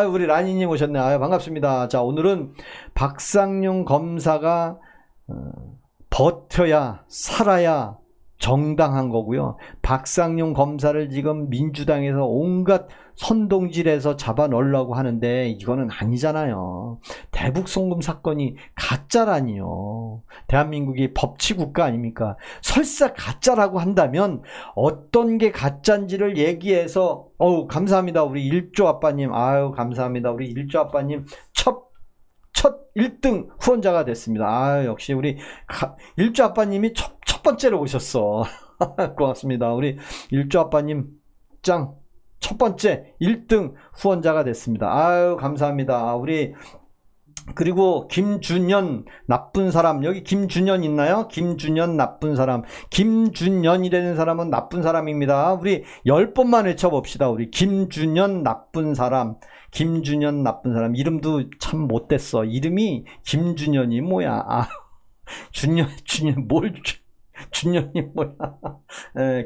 우리 라니님 오셨네. 반갑습니다. 자, 오늘은 박상용 검사가 버텨야 살아야 정당한 거고요. 박상용 검사를 지금 민주당에서 온갖 선동질해서 잡아 넣으려고 하는데 이거는 아니잖아요. 대북 송금 사건이 가짜라니요. 대한민국이 법치국가 아닙니까? 설사 가짜라고 한다면 어떤 게 가짜인지를 얘기해서 감사합니다. 우리 일조 아빠님. 감사합니다. 우리 일조 아빠님 첫 1등 후원자가 됐습니다. 역시 우리 일조 아빠님이 첫 번째로 오셨어. 고맙습니다. 우리 일조 아빠님 짱 첫 번째 1등 후원자가 됐습니다. 감사합니다. 우리 그리고 김준현 나쁜 사람, 여기 김준현 있나요? 김준현 나쁜 사람. 김준현이라는 사람은 나쁜 사람입니다. 우리 10번만 외쳐봅시다. 우리 김준현 나쁜 사람. 김준현 나쁜 사람. 이름도 참 못됐어. 이름이 김준현이 뭐야. 준현이 뭐야.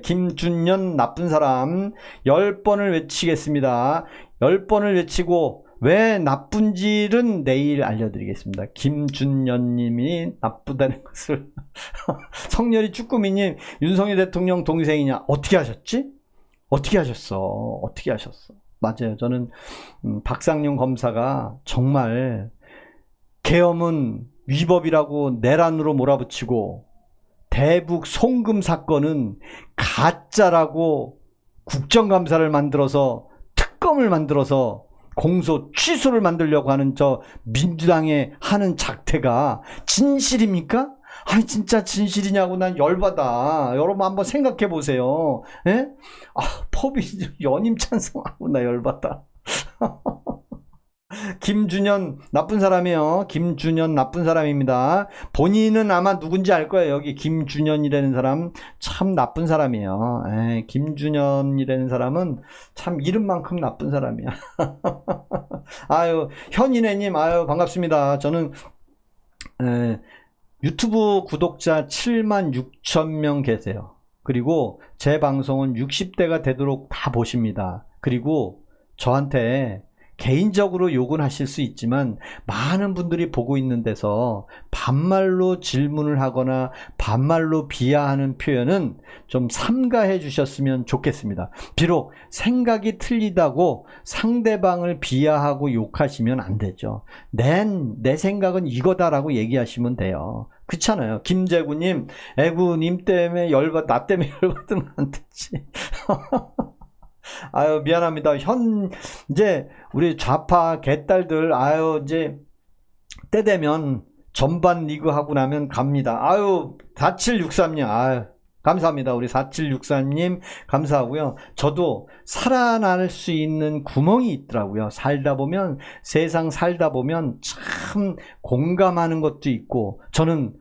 김준현 나쁜 사람 10번을 외치겠습니다. 10번을 외치고 왜 나쁜지는 내일 알려드리겠습니다. 김준현님이 나쁘다는 것을. 성렬이 쭈꾸미님, 윤석열 대통령 동생이냐? 어떻게 하셨지? 어떻게 하셨어? 맞아요. 저는 박상용 검사가 정말 계엄은 위법이라고 내란으로 몰아붙이고 대북 송금 사건은 가짜라고 국정감사를 만들어서 특검을 만들어서 공소 취소를 만들려고 하는 저 민주당의 하는 작태가 진실입니까? 진짜 진실이냐고 난 열받아. 여러분 한번 생각해 보세요. 예? 법이 연임 찬성하고 나 열받아. 김준현 나쁜 사람이에요. 김준현 나쁜 사람입니다. 본인은 아마 누군지 알 거예요. 여기 김준현이라는 사람 참 나쁜 사람이에요. 김준현이라는 사람은 참 이름만큼 나쁜 사람이야. 현인혜님 반갑습니다. 저는 유튜브 구독자 76,000명 계세요. 그리고 제 방송은 60대가 되도록 다 보십니다. 그리고 저한테 개인적으로 욕은 하실 수 있지만 많은 분들이 보고 있는 데서 반말로 질문을 하거나 반말로 비하하는 표현은 좀 삼가해 주셨으면 좋겠습니다. 비록 생각이 틀리다고 상대방을 비하하고 욕하시면 안 되죠. 내 생각은 이거다라고 얘기하시면 돼요. 그렇잖아요. 김재구님, 님 때문에 나 때문에 열받으면 안 되지. 미안합니다. 이제 우리 좌파 개딸들 이제 때 되면 전반 리그 하고 나면 갑니다. 4763님 감사합니다. 우리 4763님 감사하고요. 저도 살아날 수 있는 구멍이 있더라고요. 세상 살다 보면 참 공감하는 것도 있고, 저는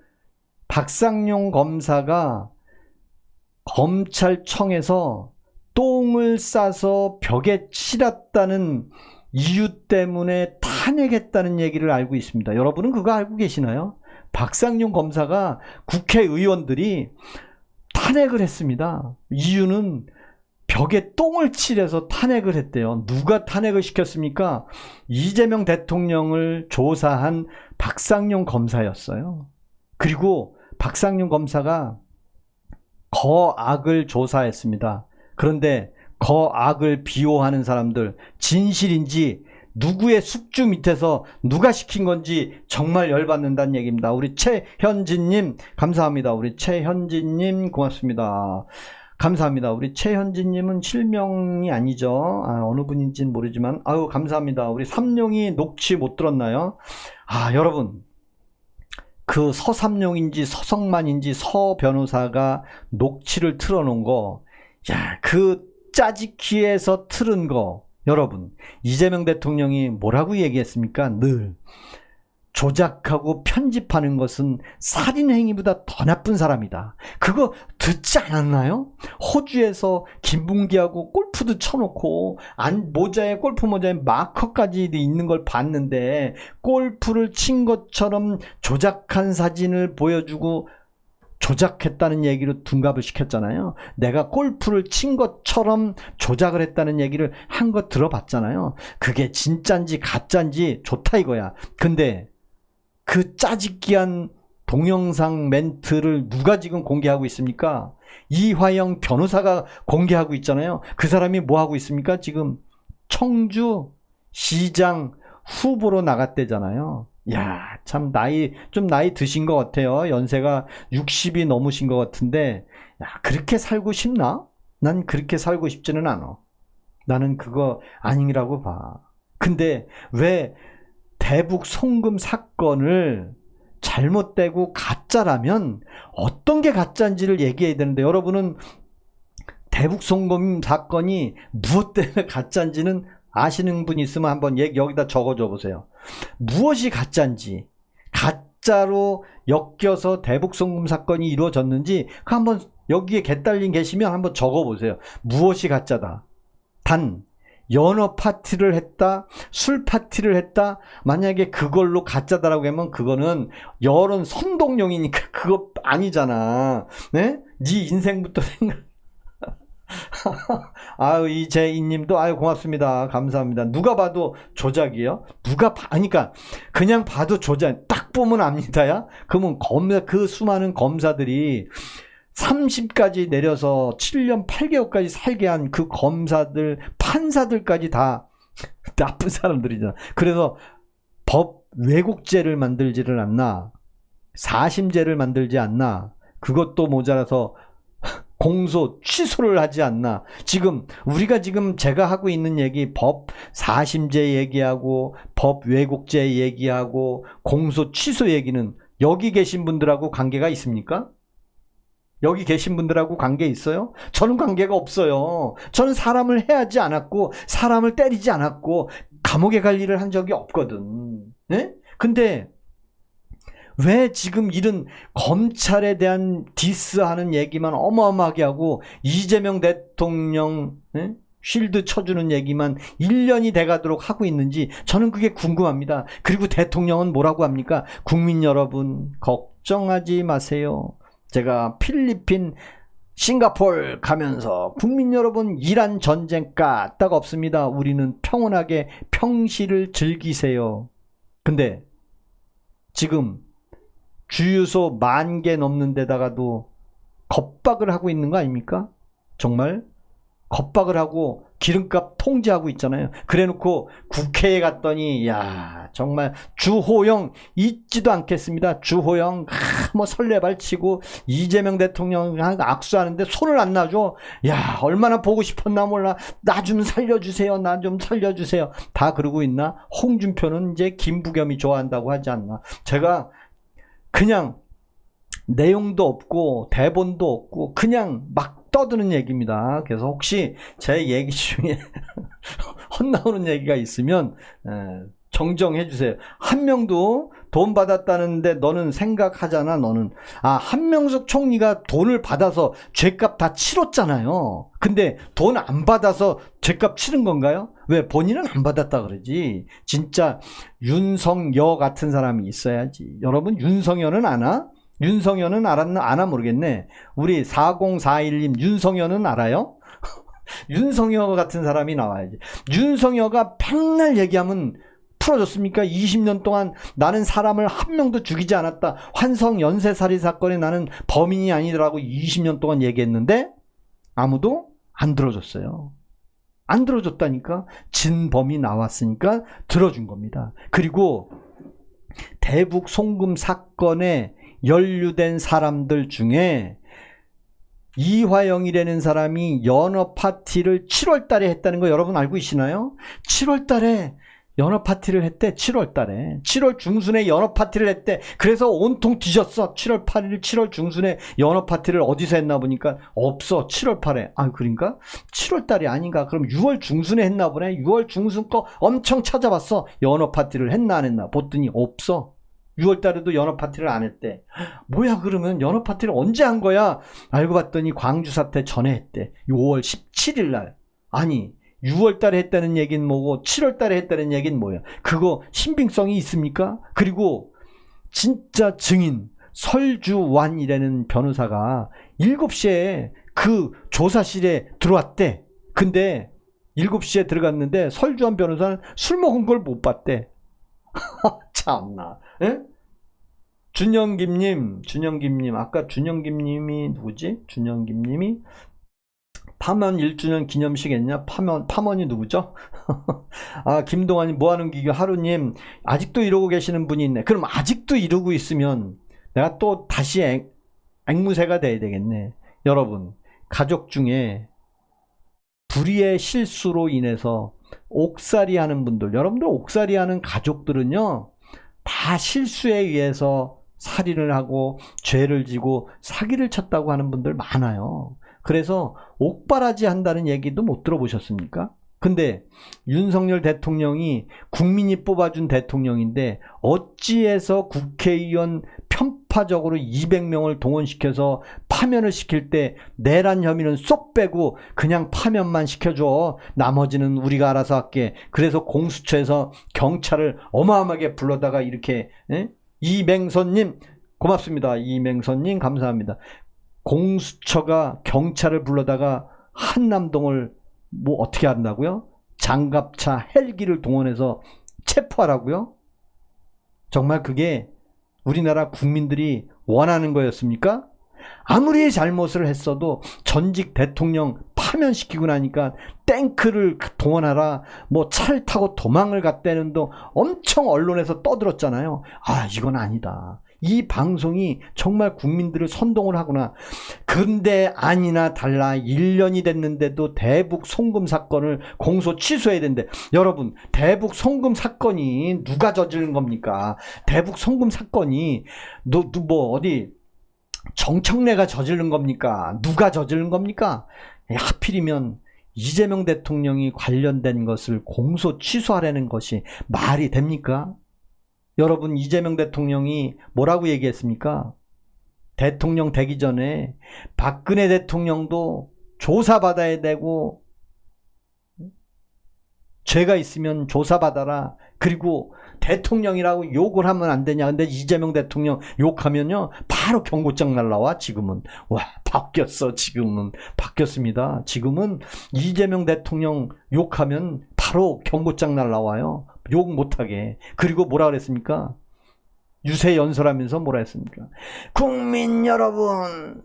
박상용 검사가 검찰청에서 똥을 싸서 벽에 칠했다는 이유 때문에 탄핵했다는 얘기를 알고 있습니다. 여러분은 그거 알고 계시나요? 박상용 검사가 국회의원들이 탄핵을 했습니다. 이유는 벽에 똥을 칠해서 탄핵을 했대요. 누가 탄핵을 시켰습니까? 이재명 대통령을 조사한 박상용 검사였어요. 그리고 박상용 검사가 거악을 조사했습니다. 그런데 거악을 비호하는 사람들, 진실인지 누구의 숙주 밑에서 누가 시킨 건지 정말 열받는다는 얘기입니다. 우리 최현진님 감사합니다. 우리 최현진님 고맙습니다. 감사합니다. 우리 최현진님은 실명이 아니죠. 어느 분인지는 모르지만 감사합니다. 우리 삼룡이 녹취 못 들었나요? 여러분, 그 서삼룡인지 서성만인지 서 변호사가 녹취를 틀어놓은 거, 그 짜집기에서 틀은 거, 여러분, 이재명 대통령이 뭐라고 얘기했습니까? 늘 조작하고 편집하는 것은 살인행위보다 더 나쁜 사람이다. 그거 듣지 않았나요? 호주에서 김bun기하고 골프도 쳐놓고 골프 모자에 마커까지 있는 걸 봤는데, 골프를 친 것처럼 조작한 사진을 보여주고 조작했다는 얘기로 둔갑을 시켰잖아요. 내가 골프를 친 것처럼 조작을 했다는 얘기를 한 거 들어봤잖아요. 그게 진짠지 가짠지 좋다 이거야. 근데 그 짜집기한 동영상 멘트를 누가 지금 공개하고 있습니까? 이화영 변호사가 공개하고 있잖아요. 그 사람이 뭐 하고 있습니까? 지금 청주 시장 후보로 나갔대잖아요. 야, 참 좀 나이 드신 것 같아요. 연세가 60이 넘으신 것 같은데, 야, 그렇게 살고 싶나? 난 그렇게 살고 싶지는 않아. 나는 그거 아니라고 봐. 근데 왜 대북 송금 사건을 잘못되고 가짜라면 어떤 게 가짜인지를 얘기해야 되는데, 여러분은 대북 송금 사건이 무엇 때문에 가짜인지는 아시는 분 있으면 한번 여기다 적어줘 보세요. 무엇이 가짜인지, 가짜로 엮여서 대북 송금 사건이 이루어졌는지 한번 여기에 개딸린 계시면 한번 적어 보세요. 무엇이 가짜다. 단 연어 파티를 했다, 술 파티를 했다, 만약에 그걸로 가짜다라고 하면 그거는 여론 선동용이니까 그거 아니잖아. 네? 네 인생부터 생각. 아유, 이재인님도 아유 고맙습니다. 감사합니다. 누가 봐도 조작이요? 그러니까 그냥 봐도 조작. 딱 보면 압니다야. 그러면 그 수많은 검사들이 30까지 내려서 7년 8개월까지 살게 한 그 검사들, 판사들까지 다 나쁜 사람들이잖아. 그래서 법 왜곡죄를 만들지를 않나, 사심죄를 만들지 않나, 그것도 모자라서 공소 취소를 하지 않나. 우리가 제가 하고 있는 얘기, 법 사심죄 얘기하고 법 왜곡죄 얘기하고 공소 취소 얘기는 여기 계신 분들하고 관계가 있습니까? 여기 계신 분들하고 관계 있어요? 저는 관계가 없어요. 저는 사람을 해하지 않았고 사람을 때리지 않았고 감옥에 갈 일을 한 적이 없거든. 네? 근데 왜 지금 이런 검찰에 대한 디스하는 얘기만 어마어마하게 하고 이재명 대통령 쉴드 쳐주는 얘기만 1년이 돼가도록 하고 있는지 저는 그게 궁금합니다. 그리고 대통령은 뭐라고 합니까? 국민 여러분 걱정하지 마세요. 제가 필리핀, 싱가포르 가면서 국민 여러분 이란 전쟁 까딱 없습니다. 우리는 평온하게 평시를 즐기세요. 근데 지금 주유소 10,000개 넘는 데다가도 겁박을 하고 있는 거 아닙니까? 정말 겁박을 하고 기름값 통제하고 있잖아요. 그래놓고 국회에 갔더니 야 정말 주호영 잊지도 않겠습니다. 주호영 뭐 설레발치고 이재명 대통령하고 악수하는데 손을 안 놔줘. 야 얼마나 보고 싶었나 몰라. 나 좀 살려주세요. 나 좀 살려주세요. 다 그러고 있나? 홍준표는 이제 김부겸이 좋아한다고 하지 않나. 제가 그냥 내용도 없고 대본도 없고 그냥 막 떠드는 얘기입니다. 그래서 혹시 제 얘기 중에 헛나오는 얘기가 있으면 정정해 주세요. 한명도 돈 받았다는데 너는 생각하잖아. 너는 한명숙 총리가 돈을 받아서 죗값 다 치렀잖아요. 근데 돈 안 받아서 죗값 치른 건가요? 왜 본인은 안 받았다 그러지? 진짜 윤석여 같은 사람이 있어야지. 여러분 윤석여는 아나? 윤석여는 아나 모르겠네. 우리 4041님 윤석여는 알아요? 윤석여 같은 사람이 나와야지. 윤석여가 백날 얘기하면 풀어줬습니까? 20년 동안 나는 사람을 한 명도 죽이지 않았다. 환성 연쇄살인 사건에 나는 범인이 아니더라고 20년 동안 얘기했는데 아무도 안 들어줬어요. 안 들어줬다니까. 진범이 나왔으니까 들어준 겁니다. 그리고 대북 송금 사건에 연루된 사람들 중에 이화영이라는 사람이 연어 파티를 7월 달에 했다는 거 여러분 알고 계시나요? 7월 달에 연어 파티를 했대. 7월 달에 7월 중순에 연어 파티를 했대. 그래서 온통 뒤졌어. 7월 8일 7월 중순에 연어 파티를 어디서 했나 보니까 없어. 7월 8에 그러니까 7월 달이 아닌가. 그럼 6월 중순에 했나 보네. 6월 중순 거 엄청 찾아봤어. 연어 파티를 했나 안 했나 보더니 없어. 6월 달에도 연어 파티를 안 했대. 뭐야 그러면 연어 파티를 언제 한 거야? 알고 봤더니 광주 사태 전에 했대. 5월 17일 날. 아니 6월 달에 했다는 얘기는 뭐고 7월 달에 했다는 얘기는 뭐야? 그거 신빙성이 있습니까? 그리고 진짜 증인 설주완이라는 변호사가 7시에 그 조사실에 들어왔대. 근데 7시에 들어갔는데 설주완 변호사는 술 먹은 걸 못 봤대. 참나. 에? 준영김님, 아까 준영김님이 누구지? 준영김님이 파면 1주년 기념식 했냐? 파면이 누구죠? 아, 김동환이 뭐하는 기교 하루님, 아직도 이러고 계시는 분이 있네. 그럼 아직도 이러고 있으면 내가 또 다시 앵무새가 돼야 되겠네. 여러분, 가족 중에 불의의 실수로 인해서 옥살이 하는 분들, 여러분들 옥살이 하는 가족들은요, 다 실수에 의해서 살인을 하고 죄를 지고 사기를 쳤다고 하는 분들 많아요. 그래서 옥바라지 한다는 얘기도 못 들어보셨습니까? 근데 윤석열 대통령이 국민이 뽑아준 대통령인데 어찌해서 국회의원 편파적으로 200명을 동원시켜서 파면을 시킬 때 내란 혐의는 쏙 빼고 그냥 파면만 시켜줘. 나머지는 우리가 알아서 할게. 그래서 공수처에서 경찰을 어마어마하게 불러다가 이렇게 이맹선님 고맙습니다. 이맹선님 감사합니다. 공수처가 경찰을 불러다가 한남동을 뭐 어떻게 한다고요? 장갑차 헬기를 동원해서 체포하라고요? 정말 그게 우리나라 국민들이 원하는 거였습니까? 아무리 잘못을 했어도 전직 대통령 파면시키고 나니까 탱크를 동원하라, 뭐 차를 타고 도망을 갔다는 도 엄청 언론에서 떠들었잖아요. 아, 이건 아니다. 이 방송이 정말 국민들을 선동을 하구나. 근데 아니나 달라 1년이 됐는데도 대북 송금 사건을 공소 취소해야 된대. 여러분, 대북 송금 사건이 누가 저지른 겁니까? 대북 송금 사건이 뭐 어디 정청래가 저지른 겁니까? 누가 저지른 겁니까? 하필이면 이재명 대통령이 관련된 것을 공소 취소하라는 것이 말이 됩니까? 여러분, 이재명 대통령이 뭐라고 얘기했습니까? 대통령 되기 전에 박근혜 대통령도 조사받아야 되고 죄가 있으면 조사받아라. 그리고 대통령이라고 욕을 하면 안 되냐. 근데 이재명 대통령 욕하면요 바로 경고장 날라와. 지금은 와, 바뀌었어. 지금은 바뀌었습니다. 지금은 이재명 대통령 욕하면 바로 경고장 날라와요. 욕 못하게. 그리고 뭐라 그랬습니까? 유세 연설하면서 뭐라 했습니까? 국민 여러분,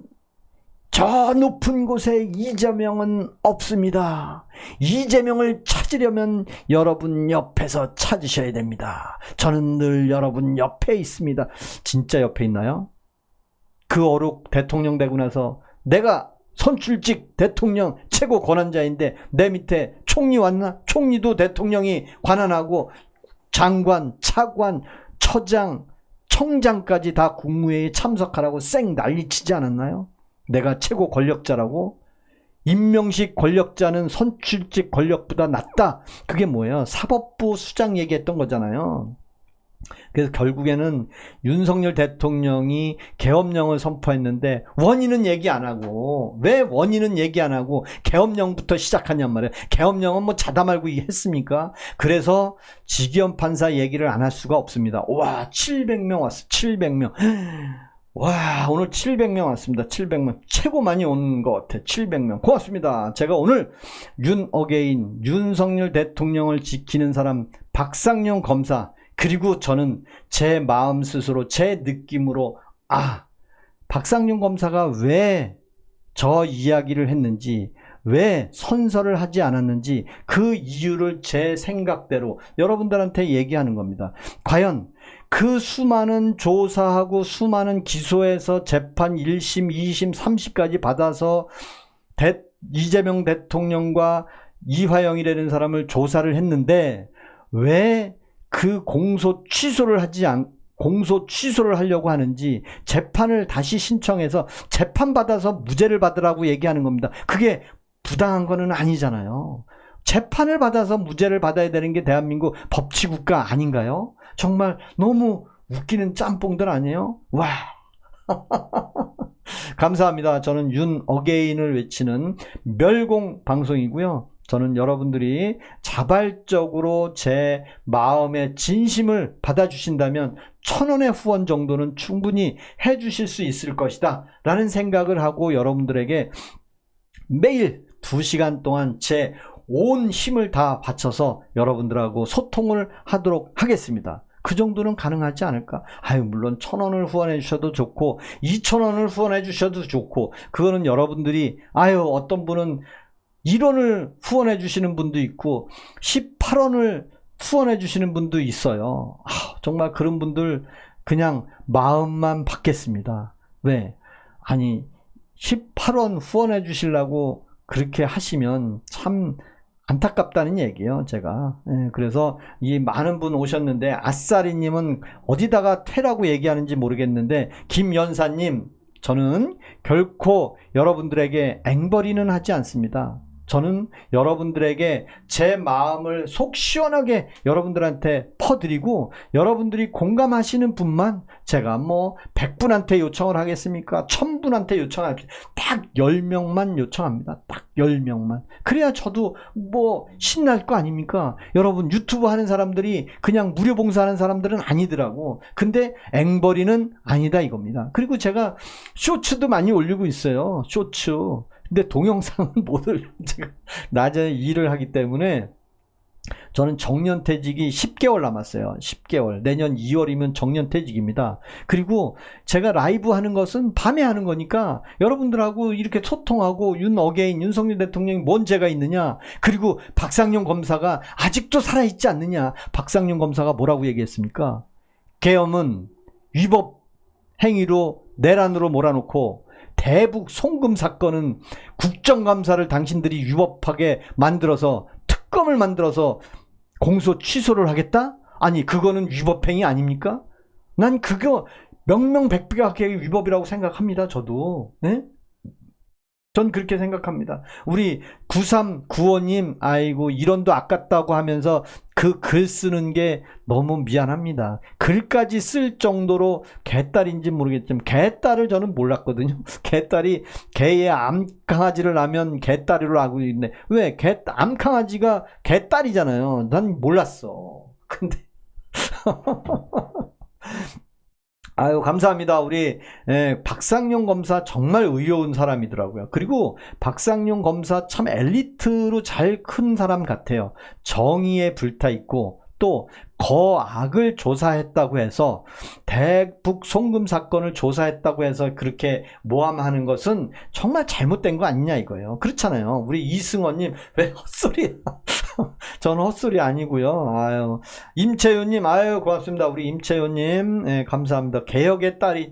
저 높은 곳에 이재명은 없습니다. 이재명을 찾으려면 여러분 옆에서 찾으셔야 됩니다. 저는 늘 여러분 옆에 있습니다. 진짜 옆에 있나요? 그 어록 대통령 되고 나서 내가 선출직 대통령 최고 권한자인데 내 밑에 총리 왔나? 총리도 대통령이 관한하고 장관, 차관, 처장, 청장까지 다 국무회의에 참석하라고 쌩 난리치지 않았나요? 내가 최고 권력자라고? 임명식 권력자는 선출직 권력보다 낫다. 그게 뭐예요? 사법부 수장 얘기했던 거잖아요. 그래서 결국에는 윤석열 대통령이 계엄령을 선포했는데 원인은 얘기 안 하고, 왜 원인은 얘기 안 하고 계엄령부터 시작하냔 말이에요. 계엄령은 뭐 자다 말고 했습니까? 그래서 지기현 판사 얘기를 안 할 수가 없습니다. 와, 700명 왔어. 700명. 와, 오늘 700명 왔습니다. 700명. 최고 많이 온 것 같아. 700명. 고맙습니다. 제가 오늘 윤어게인, 윤석열 대통령을 지키는 사람 박상용 검사, 그리고 저는 제 마음 스스로, 제 느낌으로, 아, 박상용 검사가 왜 저 이야기를 했는지, 왜 선서를 하지 않았는지 그 이유를 제 생각대로 여러분들한테 얘기하는 겁니다. 과연 그 수많은 조사하고 수많은 기소해서 재판 1심, 2심, 3심까지 받아서 이재명 대통령과 이화영이라는 사람을 조사를 했는데 왜 그 공소 취소를 하려고 하는지 재판을 다시 신청해서 재판 받아서 무죄를 받으라고 얘기하는 겁니다. 그게 부당한 거는 아니잖아요. 재판을 받아서 무죄를 받아야 되는 게 대한민국 법치국가 아닌가요? 정말 너무 웃기는 짬뽕들 아니에요? 와. 감사합니다. 저는 윤어게인을 외치는 멸공 방송이고요. 저는 여러분들이 자발적으로 제 마음의 진심을 받아주신다면 1,000원의 후원 정도는 충분히 해주실 수 있을 것이다 라는 생각을 하고 여러분들에게 매일 2시간 동안 제 온 힘을 다 바쳐서 여러분들하고 소통을 하도록 하겠습니다. 그 정도는 가능하지 않을까? 물론 1,000원을 후원해 주셔도 좋고 2,000원을 후원해 주셔도 좋고, 그거는 여러분들이 어떤 분은 1원을 후원해 주시는 분도 있고 18원을 후원해 주시는 분도 있어요. 정말 그런 분들 그냥 마음만 받겠습니다. 왜? 18원 후원해 주시려고 그렇게 하시면 참 안타깝다는 얘기예요, 제가. 그래서 이 많은 분 오셨는데, 아싸리님은 어디다가 퇴라고 얘기하는지 모르겠는데, 김연사님, 저는 결코 여러분들에게 앵벌이는 하지 않습니다. 저는 여러분들에게 제 마음을 속 시원하게 여러분들한테 퍼드리고, 여러분들이 공감하시는 분만 제가 100분한테 요청을 하겠습니까? 1000분한테 요청하겠습니까? 딱 10명만 요청합니다. 딱 10명만. 그래야 저도 신날 거 아닙니까? 여러분, 유튜브 하는 사람들이 그냥 무료 봉사하는 사람들은 아니더라고. 근데 앵벌이는 아니다 이겁니다. 그리고 제가 쇼츠도 많이 올리고 있어요. 쇼츠. 근데 동영상은 못 올려요. 제가 낮에 일을 하기 때문에. 저는 정년퇴직이 10개월 남았어요. 10개월. 내년 2월이면 정년퇴직입니다. 그리고 제가 라이브 하는 것은 밤에 하는 거니까 여러분들하고 이렇게 소통하고, 윤석열 대통령이 뭔 죄가 있느냐, 그리고 박상용 검사가 아직도 살아있지 않느냐. 박상용 검사가 뭐라고 얘기했습니까? 계엄은 위법 행위로 내란으로 몰아놓고, 대북 송금 사건은 국정감사를 당신들이 위법하게 만들어서, 특검을 만들어서 공소 취소를 하겠다? 그거는 위법행위 아닙니까? 난 그거 명명백백하게 위법이라고 생각합니다. 저도. 네? 전 그렇게 생각합니다. 우리 9395님, 이런도 아깝다고 하면서 그 글 쓰는 게 너무 미안합니다. 글까지 쓸 정도로 개딸인지 모르겠지만, 개딸을 저는 몰랐거든요. 개의 암강아지를 낳으면 개딸이로 알고 있네. 왜? 암강아지가 개딸이잖아요. 난 몰랐어. 근데 감사합니다. 우리 박상용 검사 정말 의로운 사람이더라고요. 그리고 박상용 검사 참 엘리트로 잘 큰 사람 같아요. 정의에 불타있고, 또 거악을 조사했다고 해서, 대북 송금 사건을 조사했다고 해서 그렇게 모함하는 것은 정말 잘못된 거 아니냐 이거예요. 그렇잖아요. 우리 이승원님, 왜 헛소리야? 저는 헛소리 아니고요. 임채윤님, 고맙습니다. 우리 임채윤님, 감사합니다. 개혁의 딸이,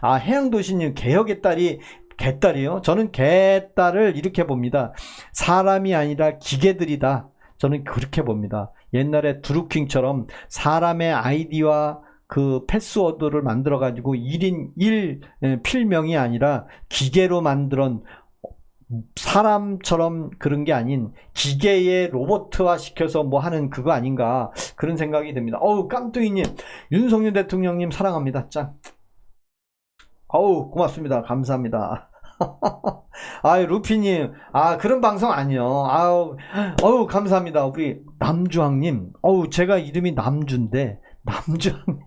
해양도시님, 개혁의 딸이 개딸이요? 저는 개딸을 이렇게 봅니다. 사람이 아니라 기계들이다. 저는 그렇게 봅니다. 옛날에 드루킹처럼 사람의 아이디와 그 패스워드를 만들어 가지고 1인 1 필명이 아니라 기계로 만들은, 사람처럼 그런 게 아닌 기계의 로봇화 시켜서 하는 그거 아닌가, 그런 생각이 듭니다. 깜둥이님, 윤석열 대통령님 사랑합니다. 짱. 고맙습니다. 감사합니다. 루피님, 그런 방송 아니요. 감사합니다. 우리 남주왕님, 제가 이름이 남주인데, 남주왕님.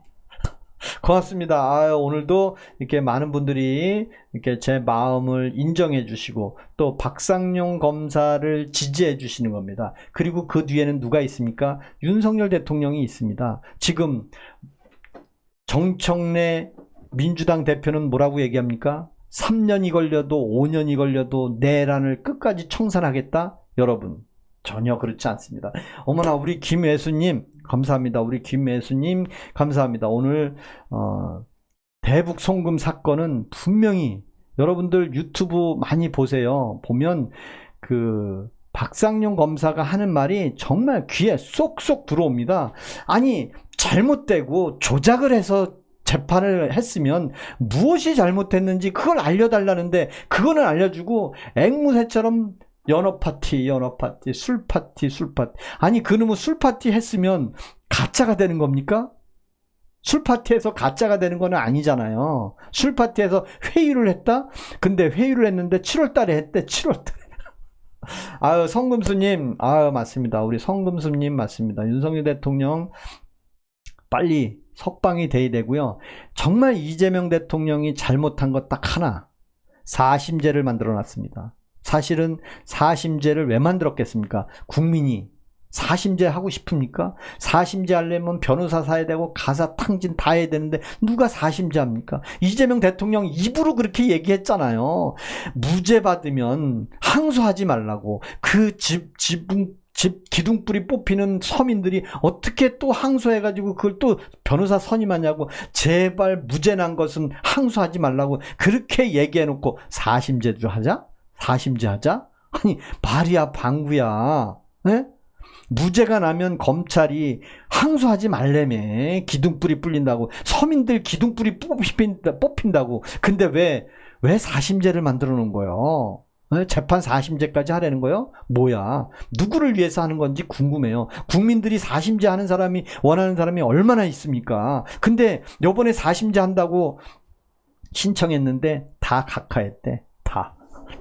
고맙습니다. 오늘도 이렇게 많은 분들이 이렇게 제 마음을 인정해 주시고, 또 박상용 검사를 지지해 주시는 겁니다. 그리고 그 뒤에는 누가 있습니까? 윤석열 대통령이 있습니다. 지금 정청래 민주당 대표는 뭐라고 얘기합니까? 3년이 걸려도 5년이 걸려도 내란을 끝까지 청산하겠다? 여러분, 전혀 그렇지 않습니다. 어머나, 우리 김애수님 감사합니다. 우리 김애수님 감사합니다. 오늘 대북 송금 사건은 분명히, 여러분들 유튜브 많이 보세요. 보면 그 박상용 검사가 하는 말이 정말 귀에 쏙쏙 들어옵니다. 잘못되고 조작을 해서 재판을 했으면 무엇이 잘못했는지 그걸 알려달라는데, 그거는 알려주고 앵무새처럼 연어파티, 술파티. 그놈의 술파티 했으면 가짜가 되는 겁니까? 술파티에서 가짜가 되는 건 아니잖아요. 술파티에서 회의를 했다? 근데 회의를 했는데 7월달에 했대. 7월달에. 아유, 성금수님, 아유, 맞습니다. 우리 성금수님 맞습니다. 윤석열 대통령 빨리 석방이 돼야 되고요. 정말 이재명 대통령이 잘못한 것 딱 하나, 사심제를 만들어 놨습니다. 사실은 사심제를 왜 만들었겠습니까? 국민이 사심제 하고 싶습니까? 사심제 하려면 변호사 사야 되고 가사 탕진 다 해야 되는데 누가 사심제 합니까? 이재명 대통령 입으로 그렇게 얘기했잖아요. 무죄 받으면 항소하지 말라고. 그 집 기둥뿌리 뽑히는 서민들이 어떻게 또 항소해가지고 그걸 또 변호사 선임하냐고. 제발 무죄 난 것은 항소하지 말라고 그렇게 얘기해놓고 사심제도 하자? 사심제 하자? 아니 말이야 방구야. 에? 무죄가 나면 검찰이 항소하지 말래며. 기둥뿌리 뿌린다고. 서민들 기둥뿌리 뽑힌다고. 근데 왜 사심제를 만들어 놓은 거예요? 재판 사심제까지 하라는 거예요? 뭐야? 누구를 위해서 하는 건지 궁금해요. 국민들이 사심제 하는 사람이, 원하는 사람이 얼마나 있습니까? 근데 요번에 사심제 한다고 신청했는데 다 각하했대. 다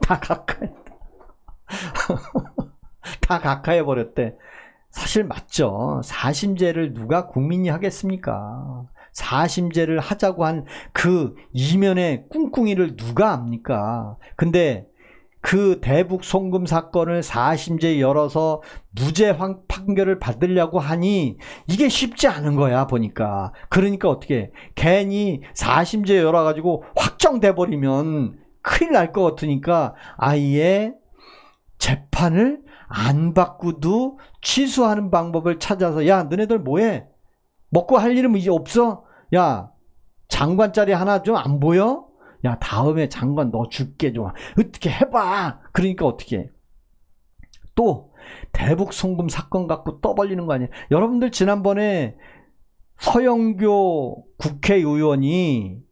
각하했대. 다 각하해버렸대. 사실 맞죠. 사심제를 누가 국민이 하겠습니까? 사심제를 하자고 한 그 이면의 꿍꿍이를 누가 압니까? 근데 그 대북 송금 사건을 사심제 열어서 무죄 판결을 받으려고 하니 이게 쉽지 않은 거야 보니까. 그러니까 어떻게 괜히 사심제 열어가지고 확정돼 버리면 큰일 날 것 같으니까 아예 재판을 안 받고도 취소하는 방법을 찾아서, 야 너네들 뭐해? 먹고 할 일은 이제 없어? 야 장관 자리 하나 좀 안 보여? 야 다음에 장관 너 줄게 좀 어떻게 해봐. 그러니까 어떻게 해? 또 대북 송금 사건 갖고 떠벌리는 거 아니에요? 여러분들 지난번에 서영교 국회의원이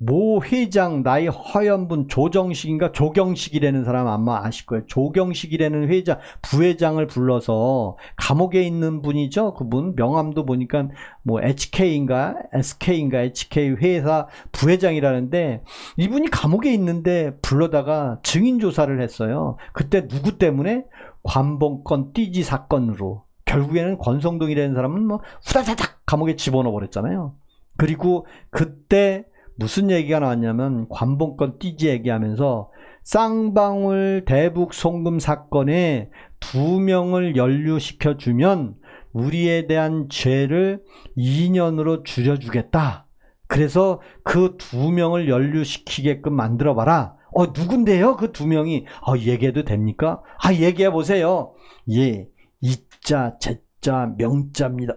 모 회장, 나이 허연분 조정식인가 조경식이라는 사람 아마 아실 거예요. 조경식이라는 회장, 부회장을 불러서 감옥에 있는 분이죠. 그분 명함도 보니까 뭐 HK인가 SK인가 HK 회사 부회장이라는데, 이분이 감옥에 있는데 불러다가 증인 조사를 했어요. 그때 누구 때문에? 관봉권 띠지 사건으로. 결국에는 권성동이라는 사람은 뭐 후다다닥 감옥에 집어넣어 버렸잖아요. 그리고 그때 무슨 얘기가 나왔냐면 관봉권 띠지 얘기하면서 쌍방울 대북 송금 사건에 2명을 연루시켜주면 우리에 대한 죄를 2년으로 줄여주겠다. 그래서 그 2명을 연루시키게끔 만들어봐라. 누군데요? 그 2명이. 얘기해도 됩니까? 얘기해보세요. 예, 이자, 제자, 명자입니다.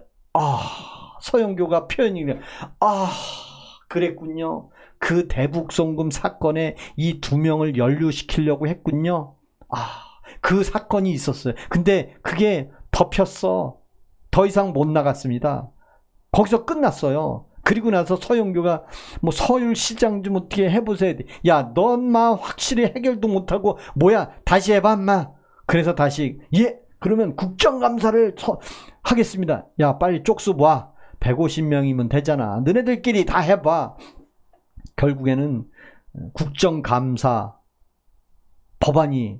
서영교가 표현이, 그랬군요. 그 대북 송금 사건에 이 2명을 연루시키려고 했군요. 그 사건이 있었어요. 근데 그게 덮였어. 더 이상 못 나갔습니다. 거기서 끝났어요. 그리고 나서 서영교가 뭐 서울시장 좀 어떻게 해보세요. 야, 넌 마 확실히 해결도 못하고 뭐야 다시 해봐 마. 그래서 다시 그러면 국정감사를 하겠습니다. 야 빨리 쪽수 봐. 150명이면 되잖아. 너네들끼리 다 해봐. 결국에는 국정감사 법안이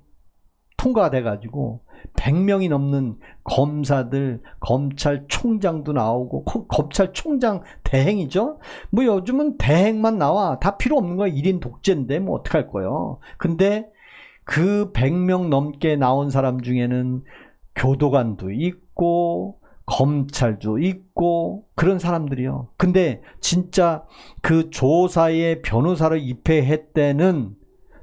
통과돼가지고 100명이 넘는 검사들, 검찰총장도 나오고, 검찰총장 대행이죠? 뭐 요즘은 대행만 나와. 다 필요 없는 거야. 1인 독재인데 뭐 어떡할 거예요. 근데 그 100명 넘게 나온 사람 중에는 교도관도 있고 검찰도 있고 그런 사람들이요. 근데 진짜 그 조사에 변호사를 입회했대는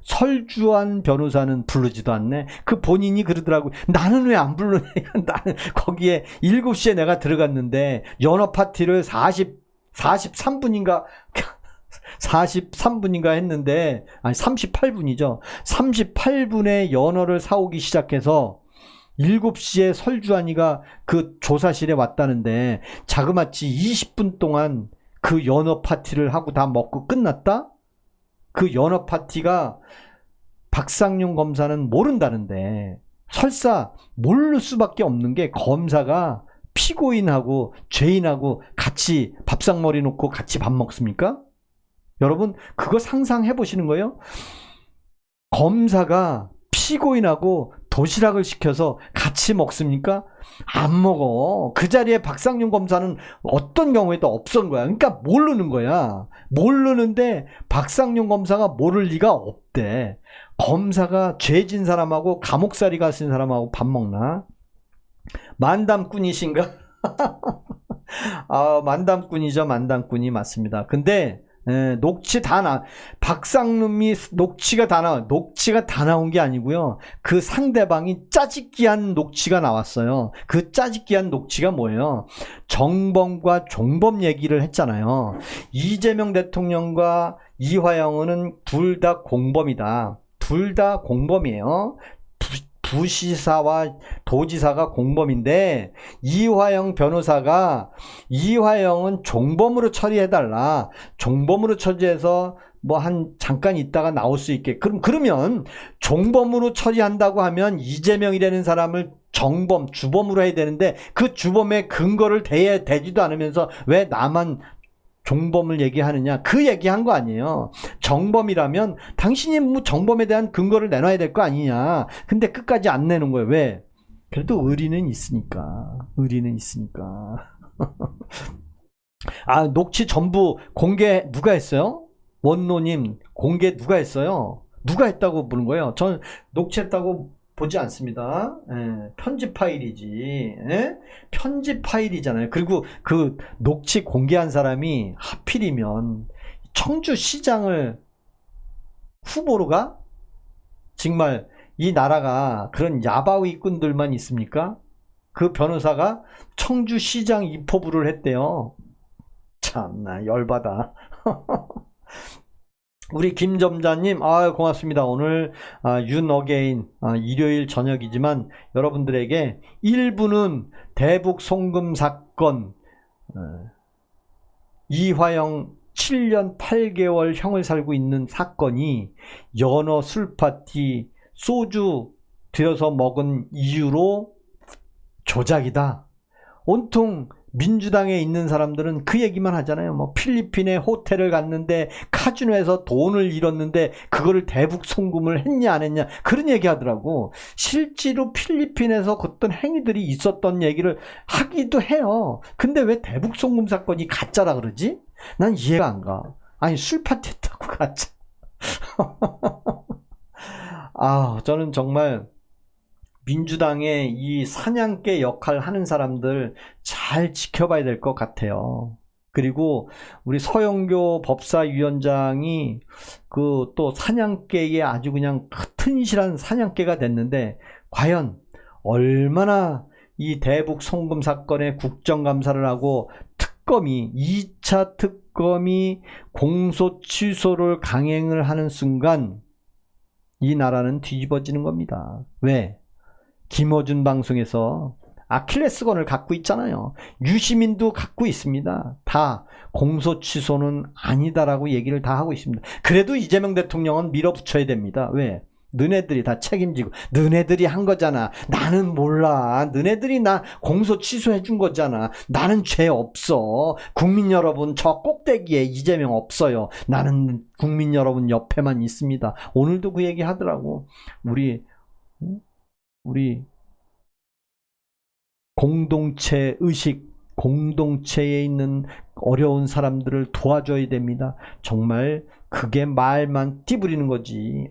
설주한 변호사는 부르지도 않네. 그 본인이 그러더라고. 나는 왜 안 부르냐. 나는 거기에 7시에 내가 들어갔는데 연어 파티를 43분인가 43분인가 했는데, 아니 38분이죠. 38분에 연어를 사오기 시작해서 7시에 설주환이가 그 조사실에 왔다는데 자그마치 20분 동안 그 연어 파티를 하고 다 먹고 끝났다? 그 연어 파티가 박상용 검사는 모른다는데, 설사 모를 수밖에 없는 게 검사가 피고인하고 죄인하고 같이 밥상머리 놓고 같이 밥 먹습니까? 여러분 그거 상상해 보시는 거예요? 검사가 피고인하고 도시락을 시켜서 같이 먹습니까? 안 먹어. 그 자리에 박상윤 검사는 어떤 경우에도 없었던 거야. 그러니까 모르는 거야. 모르는데 박상윤 검사가 모를 리가 없대. 검사가 죄진 사람하고 감옥살이 갔은 사람하고 밥 먹나? 만담꾼이신가? 아, 만담꾼이죠. 만담꾼이 맞습니다. 근데 녹취 다 박상룸이 녹취가 다 나온 게 아니고요. 그 상대방이 짜집기한 녹취가 나왔어요. 그 짜집기한 녹취가 뭐예요? 정범과 종범 얘기를 했잖아요. 이재명 대통령과 이화영은 둘 다 공범이다. 둘 다 공범이에요. 부시사와 도지사가 공범인데 이화영 변호사가 이화영은 종범으로 처리해달라. 종범으로 처리해서 뭐 잠깐 있다가 나올 수 있게. 그러면 종범으로 처리한다고 하면 이재명이라는 사람을 정범, 주범으로 해야 되는데 그 주범의 근거를 대지도 않으면서 왜 나만 종범을 얘기하느냐, 그 얘기한 거 아니에요. 정범이라면 당신이 뭐 정범에 대한 근거를 내놔야 될 거 아니냐. 근데 끝까지 안 내는 거예요. 왜? 그래도 의리는 있으니까. 아, 녹취 전부 공개 누가 했어요? 원노님 공개 누가 했어요? 누가 했다고 부른 거예요? 전 녹취했다고 보지 않습니다. 편집 파일이지. 편집 파일이잖아요. 그리고 그 녹취 공개한 사람이 하필이면 청주시장을 후보로 가? 정말 이 나라가 그런 야바위꾼들만 있습니까? 그 변호사가 청주시장 입법부를 했대요. 참나 열받아. 우리 김점자님, 고맙습니다. 오늘 윤어게인 일요일 저녁이지만 여러분들에게 1부는 대북 송금 사건, 이화영 7년 8개월 형을 살고 있는 사건이 연어 술파티 소주 들여서 먹은 이유로 조작이다. 온통 민주당에 있는 사람들은 그 얘기만 하잖아요. 뭐 필리핀에 호텔을 갔는데 카지노에서 돈을 잃었는데 그거를 대북 송금을 했냐 안 했냐 그런 얘기 하더라고. 실제로 필리핀에서 어떤 행위들이 있었던 얘기를 하기도 해요. 근데 왜 대북 송금 사건이 가짜라 그러지? 난 이해가 안 가. 아니 술 파티 했다고 가짜. 저는 정말 민주당의 이 사냥개 역할 하는 사람들 잘 지켜봐야 될 것 같아요. 그리고 우리 서영교 법사위원장이 그 또 사냥개에 아주 그냥 튼실한 사냥개가 됐는데 과연 얼마나 이 대북 송금 사건의 국정감사를 하고 특검이 2차 특검이 공소 취소를 강행을 하는 순간 이 나라는 뒤집어지는 겁니다. 왜? 김어준 방송에서 아킬레스건을 갖고 있잖아요. 유시민도 갖고 있습니다. 다 공소 취소는 아니다라고 얘기를 다 하고 있습니다. 그래도 이재명 대통령은 밀어붙여야 됩니다. 왜? 너네들이 다 책임지고 너네들이 한 거잖아. 나는 몰라. 너네들이 나 공소 취소해 준 거잖아. 나는 죄 없어. 국민 여러분 저 꼭대기에 이재명 없어요. 나는 국민 여러분 옆에만 있습니다. 오늘도 그 얘기 하더라고. 우리 공동체 의식, 공동체에 있는 어려운 사람들을 도와줘야 됩니다. 정말 그게 말만 띠부리는 거지.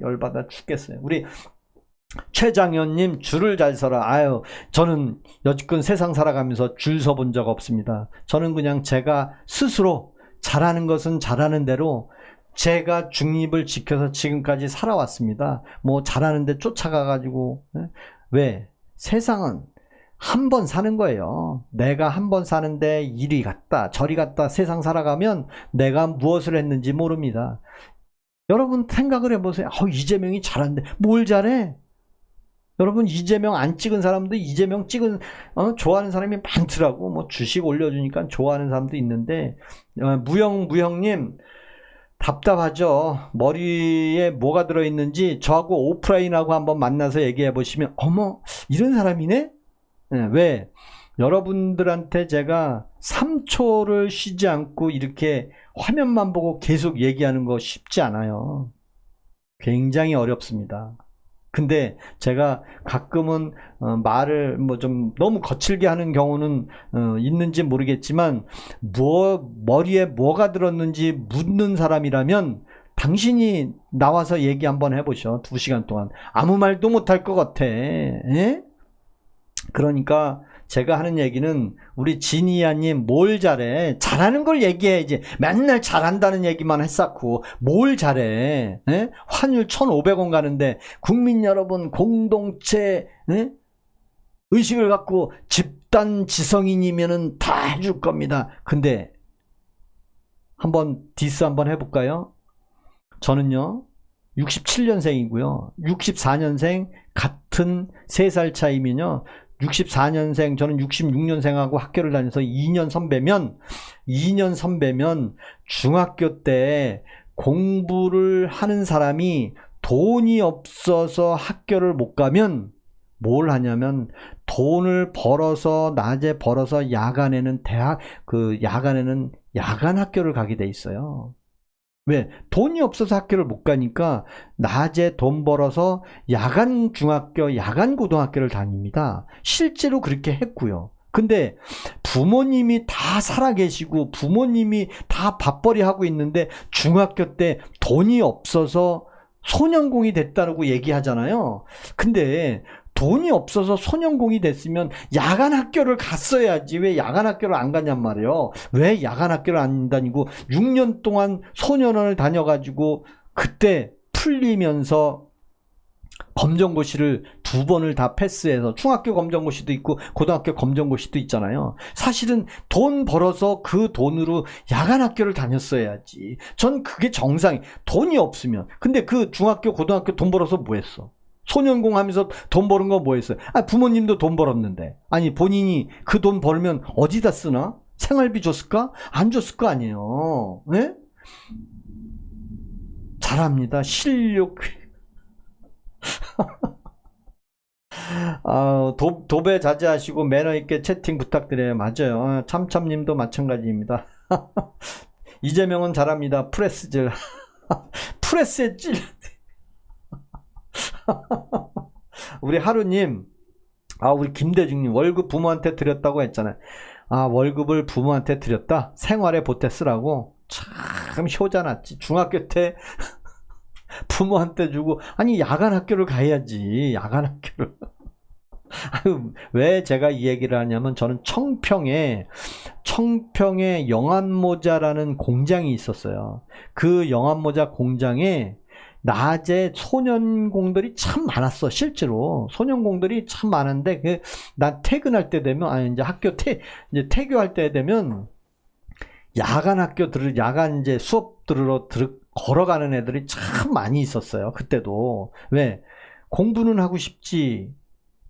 열받아 죽겠어요. 우리 최장현님 줄을 잘 서라. 저는 여지껏 세상 살아가면서 줄 서본 적 없습니다. 저는 그냥 제가 스스로 잘하는 것은 잘하는 대로 제가 중립을 지켜서 지금까지 살아왔습니다. 뭐 잘하는데 쫓아가가지고. 왜? 세상은 한 번 사는 거예요. 내가 한 번 사는데 이리 갔다 저리 갔다 세상 살아가면 내가 무엇을 했는지 모릅니다. 여러분 생각을 해보세요. 이재명이 잘하는데 뭘 잘해? 여러분 이재명 안 찍은 사람도 이재명 찍은 좋아하는 사람이 많더라고. 뭐 주식 올려주니까 좋아하는 사람도 있는데 무형님 답답하죠. 머리에 뭐가 들어있는지 저하고 오프라인하고 한번 만나서 얘기해 보시면 어머 이런 사람이네? 왜? 여러분들한테 제가 3초를 쉬지 않고 이렇게 화면만 보고 계속 얘기하는 거 쉽지 않아요. 굉장히 어렵습니다. 근데 제가 가끔은 말을 뭐 좀 너무 거칠게 하는 경우는 있는지 모르겠지만 머리에 뭐가 들었는지 묻는 사람이라면 당신이 나와서 얘기 한번 해보셔. 2시간 동안 아무 말도 못할 것 같아. 에? 그러니까 제가 하는 얘기는 우리 지니아님 뭘 잘해? 잘하는 걸 얘기해야지. 맨날 잘한다는 얘기만 했었고 뭘 잘해? 에? 환율 1,500원 가는데 국민 여러분 공동체 에? 의식을 갖고 집단 지성인이면은 다 해줄 겁니다. 근데 한번 디스 한번 해볼까요? 저는요 67년생이고요 64년생 같은 3살 차이면요 64년생 저는 66년생하고 학교를 다녀서 2년 선배면 중학교 때 공부를 하는 사람이 돈이 없어서 학교를 못 가면 뭘 하냐면 돈을 벌어서 낮에 벌어서 야간에는 야간에는 야간 학교를 가게 돼 있어요. 왜? 돈이 없어서 학교를 못 가니까 낮에 돈 벌어서 야간 중학교, 야간 고등학교를 다닙니다. 실제로 그렇게 했고요. 근데 부모님이 다 살아계시고 부모님이 다 밥벌이 하고 있는데 중학교 때 돈이 없어서 소년공이 됐다고 얘기하잖아요. 근데 돈이 없어서 소년공이 됐으면 야간 학교를 갔어야지 왜 야간 학교를 안 가냔 말이에요. 왜 야간 학교를 안 다니고 6년 동안 소년원을 다녀가지고 그때 풀리면서 검정고시를 2번을 다 패스해서 중학교 검정고시도 있고 고등학교 검정고시도 있잖아요. 사실은 돈 벌어서 그 돈으로 야간 학교를 다녔어야지. 전 그게 정상이. 돈이 없으면. 근데 그 중학교 고등학교 돈 벌어서 뭐 했어? 소년공 하면서 돈 버는 거 뭐 했어요? 부모님도 돈 벌었는데. 아니, 본인이 그 돈 벌면 어디다 쓰나? 생활비 줬을까? 안 줬을 거 아니에요. 네? 잘합니다. 실력. 도배 자제하시고 매너 있게 채팅 부탁드려요. 맞아요. 참참님도 마찬가지입니다. 이재명은 잘합니다. 프레스질. 프레스에 찔. 우리 하루님, 우리 김대중님 월급 부모한테 드렸다고 했잖아요. 월급을 부모한테 드렸다? 생활에 보태 쓰라고? 참 효자났지. 중학교 때 부모한테 주고, 아니 야간 학교를 가야지. 야간 학교를. 왜 제가 이 얘기를 하냐면 저는 청평에 영암모자라는 공장이 있었어요. 그 영암모자 공장에 낮에 소년공들이 참 많았어. 실제로 소년공들이 참 많은데 난 퇴근할 때 되면 이제 이제 퇴교할 때 되면 야간 이제 수업 들으러 걸어가는 애들이 참 많이 있었어요. 그때도. 왜? 공부는 하고 싶지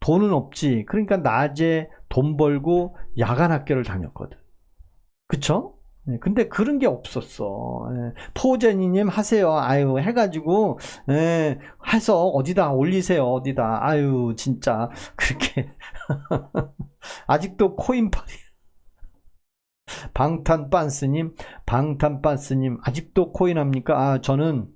돈은 없지. 그러니까 낮에 돈 벌고 야간 학교를 다녔거든. 그쵸? 근데 그런 게 없었어. 포제니님 하세요. 해가지고 해서 어디다 올리세요. 어디다. 진짜 그렇게 아직도 코인팔이. 방탄빤스님 아직도 코인합니까? 저는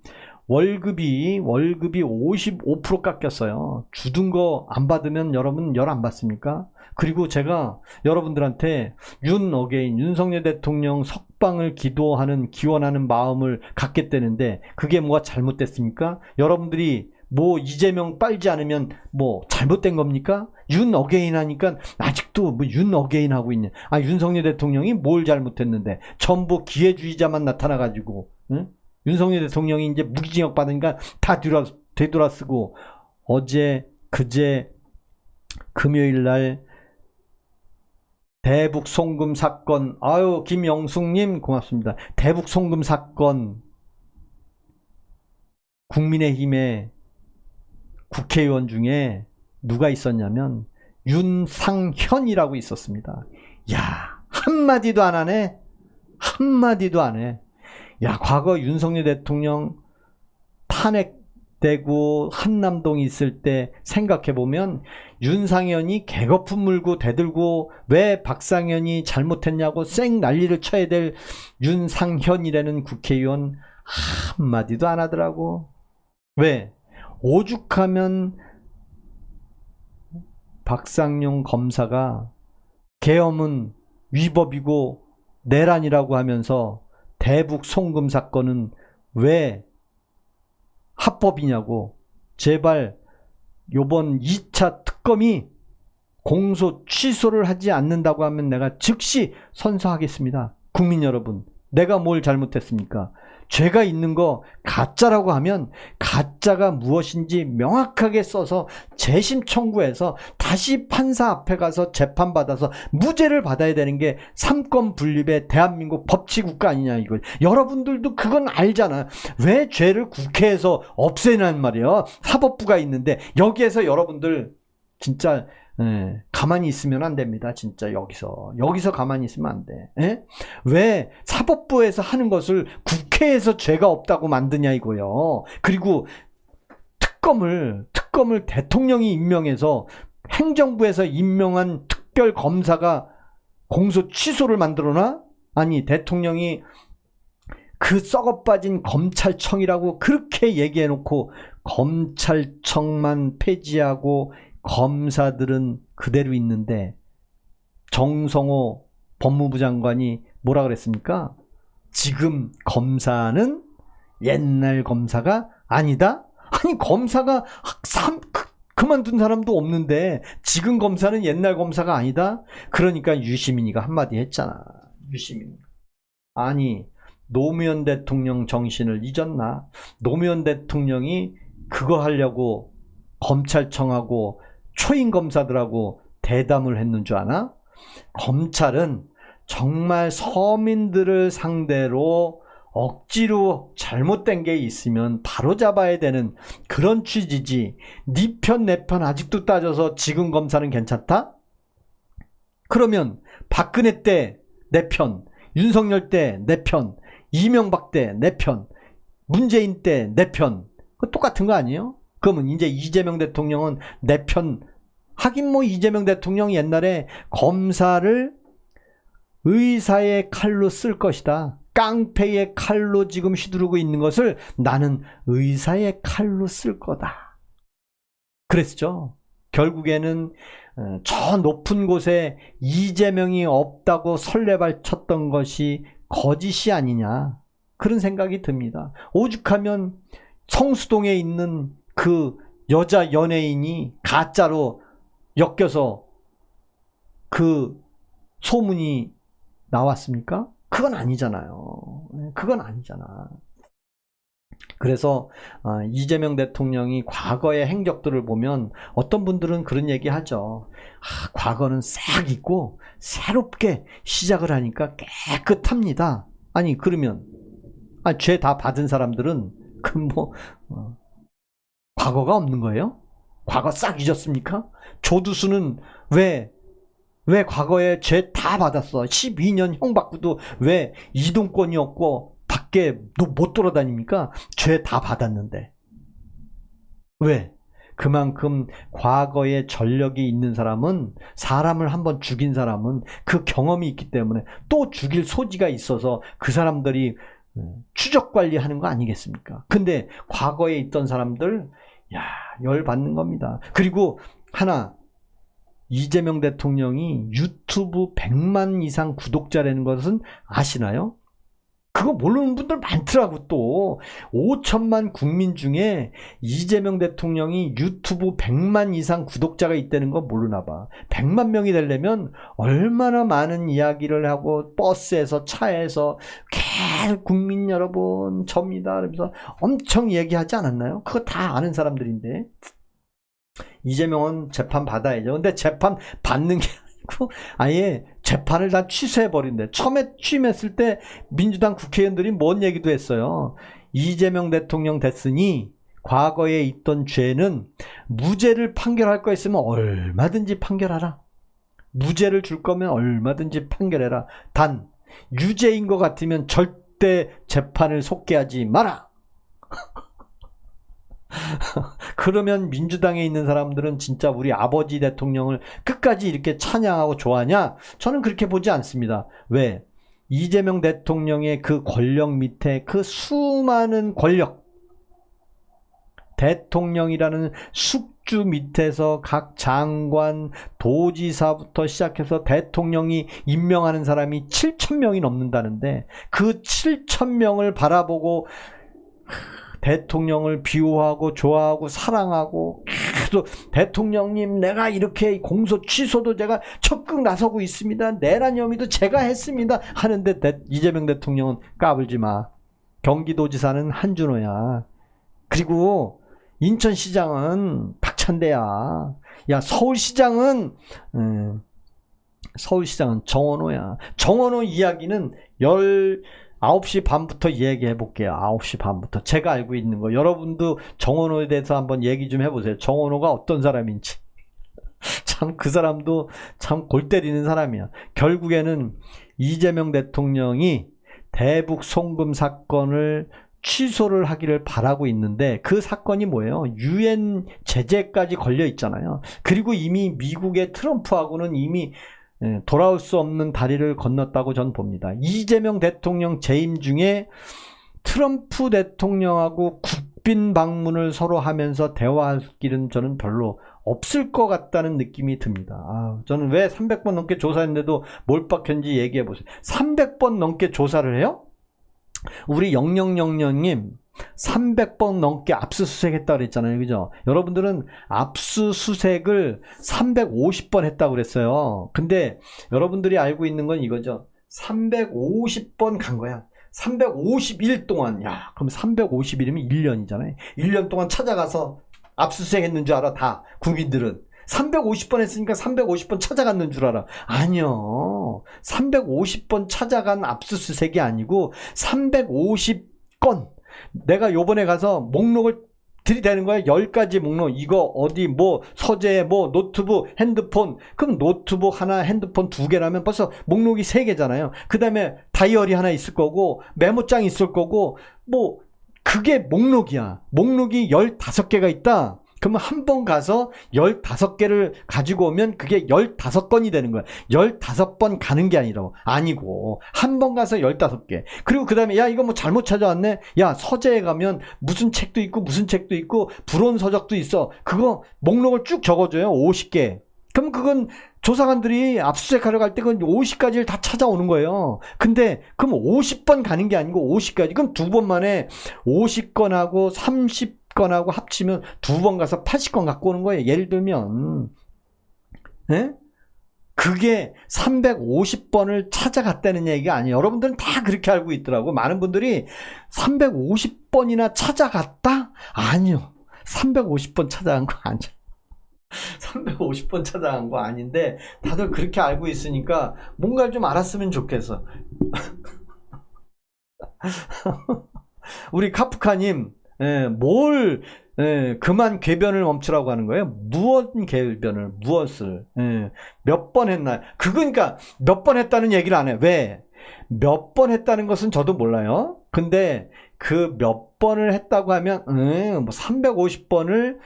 월급이 55% 깎였어요. 주둔 거 안 받으면 여러분 열 안 받습니까? 그리고 제가 여러분들한테 윤석열 대통령 석방을 기원하는 마음을 갖겠다는데 그게 뭐가 잘못됐습니까? 여러분들이 뭐 이재명 빨지 않으면 뭐 잘못된 겁니까? 윤어게인 하니까 아직도 뭐 윤어게인 하고 있냐. 윤석열 대통령이 뭘 잘못했는데 전부 기회주의자만 나타나가지고 응? 윤석열 대통령이 이제 무기징역 받으니까 다 되돌아쓰고 그제 금요일날 대북 송금 사건 김영숙님 고맙습니다. 대북 송금 사건 국민의힘의 국회의원 중에 누가 있었냐면 윤상현이라고 있었습니다. 야, 한마디도 안 하네. 한마디도 안 해. 야, 과거 윤석열 대통령 탄핵되고 한남동 있을 때 생각해보면 윤상현이 개거품 물고 대들고 왜 박상현이 잘못했냐고 쌩 난리를 쳐야 될 윤상현이라는 국회의원 한마디도 안 하더라고. 왜? 오죽하면 박상용 검사가 계엄은 위법이고 내란이라고 하면서 대북 송금 사건은 왜 합법이냐고, 제발 요번 2차 특검이 공소 취소를 하지 않는다고 하면 내가 즉시 선서하겠습니다. 국민 여러분, 내가 뭘 잘못했습니까? 죄가 있는 거 가짜라고 하면 가짜가 무엇인지 명확하게 써서 재심 청구해서 다시 판사 앞에 가서 재판받아서 무죄를 받아야 되는 게 삼권 분립의 대한민국 법치국가 아니냐 이거. 여러분들도 그건 알잖아. 왜 죄를 국회에서 없애냐는 말이에요. 사법부가 있는데 여기에서 여러분들 진짜 가만히 있으면 안 됩니다. 진짜 여기서 가만히 있으면 안 돼. 왜 사법부에서 하는 것을 국회에서 죄가 없다고 만드냐 이거요. 그리고 특검을 대통령이 임명해서 행정부에서 임명한 특별 검사가 공소 취소를 만들어놔? 아니, 대통령이 그 썩어빠진 검찰청이라고 그렇게 얘기해놓고 검찰청만 폐지하고 검사들은 그대로 있는데 정성호 법무부 장관이 뭐라 그랬습니까? 지금 검사는 옛날 검사가 아니다? 아니, 검사가 그만둔 사람도 없는데 지금 검사는 옛날 검사가 아니다? 그러니까 유시민이가 한마디 했잖아. 유시민. 아니, 노무현 대통령 정신을 잊었나? 노무현 대통령이 그거 하려고 검찰청하고 초임 검사들하고 대담을 했는 줄 아나? 검찰은 정말 서민들을 상대로 억지로 잘못된 게 있으면 바로 잡아야 되는 그런 취지지. 네 편 내 편 아직도 따져서 지금 검사는 괜찮다? 그러면 박근혜 때 내 편, 윤석열 때 내 편, 이명박 때 내 편, 문재인 때 내 편, 똑같은 거 아니에요? 그러면 이제 이재명 대통령은 내 편, 하긴 뭐 이재명 대통령 옛날에 검사를 의사의 칼로 쓸 것이다. 깡패의 칼로 지금 휘두르고 있는 것을 나는 의사의 칼로 쓸 거다. 그랬죠. 결국에는 저 높은 곳에 이재명이 없다고 설레발 쳤던 것이 거짓이 아니냐. 그런 생각이 듭니다. 오죽하면 성수동에 있는 그 여자 연예인이 가짜로 엮여서 그 소문이 나왔습니까? 그건 아니잖아요. 그건 아니잖아. 그래서 이재명 대통령이 과거의 행적들을 보면 어떤 분들은 그런 얘기 하죠. 과거는 싹 잊고 새롭게 시작을 하니까 깨끗합니다. 아니, 그러면 죄 다 받은 사람들은 과거가 없는 거예요? 과거 싹 잊었습니까? 조두수는 왜 과거에 죄 다 받았어? 12년 형 받고도 왜 이동권이 없고 밖에 못 돌아다닙니까? 죄 다 받았는데. 왜? 그만큼 과거에 전력이 있는 사람은, 사람을 한번 죽인 사람은 그 경험이 있기 때문에 또 죽일 소지가 있어서 그 사람들이 추적 관리하는 거 아니겠습니까? 근데 과거에 있던 사람들, 열 받는 겁니다. 그리고 하나, 이재명 대통령이 유튜브 100만 이상 구독자라는 것은 아시나요? 그거 모르는 분들 많더라고. 또 5천만 국민 중에 이재명 대통령이 유튜브 100만 이상 구독자가 있다는 거 모르나 봐. 100만 명이 되려면 얼마나 많은 이야기를 하고 버스에서 차에서 계속 국민 여러분 접니다 그러면서 엄청 얘기하지 않았나요? 그거 다 아는 사람들인데. 이재명은 재판 받아야죠. 근데 재판 받는 게 아니고 아예 재판을 다 취소해버린대. 처음에 취임했을 때 민주당 국회의원들이 뭔 얘기도 했어요. 이재명 대통령 됐으니 과거에 있던 죄는 무죄를 판결할 거 있으면 얼마든지 판결하라. 무죄를 줄 거면 얼마든지 판결해라. 단 유죄인 것 같으면 절대 재판을 속개하지 마라. 그러면 민주당에 있는 사람들은 진짜 우리 아버지 대통령을 끝까지 이렇게 찬양하고 좋아하냐? 저는 그렇게 보지 않습니다. 왜? 이재명 대통령의 그 권력 밑에 그 수많은 권력, 대통령이라는 숙주 밑에서 각 장관, 도지사부터 시작해서 대통령이 임명하는 사람이 7,000명이 넘는다는데 그 7,000명을 바라보고 대통령을 비호하고 좋아하고 사랑하고 계속 대통령님 내가 이렇게 공소 취소도 제가 적극 나서고 있습니다. 내란 혐의도 제가 했습니다. 하는데 이재명 대통령은 까불지 마. 경기도지사는 한준호야. 그리고 인천시장은 박찬대야. 야 서울시장은 정원호야. 정원호 이야기는 9시 반부터 얘기해 볼게요. 9시 반부터. 제가 알고 있는 거. 여러분도 정원호에 대해서 한번 얘기 좀 해보세요. 정원호가 어떤 사람인지. 참 그 사람도 참 골 때리는 사람이야. 결국에는 이재명 대통령이 대북 송금 사건을 취소를 하기를 바라고 있는데 그 사건이 뭐예요? 유엔 제재까지 걸려 있잖아요. 그리고 이미 미국의 트럼프하고는 이미 돌아올 수 없는 다리를 건넜다고 전 봅니다. 이재명 대통령 재임 중에 트럼프 대통령하고 국빈 방문을 서로 하면서 대화할 길은 저는 별로 없을 것 같다는 느낌이 듭니다. 저는 왜 300번 넘게 조사했는데도 뭘 박혔는지 얘기해 보세요. 300번 넘게 조사를 해요? 우리 0000님 300번 넘게 압수수색 했다고 그랬잖아요. 그죠? 여러분들은 압수수색을 350번 했다고 그랬어요. 근데 여러분들이 알고 있는 건 이거죠. 350번 간 거야. 350일 동안. 야, 그럼 350일이면 1년이잖아요. 1년 동안 찾아가서 압수수색 했는 줄 알아, 다. 국민들은. 350번 했으니까 350번 찾아갔는 줄 알아. 아니요. 350번 찾아간 압수수색이 아니고 350건. 내가 요번에 가서 목록을 들이대는 거야. 10가지 목록. 이거 어디 뭐 서재 뭐 노트북 핸드폰. 그럼 노트북 하나 핸드폰 2개라면 벌써 목록이 3개잖아요. 그 다음에 다이어리 하나 있을 거고 메모장이 있을 거고 뭐 그게 목록이야. 목록이 15개가 있다. 그러면 한 번 가서 15개를 가지고 오면 그게 15건이 되는 거야. 15번 가는 게 아니고 한 번 가서 15개. 그리고 그 다음에 야 이거 뭐 잘못 찾아왔네. 야 서재에 가면 무슨 책도 있고 무슨 책도 있고 불온 서적도 있어. 그거 목록을 쭉 적어줘요. 50개. 그럼 그건 조사관들이 압수수색하러 갈 때 그건 50가지를 다 찾아오는 거예요. 근데 그럼 50번 가는 게 아니고 50가지. 그럼 2번 만에 50건하고 30건하고 합치면 2번 가서 80건 갖고 오는 거예요. 예를 들면 그게 350번을 찾아갔다는 얘기가 아니에요. 여러분들은 다 그렇게 알고 있더라고. 많은 분들이 350번이나 찾아갔다? 아니요. 350번 찾아간 거 아니야. 350번 찾아간 거 아닌데 다들 그렇게 알고 있으니까 뭔가를 좀 알았으면 좋겠어. 우리 카프카님 그만 궤변을 멈추라고 하는 거예요. 무엇을 몇 번 했나요? 그러니까 몇 번 했다는 얘기를 안 해. 왜? 몇 번 했다는 것은 저도 몰라요. 근데 그 몇 번을 했다고 하면 뭐 350건을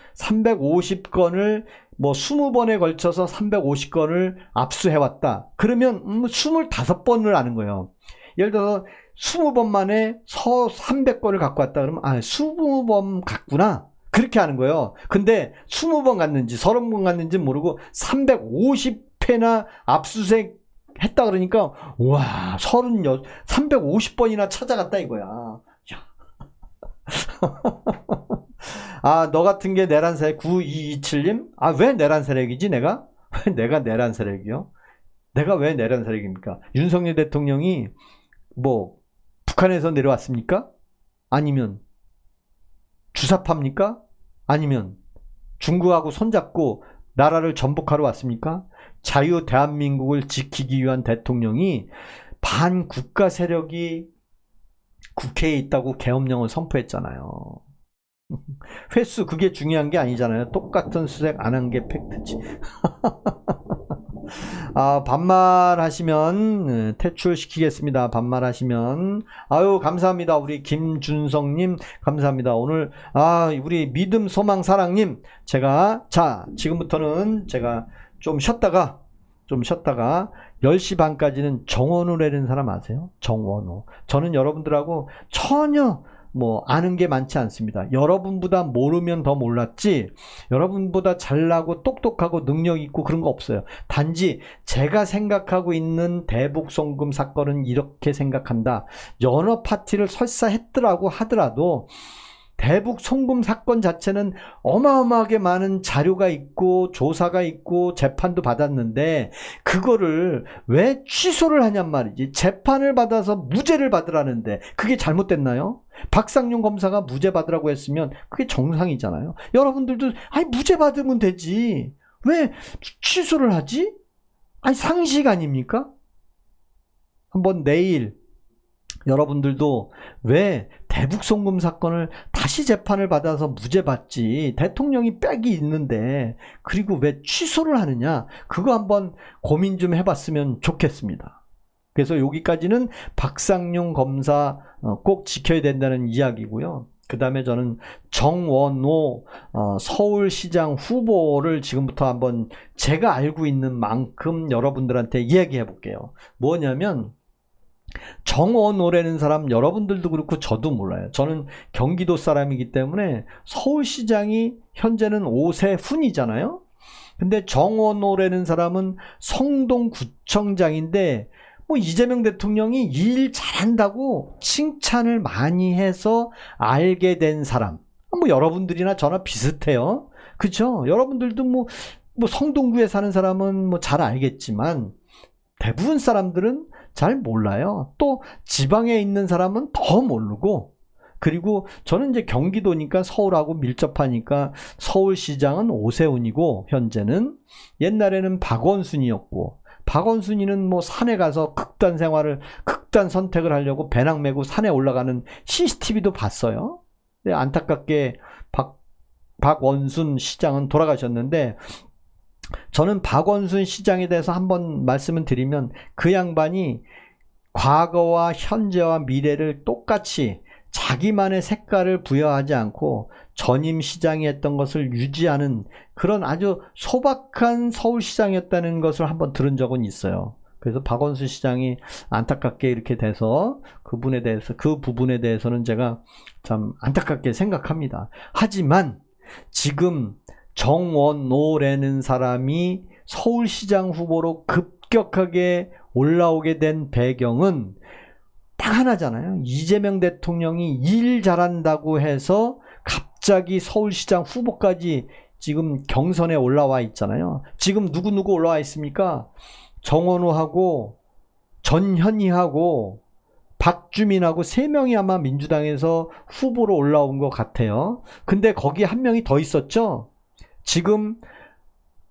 뭐 20번에 걸쳐서 350건을 압수해왔다. 그러면 25번을 아는 거예요. 예를 들어서 20번 만에 300건을 갖고 왔다 그러면 20번 갔구나. 그렇게 하는 거예요. 근데 20번 갔는지 30번 갔는지 모르고 350회나 압수수색 했다 그러니까 와 350번이나 찾아갔다 이거야. 너 같은 게 내란 세력 9227님? 왜 내란 세력이지 내가? 왜 내가 내란 세력이요? 내가 왜 내란 세력입니까? 윤석열 대통령이 뭐 북한에서 내려왔습니까? 아니면 주사파입니까? 아니면 중국하고 손잡고 나라를 전복하러 왔습니까? 자유 대한민국을 지키기 위한 대통령이 반국가 세력이 국회에 있다고 계엄령을 선포했잖아요. 횟수 그게 중요한 게 아니잖아요. 똑같은 수색 안 한 게 팩트지. 반말하시면 퇴출시키겠습니다. 반말하시면. 감사합니다. 우리 김준성님 감사합니다. 오늘 우리 믿음 소망 사랑님 제가 지금부터는 제가 좀 쉬었다가 10시 반까지는 정원호라는 사람 아세요? 정원호. 저는 여러분들하고 전혀 뭐 아는 게 많지 않습니다. 여러분보다 모르면 더 몰랐지 여러분보다 잘나고 똑똑하고 능력 있고 그런 거 없어요. 단지 제가 생각하고 있는 대북 송금 사건은 이렇게 생각한다. 여러 파티를 설사했더라고 하더라도 대북 송금 사건 자체는 어마어마하게 많은 자료가 있고 조사가 있고 재판도 받았는데 그거를 왜 취소를 하냔 말이지. 재판을 받아서 무죄를 받으라는데 그게 잘못됐나요? 박상용 검사가 무죄 받으라고 했으면 그게 정상이잖아요. 여러분들도 아니 무죄 받으면 되지. 왜 취소를 하지? 아니 상식 아닙니까? 한번 내일 여러분들도 왜 대북 송금 사건을 다시 재판을 받아서 무죄 받지 대통령이 빽이 있는데 그리고 왜 취소를 하느냐 그거 한번 고민 좀 해봤으면 좋겠습니다. 그래서 여기까지는 박상용 검사 꼭 지켜야 된다는 이야기고요. 그 다음에 저는 정원호 서울시장 후보를 지금부터 한번 제가 알고 있는 만큼 여러분들한테 이야기해 볼게요. 뭐냐면 정원호라는 사람 여러분들도 그렇고 저도 몰라요. 저는 경기도 사람이기 때문에 서울시장이 현재는 오세훈이잖아요. 근데 정원호라는 사람은 성동구청장인데 뭐 이재명 대통령이 일 잘한다고 칭찬을 많이 해서 알게 된 사람. 뭐 여러분들이나 저나 비슷해요. 그렇죠? 여러분들도 뭐 성동구에 사는 사람은 뭐 잘 알겠지만 대부분 사람들은 잘 몰라요. 또 지방에 있는 사람은 더 모르고 그리고 저는 이제 경기도니까 서울하고 밀접하니까 서울시장은 오세훈이고 현재는 옛날에는 박원순이었고 박원순이는 뭐 산에 가서 극단 선택을 하려고 배낭 메고 산에 올라가는 CCTV도 봤어요. 근데 안타깝게 박원순 시장은 돌아가셨는데 저는 박원순 시장에 대해서 한번 말씀을 드리면 그 양반이 과거와 현재와 미래를 똑같이 자기만의 색깔을 부여하지 않고 전임 시장이 했던 것을 유지하는 그런 아주 소박한 서울시장이었다는 것을 한번 들은 적은 있어요. 그래서 박원순 시장이 안타깝게 이렇게 돼서 그 부분에 대해서는 제가 참 안타깝게 생각합니다. 하지만 지금 정원호라는 사람이 서울시장 후보로 급격하게 올라오게 된 배경은 딱 하나잖아요. 이재명 대통령이 일 잘한다고 해서 갑자기 서울시장 후보까지 지금 경선에 올라와 있잖아요. 지금 누구 올라와 있습니까? 정원호하고 전현희하고 박주민하고 3명이 아마 민주당에서 후보로 올라온 것 같아요. 근데 거기 한 명이 더 있었죠. 지금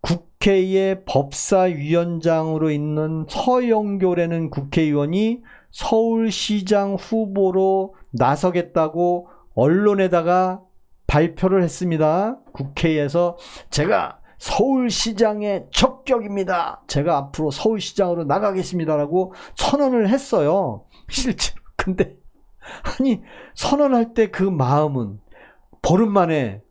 국회의 법사위원장으로 있는 서영교라는 국회의원이 서울시장 후보로 나서겠다고 언론에다가 발표를 했습니다. 국회에서 제가 서울시장의 적격입니다. 제가 앞으로 서울시장으로 나가겠습니다라고 선언을 했어요. 실제로. 근데 아니 선언할 때 그 마음은 보름 만에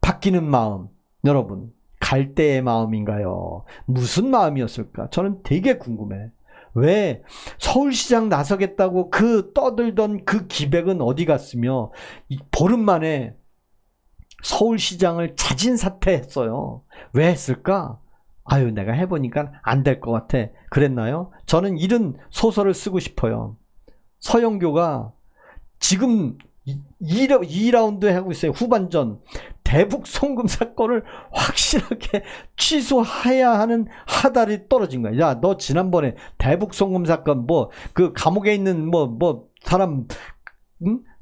바뀌는 마음. 여러분 갈 때의 마음인가요? 무슨 마음이었을까? 저는 되게 궁금해. 왜 서울시장 나서겠다고 그 떠들던 그 기백은 어디 갔으며 보름 만에 서울시장을 자진 사퇴했어요. 왜 했을까? 아유 내가 해보니까 안 될 것 같아. 그랬나요? 저는 이런 소설을 쓰고 싶어요. 서영교가 지금 2라운드 하고 있어요. 후반전. 대북 송금 사건을 확실하게 취소해야 하는 하달이 떨어진 거야. 야, 너 지난번에 대북 송금 사건 그 감옥에 있는 사람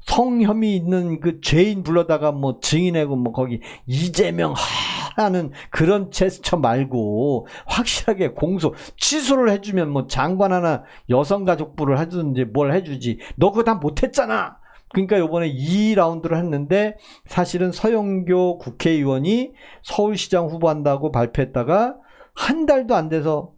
성혐의 있는 그 죄인 불러다가 증인하고 거기 이재명 하는 그런 제스처 말고 확실하게 취소를 해주면 장관 하나 여성가족부를 해주든지 뭘 해주지. 너 그거 다 못했잖아. 그러니까 이번에 2라운드를 했는데 사실은 서영교 국회의원이 서울시장 후보한다고 발표했다가 한 달도 안 돼서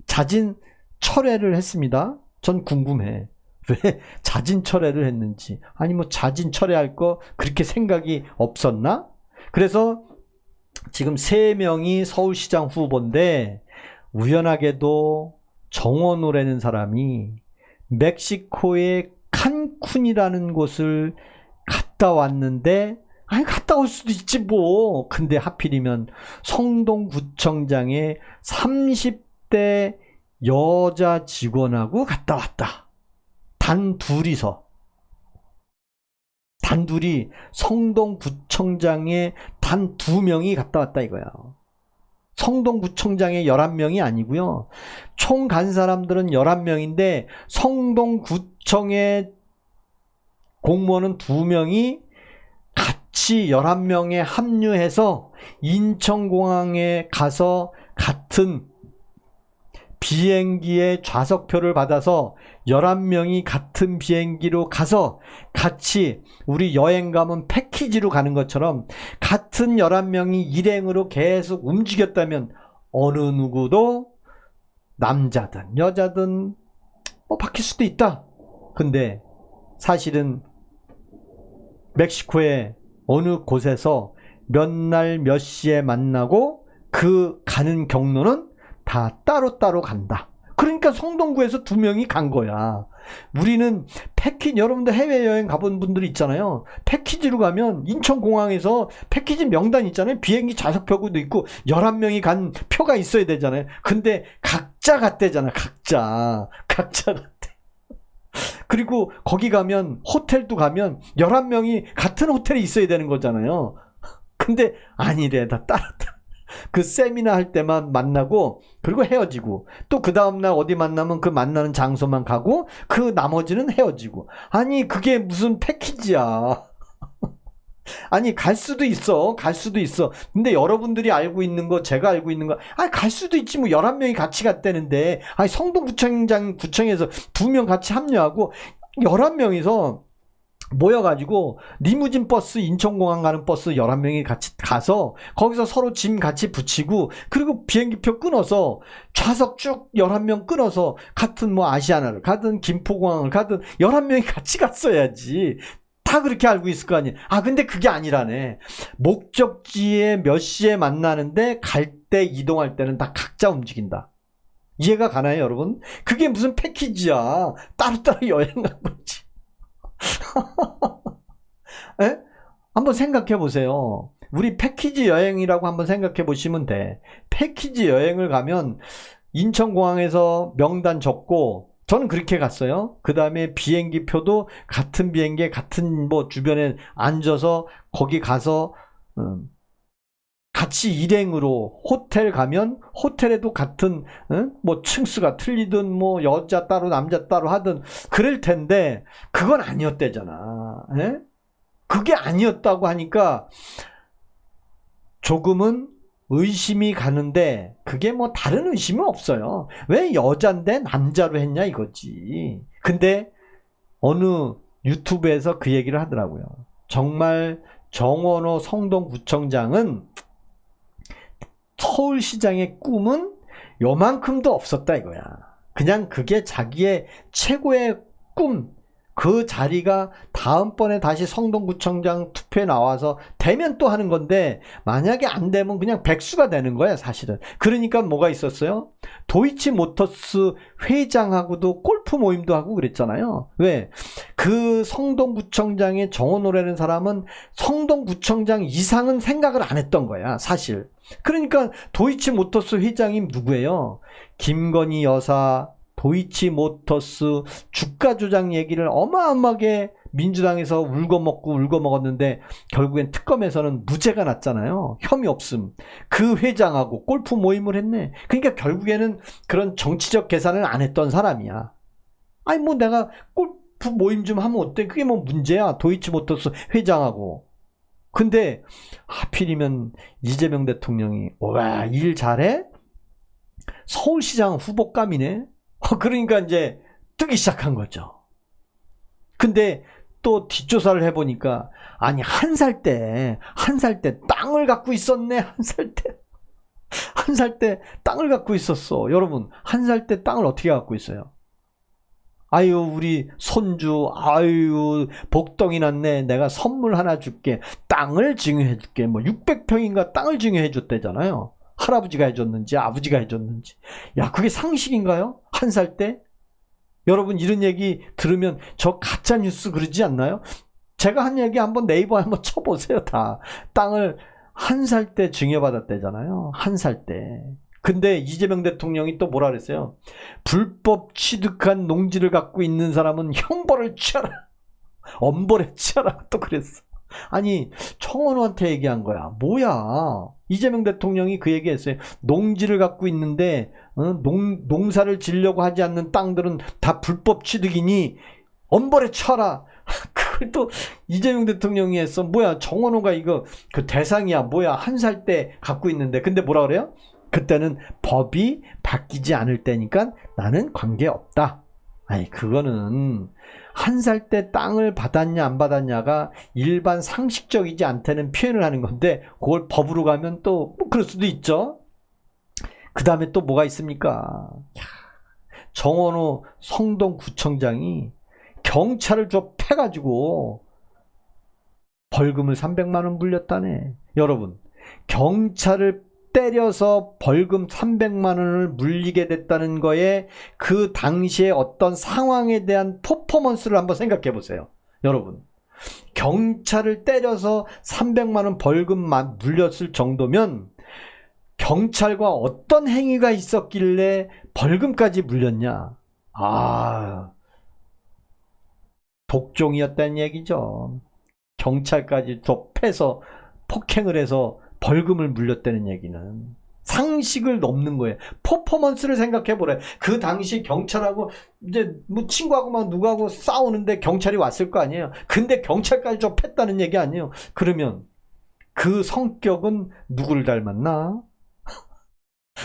자진 철회를 했습니다. 전 궁금해. 왜 자진 철회를 했는지. 아니 자진 철회할 거 그렇게 생각이 없었나? 그래서 지금 3명이 서울시장 후보인데 우연하게도 정원호라는 사람이 멕시코의 칸쿤이라는 곳을 갔다 왔는데, 아니, 갔다 올 수도 있지, 뭐. 근데 하필이면 성동구청장의 30대 여자 직원하고 갔다 왔다. 단둘이 성동구청장에 단 2명이 갔다 왔다 이거야. 성동구청장에 11명이 아니고요. 총 간 사람들은 11명인데 성동구청의 공무원은 2명이 같이 11명에 합류해서 인천공항에 가서 같은 비행기의 좌석표를 받아서 11명이 같은 비행기로 가서 같이 우리 여행 가면 패키지로 가는 것처럼 같은 11명이 일행으로 계속 움직였다면 어느 누구도 남자든 여자든 뭐 바뀔 수도 있다. 근데 사실은 멕시코의 어느 곳에서 몇 날 몇 시에 만나고 그 가는 경로는 다 따로따로 간다. 그러니까 성동구에서 2명이 간 거야. 우리는 패키지, 여러분들 해외여행 가본 분들 있잖아요. 패키지로 가면 인천공항에서 패키지 명단 있잖아요. 비행기 좌석표도 있고 11명이 간 표가 있어야 되잖아요. 근데 각자 갔대잖아. 각자 갔대. 그리고 거기 가면 호텔도 가면 11명이 같은 호텔에 있어야 되는 거잖아요. 근데 아니래. 다 따로 그 세미나 할 때만 만나고 그리고 헤어지고 또 그 다음날 어디 만나면 그 만나는 장소만 가고 그 나머지는 헤어지고. 아니 그게 무슨 패키지야. 아니 갈 수도 있어. 근데 여러분들이 알고 있는 거 제가 알고 있는 거 갈 수도 있지 뭐. 11명이 같이 갔다는데 구청에서 2명 같이 합류하고 11명이서 모여가지고 리무진 버스 인천공항 가는 버스 11명이 같이 가서 거기서 서로 짐 같이 붙이고 그리고 비행기표 끊어서 좌석 쭉 11명 끊어서 같은 뭐 아시아나를 가든 김포공항을 가든 11명이 같이 갔어야지. 다 그렇게 알고 있을 거 아니에요. 근데 그게 아니라네. 목적지에 몇 시에 만나는데 갈 때 이동할 때는 다 각자 움직인다. 이해가 가나요 여러분? 그게 무슨 패키지야. 따로따로 여행 간 거지. 에? 한번 생각해 보세요. 우리 패키지 여행이라고 한번 생각해 보시면 돼. 패키지 여행을 가면 인천공항에서 명단 적고 저는 그렇게 갔어요. 그 다음에 비행기 표도 같은 비행기에 같은 뭐 주변에 앉아서 거기 가서 같이 일행으로 호텔 가면 호텔에도 같은 뭐 층수가 틀리든 뭐 여자 따로 남자 따로 하든 그럴 텐데 그건 아니었대잖아. 에? 그게 아니었다고 하니까 조금은 의심이 가는데 그게 뭐 다른 의심은 없어요. 왜 여잔데 남자로 했냐 이거지. 근데 어느 유튜브에서 그 얘기를 하더라고요. 정말 정원호 성동구청장은 서울시장의 꿈은 요만큼도 없었다 이거야. 그냥 그게 자기의 최고의 꿈, 그 자리가 다음번에 다시 성동구청장 투표에 나와서 되면 또 하는 건데 만약에 안 되면 그냥 백수가 되는 거야 사실은. 그러니까 뭐가 있었어요? 도이치모터스 회장하고도 골프 모임도 하고 그랬잖아요. 왜? 그 성동구청장의 정원호라는 사람은 성동구청장 이상은 생각을 안 했던 거야 사실. 그러니까 도이치모터스 회장이 누구예요? 김건희 여사 도이치모터스 주가 조작 얘기를 어마어마하게 민주당에서 울고 먹었는데 결국엔 특검에서는 무죄가 났잖아요. 혐의 없음. 그 회장하고 골프 모임을 했네. 그러니까 결국에는 그런 정치적 계산을 안 했던 사람이야. 아니 뭐 내가 골프 모임 좀 하면 어때? 그게 뭐 문제야. 도이치모터스 회장하고. 근데 하필이면 이재명 대통령이 와, 일 잘해? 서울시장 후보감이네. 그러니까 이제 뜨기 시작한 거죠. 근데 또 뒷조사를 해보니까 아니 한 살 때 땅을 갖고 있었네. 한 살 때 땅을 갖고 있었어. 여러분 한 살 때 땅을 어떻게 갖고 있어요? 아유 우리 손주 아유 복덩이 났네. 내가 선물 하나 줄게. 땅을 증여해 줄게. 뭐 600평인가 땅을 증여해 줬대잖아요. 할아버지가 해줬는지 아버지가 해줬는지. 야 그게 상식인가요? 한 살 때? 여러분 이런 얘기 들으면 저 가짜뉴스 그러지 않나요? 제가 한 얘기 한번 네이버에 한번 쳐보세요. 다 땅을 1살 때 증여받았대잖아요. 1살 때. 근데 이재명 대통령이 또 뭐라 그랬어요? 불법 취득한 농지를 갖고 있는 사람은 형벌을 취하라. 엄벌에 취하라. 또 그랬어. 아니, 청원호한테 얘기한 거야. 뭐야? 이재명 대통령이 그 얘기했어요. 농지를 갖고 있는데 농사를 지려고 하지 않는 땅들은 다 불법 취득이니 엄벌에 처하라. 그걸 또 이재명 대통령이 했어. 뭐야, 정원호가 이거 그 대상이야. 뭐야, 1살 때 갖고 있는데. 근데 뭐라 그래요? 그때는 법이 바뀌지 않을 때니까 나는 관계없다. 아니, 그거는 1살 때 땅을 받았냐 안 받았냐가 일반 상식적이지 않다는 표현을 하는 건데, 그걸 법으로 가면 또 뭐 그럴 수도 있죠. 그 다음에 또 뭐가 있습니까? 정원호 성동구청장이 경찰을 좀 패가지고 벌금을 300만 원 물렸다네. 여러분, 경찰을 때려서 벌금 300만 원을 물리게 됐다는 거에 그 당시에 어떤 상황에 대한 퍼포먼스를 한번 생각해 보세요. 여러분, 경찰을 때려서 300만 원 벌금 물렸을 정도면 경찰과 어떤 행위가 있었길래 벌금까지 물렸냐? 독종이었다는 얘기죠. 경찰까지 또 패서 폭행을 해서 벌금을 물렸다는 얘기는 상식을 넘는 거예요. 퍼포먼스를 생각해 보래. 그 당시 경찰하고 이제 뭐 친구하고 막 누구하고 싸우는데 경찰이 왔을 거 아니에요. 근데 경찰까지 좀 팼다는 얘기 아니에요. 그러면 그 성격은 누구를 닮았나?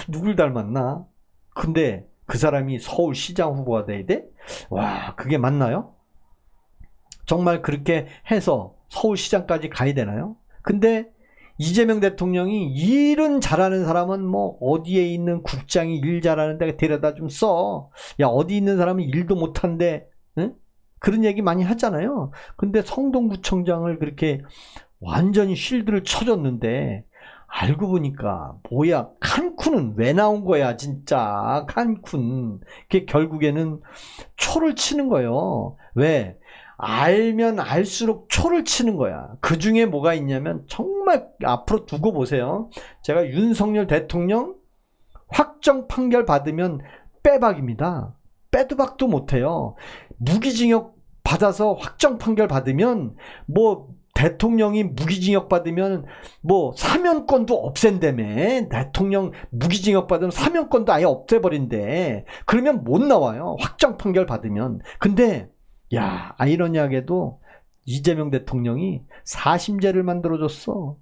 누굴 닮았나? 근데 그 사람이 서울시장 후보가 돼야 돼? 와, 그게 맞나요? 정말 그렇게 해서 서울시장까지 가야 되나요? 근데 이재명 대통령이 일은 잘하는 사람은 뭐 어디에 있는 국장이 일 잘하는 데 데려다 좀 써. 야, 어디 있는 사람은 일도 못한데, 응? 그런 얘기 많이 하잖아요. 근데 성동구청장을 그렇게 완전히 쉴드를 쳐줬는데, 알고 보니까 뭐야, 칸쿤은 왜 나온 거야 진짜. 칸쿤. 그게 결국에는 초를 치는 거예요. 왜? 알면 알수록 초를 치는 거야. 그 중에 뭐가 있냐면, 정말 앞으로 두고 보세요. 제가 윤석열 대통령 확정 판결 받으면 빼박입니다. 빼도 박도 못해요. 무기징역 받아서 확정 판결 받으면 뭐 대통령이 무기징역 받으면 뭐 사면권도 없앤다며. 대통령 무기징역 받으면 사면권도 아예 없애버린대. 그러면 못 나와요. 확정 판결 받으면. 근데 야, 아이러니하게도 이재명 대통령이 사심제를 만들어줬어.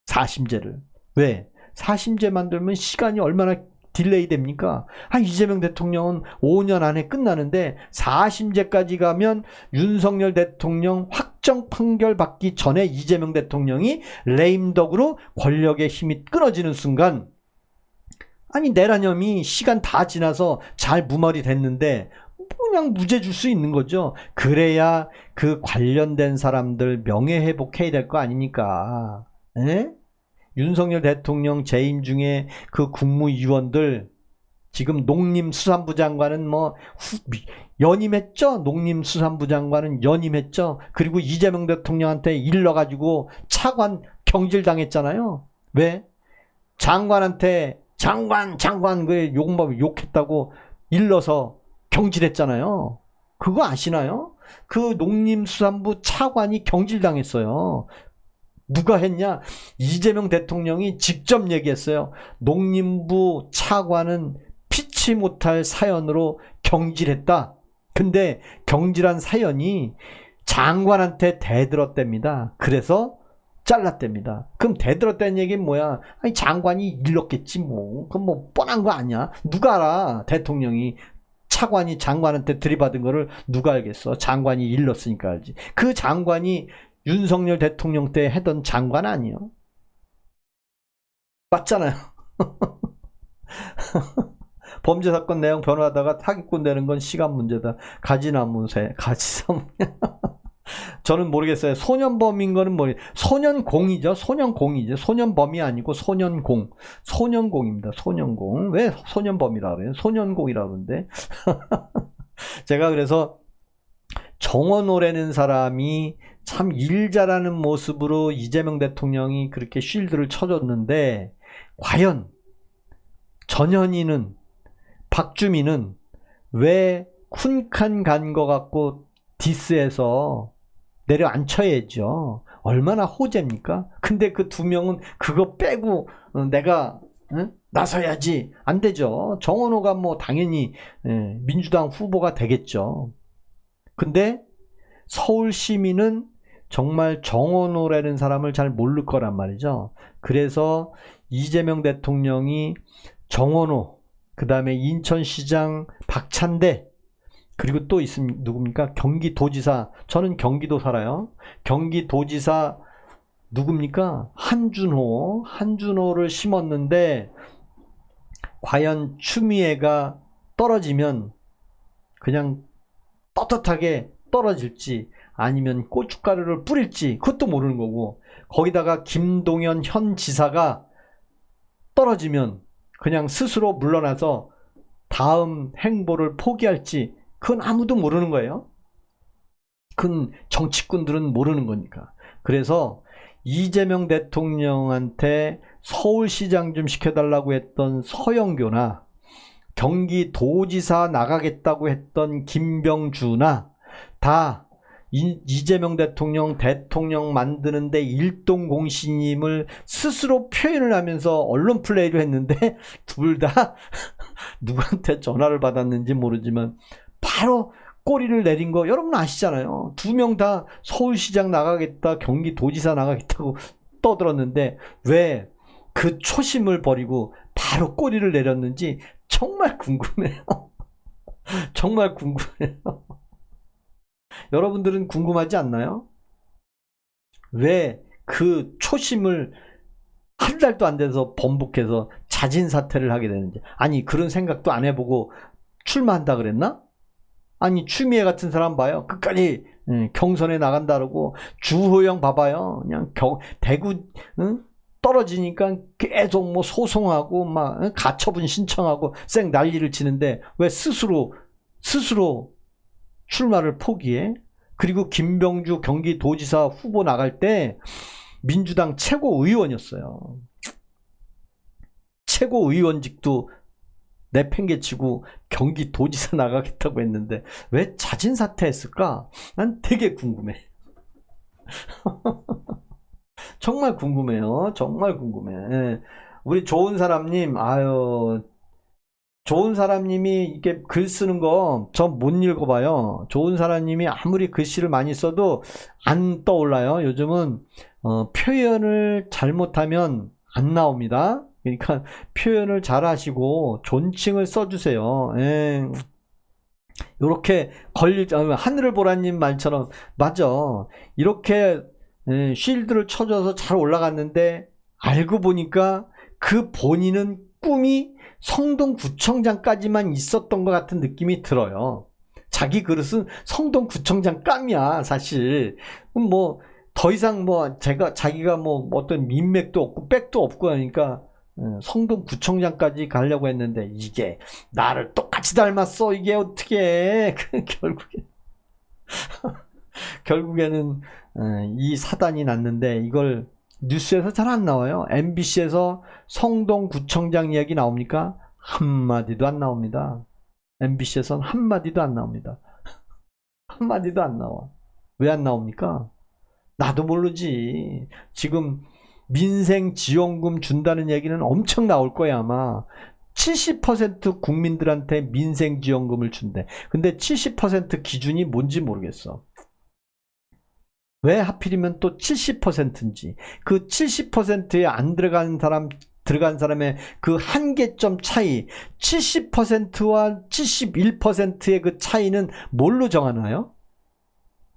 사심제를. 왜? 사심제 만들면 시간이 얼마나 딜레이 됩니까? 이재명 대통령은 5년 안에 끝나는데 사심제까지 가면 윤석열 대통령 확정 판결 받기 전에 이재명 대통령이 레임덕으로 권력의 힘이 끊어지는 순간, 내란혐의 시간 다 지나서 잘 무마리 됐는데 그냥 무죄 줄 수 있는 거죠. 그래야 그 관련된 사람들 명예회복해야 될 거 아닙니까? 에? 윤석열 대통령 재임 중에 그 국무위원들, 지금 농림수산부 장관은 연임했죠? 농림수산부 장관은 연임했죠? 그리고 이재명 대통령한테 일러가지고 차관 경질당했잖아요. 왜? 장관한테 장관 그 욕했다고 일러서 경질했잖아요. 그거 아시나요? 그 농림수산부 차관이 경질당했어요. 누가 했냐? 이재명 대통령이 직접 얘기했어요. 농림부 차관은 피치 못할 사연으로 경질했다. 근데 경질한 사연이 장관한테 대들었답니다. 그래서 잘랐답니다. 그럼 대들었다는 얘기는 뭐야? 장관이 일렀겠지 뭐. 그럼 뭐 뻔한 거 아니야? 누가 알아? 대통령이 차관이 장관한테 들이받은 거를 누가 알겠어? 장관이 일렀으니까 알지. 그 장관이 윤석열 대통령 때 하던 장관 아니요? 맞잖아요. 범죄사건 내용 변호하다가 사기꾼 되는 건 시간 문제다. 가지나무새, 가지사무. 저는 모르겠어요. 소년범인 거는 소년공이죠. 소년공이죠. 소년범이 아니고 소년공. 소년공입니다. 소년공. 왜 소년범이라 그래요? 소년공이라 그러는데. 제가 그래서 정원호라는 사람이 참 일 잘하는 모습으로 이재명 대통령이 그렇게 쉴드를 쳐줬는데 과연 전현희는 박주민은 왜 쿤칸 간 거 갖고 디스해서 내려앉혀야죠. 얼마나 호재입니까? 근데 그 두 명은 그거 빼고 내가 나서야지 안 되죠. 정원호가 뭐 당연히 민주당 후보가 되겠죠. 근데 서울 시민은 정말 정원호라는 사람을 잘 모를 거란 말이죠. 그래서 이재명 대통령이 정원호, 그 다음에 인천시장 박찬대, 그리고 또 있습니다. 누굽니까? 경기도지사. 저는 경기도 살아요. 경기도지사 누굽니까? 한준호를 심었는데 과연 추미애가 떨어지면 그냥 떳떳하게 떨어질지 아니면 고춧가루를 뿌릴지 그것도 모르는 거고, 거기다가 김동연 현 지사가 떨어지면 그냥 스스로 물러나서 다음 행보를 포기할지 그건 아무도 모르는 거예요. 그건 정치꾼들은 모르는 거니까. 그래서 이재명 대통령한테 서울시장 좀 시켜달라고 했던 서영교나 경기도지사 나가겠다고 했던 김병주나 다 이재명 대통령 만드는데 일동공신임을 스스로 표현을 하면서 언론 플레이를 했는데 둘 다 누구한테 전화를 받았는지 모르지만 바로 꼬리를 내린 거 여러분 아시잖아요. 두 명 다 서울시장 나가겠다, 경기도지사 나가겠다고 떠들었는데 왜 그 초심을 버리고 바로 꼬리를 내렸는지 정말 궁금해요. 정말 궁금해요. 여러분들은 궁금하지 않나요? 왜 그 초심을 한 달도 안 돼서 번복해서 자진 사퇴를 하게 되는지. 아니 그런 생각도 안 해보고 출마한다 그랬나? 아니 추미애 같은 사람 봐요. 끝까지 경선에 나간다고. 주호영 봐봐요. 그냥 대구 떨어지니까 계속 뭐 소송하고 막 가처분 신청하고 쌩 난리를 치는데 왜 스스로 출마를 포기해? 그리고 김병주 경기도지사 후보 나갈 때 민주당 최고의원이었어요. 최고의원직도 내팽개치고 경기도지사 나가겠다고 했는데 왜 자진사퇴했을까? 난 되게 궁금해. 정말 궁금해요. 정말 궁금해. 우리 좋은 사람님, 좋은 사람님이 이렇게 글 쓰는 거 저 못 읽어봐요. 좋은 사람님이 아무리 글씨를 많이 써도 안 떠올라요. 요즘은 표현을 잘못하면 안 나옵니다. 그러니까 표현을 잘 하시고 존칭을 써주세요. 이렇게 하늘을 보라님 말처럼 맞아. 이렇게 쉴드를 쳐줘서 잘 올라갔는데 알고 보니까 그 본인은 꿈이 성동구청장까지만 있었던 것 같은 느낌이 들어요. 자기 그릇은 성동구청장 깜이야 사실. 뭐 더 이상 뭐 자기가 뭐 어떤 민맥도 없고 백도 없고 하니까 성동구청장까지 가려고 했는데 이게 나를 똑같이 닮았어. 이게 어떻게 결국에는 이 사단이 났는데 이걸 뉴스에서 잘 안 나와요. MBC에서 성동구청장 이야기 나옵니까? 한마디도 안 나옵니다. MBC에서는 한마디도 안 나옵니다. 한마디도 안 나와. 왜 안 나옵니까? 나도 모르지. 지금 민생지원금 준다는 얘기는 엄청 나올 거야 아마. 70% 국민들한테 민생지원금을 준대. 근데 70% 기준이 뭔지 모르겠어. 왜 하필이면 또 70%인지 그 70%에 안 들어간 사람의 그 한계점 차이 70%와 71%의 그 차이는 뭘로 정하나요?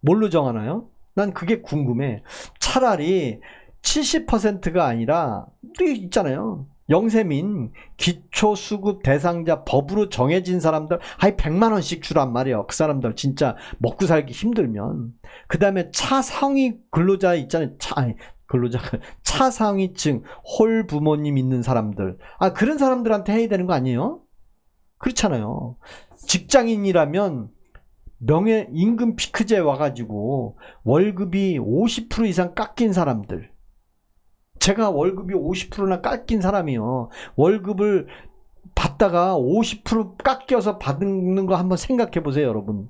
뭘로 정하나요? 난 그게 궁금해. 차라리 70%가 아니라 우리 있잖아요. 영세민 기초수급 대상자 법으로 정해진 사람들 100만 원씩 주란 말이에요. 그 사람들 진짜 먹고 살기 힘들면. 그 다음에 차상위 근로자 있잖아요. 차상위층 홀 부모님 있는 사람들. 그런 사람들한테 해야 되는 거 아니에요? 그렇잖아요. 직장인이라면 명예 임금 피크제 와가지고 월급이 50% 이상 깎인 사람들, 제가 월급이 50%나 깎인 사람이요. 월급을 받다가 50% 깎여서 받는 거 한번 생각해 보세요, 여러분.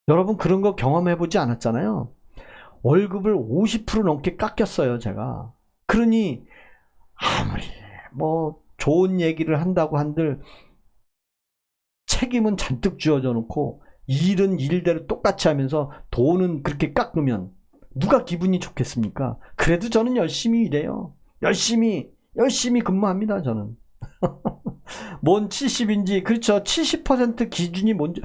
여러분 그런 거 경험해 보지 않았잖아요. 월급을 50% 넘게 깎였어요, 제가. 그러니 아무리 뭐 좋은 얘기를 한다고 한들 책임은 잔뜩 쥐어져 놓고 일은 일대로 똑같이 하면서 돈은 그렇게 깎으면 누가 기분이 좋겠습니까? 그래도 저는 열심히 일해요. 열심히 근무합니다, 저는. 뭔 70인지, 그렇죠. 70% 기준이 뭔지.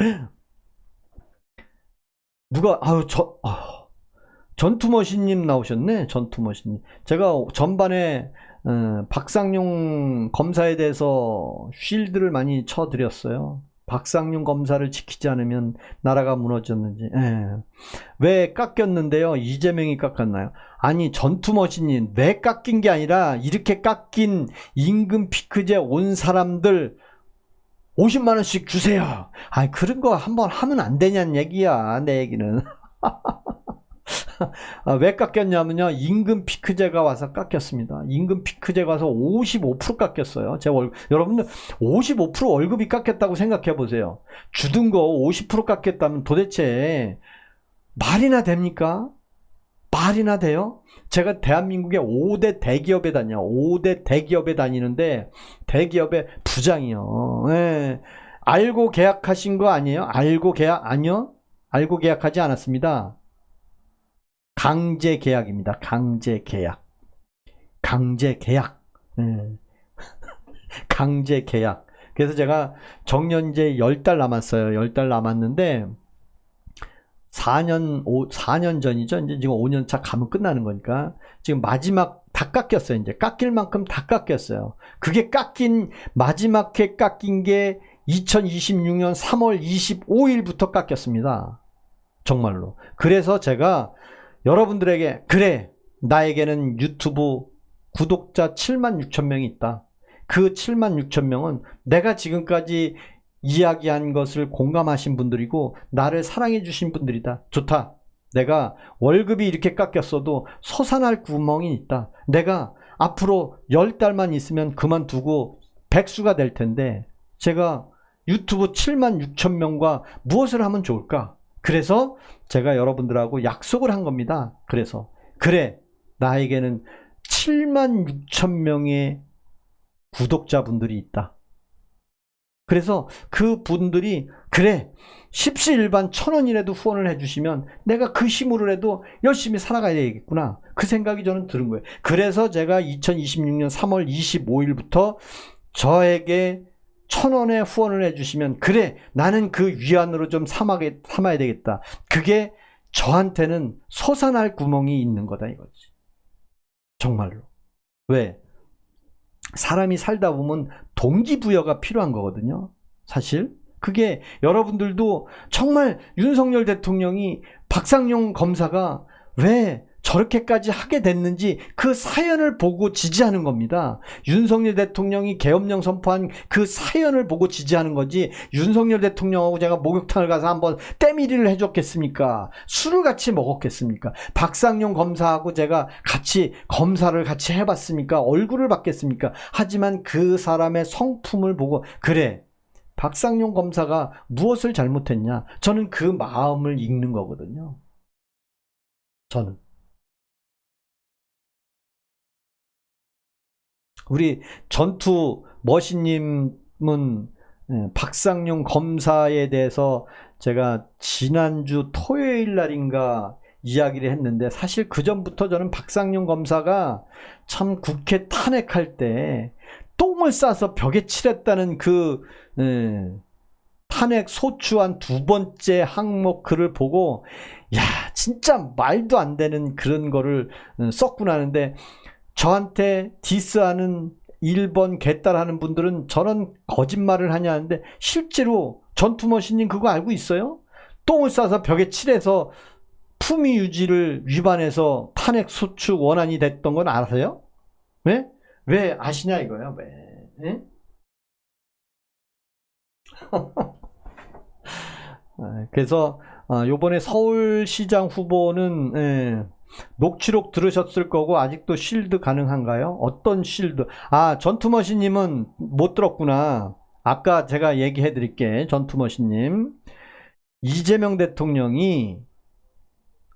누가, 전투머신님 나오셨네, 전투머신님. 제가 전반에, 박상용 검사에 대해서 쉴드를 많이 쳐드렸어요. 박상용 검사를 지키지 않으면 나라가 무너졌는지. 예. 왜 깎였는데요? 이재명이 깎았나요? 아니, 전투머신님, 왜 깎인 게 아니라 이렇게 깎인 임금 피크제 온 사람들 50만 원씩 주세요. 아니, 그런 거 한번 하면 안 되냐는 얘기야, 내 얘기는. 왜 깎였냐면요, 임금 피크제가 와서 깎였습니다. 임금 피크제가 와서 55% 깎였어요. 제 월급. 여러분들 55% 월급이 깎였다고 생각해 보세요. 주던 거 50% 깎였다면 도대체 말이나 됩니까? 말이나 돼요? 제가 대한민국의 5대 대기업에 다녀요. 5대 대기업에 다니는데 대기업의 부장이요. 네. 알고 계약하신 거 아니에요? 알고 계약 아니요? 알고 계약하지 않았습니다. 강제 계약입니다. 강제 계약. 강제 계약. 강제 계약. 그래서 제가 정년제 10달 남았어요. 10달 남았는데 4년 전이죠. 이제 지금 5년 차 가면 끝나는 거니까 지금 마지막 다 깎였어요. 이제 깎일 만큼 다 깎였어요. 그게 마지막에 깎인 게 2026년 3월 25일부터 깎였습니다. 정말로. 그래서 제가 여러분들에게, 그래, 나에게는 유튜브 구독자 7만 6천 명이 있다. 그 7만 6천 명은 내가 지금까지 이야기한 것을 공감하신 분들이고 나를 사랑해 주신 분들이다. 좋다. 내가 월급이 이렇게 깎였어도 솟아날 구멍이 있다. 내가 앞으로 10달만 있으면 그만두고 백수가 될 텐데 제가 유튜브 7만 6천 명과 무엇을 하면 좋을까? 그래서 제가 여러분들하고 약속을 한 겁니다. 그래서 그래, 나에게는 7만 6천 명의 구독자분들이 있다. 그래서 그 분들이 그래, 십시일반 1,000원이라도 후원을 해주시면 내가 그 힘으로라도 열심히 살아가야 되겠구나. 그 생각이 저는 드는 거예요. 그래서 제가 2026년 3월 25일부터 저에게 1,000원의 후원을 해주시면 그래, 나는 그 위안으로 좀 삼아야 되겠다. 그게 저한테는 솟아날 구멍이 있는 거다 이거지. 정말로. 왜? 사람이 살다 보면 동기부여가 필요한 거거든요. 사실 그게 여러분들도 정말 윤석열 대통령이 박상용 검사가 왜 저렇게까지 하게 됐는지 그 사연을 보고 지지하는 겁니다. 윤석열 대통령이 계엄령 선포한 그 사연을 보고 지지하는 거지, 윤석열 대통령하고 제가 목욕탕을 가서 한번 때밀이를 해줬겠습니까? 술을 같이 먹었겠습니까? 박상용 검사하고 제가 같이 검사를 같이 해봤습니까? 얼굴을 봤겠습니까? 하지만 그 사람의 성품을 보고 그래, 박상용 검사가 무엇을 잘못했냐? 저는 그 마음을 읽는 거거든요. 저는. 우리 전투 머신님은 박상용 검사에 대해서 제가 지난주 토요일 날인가 이야기를 했는데, 사실 그 전부터 저는 박상용 검사가 참 국회 탄핵할 때 똥을 싸서 벽에 칠했다는 그 탄핵 소추안 2번째 항목 글을 보고 야, 진짜 말도 안 되는 그런 거를 썼구나 하는데, 저한테 디스하는 1번 개딸하는 분들은 저런 거짓말을 하냐 하는데, 실제로 전투머신님 그거 알고 있어요? 똥을 싸서 벽에 칠해서 품위 유지를 위반해서 탄핵 소추 원안이 됐던 건 아세요? 왜? 왜 아시냐 이거예요. 왜? 그래서 요번에 서울시장 후보는 녹취록 들으셨을 거고 아직도 쉴드 가능한가요? 어떤 쉴드? 전투머신님은 못 들었구나. 아까 제가 얘기해 드릴게. 전투머신님. 이재명 대통령이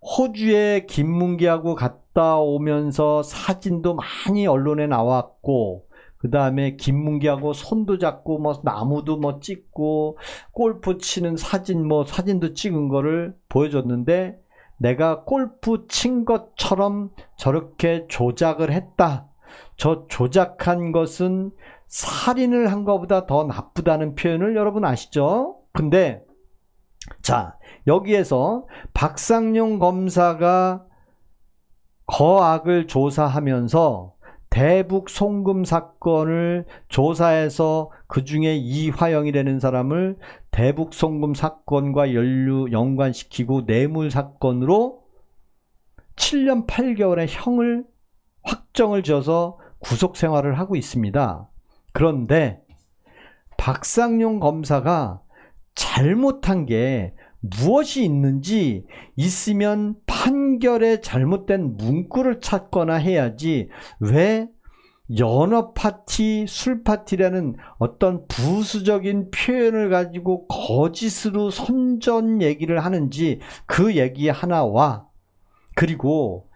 호주에 김문기하고 갔다 오면서 사진도 많이 언론에 나왔고, 그 다음에 김문기하고 손도 잡고 뭐 나무도 뭐 찍고 골프 치는 사진 사진도 찍은 거를 보여줬는데, 내가 골프 친 것처럼 저렇게 조작을 했다. 저 조작한 것은 살인을 한 것보다 더 나쁘다는 표현을 여러분 아시죠? 근데 자, 여기에서 박상용 검사가 거악을 조사하면서 대북 송금 사건을 조사해서 그 중에 이화영이라는 사람을 대북 송금 사건과 연관시키고 뇌물 사건으로 7년 8개월의 형을 확정을 지어서 구속 생활을 하고 있습니다. 그런데 박상용 검사가 잘못한 게 무엇이 있는지, 있으면 판결에 잘못된 문구를 찾거나 해야지, 왜 연어파티, 술파티라는 어떤 부수적인 표현을 가지고 거짓으로 선전 얘기를 하는지, 그 얘기 하나와, 그리고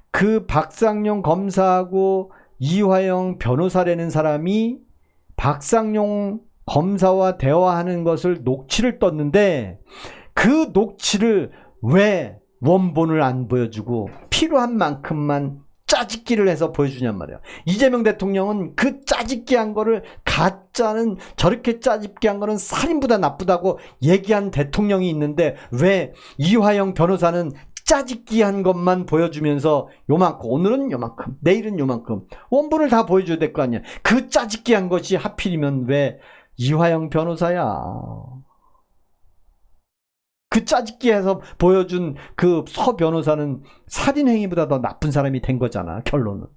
그 박상용 검사하고 이화영 변호사라는 사람이 박상용 검사와 대화하는 것을 녹취를 떴는데, 그 녹취를 왜 원본을 안 보여주고 필요한 만큼만 짜집기를 해서 보여주냔 말이에요. 이재명 대통령은 그 짜집기 한 거를, 가짜는 저렇게 짜집기 한 거는 살인보다 나쁘다고 얘기한 대통령이 있는데, 왜 이화영 변호사는 짜집기 한 것만 보여주면서 요만큼, 오늘은 요만큼, 내일은 요만큼, 원본을 다 보여줘야 될 거 아니야. 그 짜집기 한 것이 하필이면 왜 이화영 변호사야. 그 짜집기해서 보여준 그 서 변호사는 살인행위보다 더 나쁜 사람이 된 거잖아, 결론은.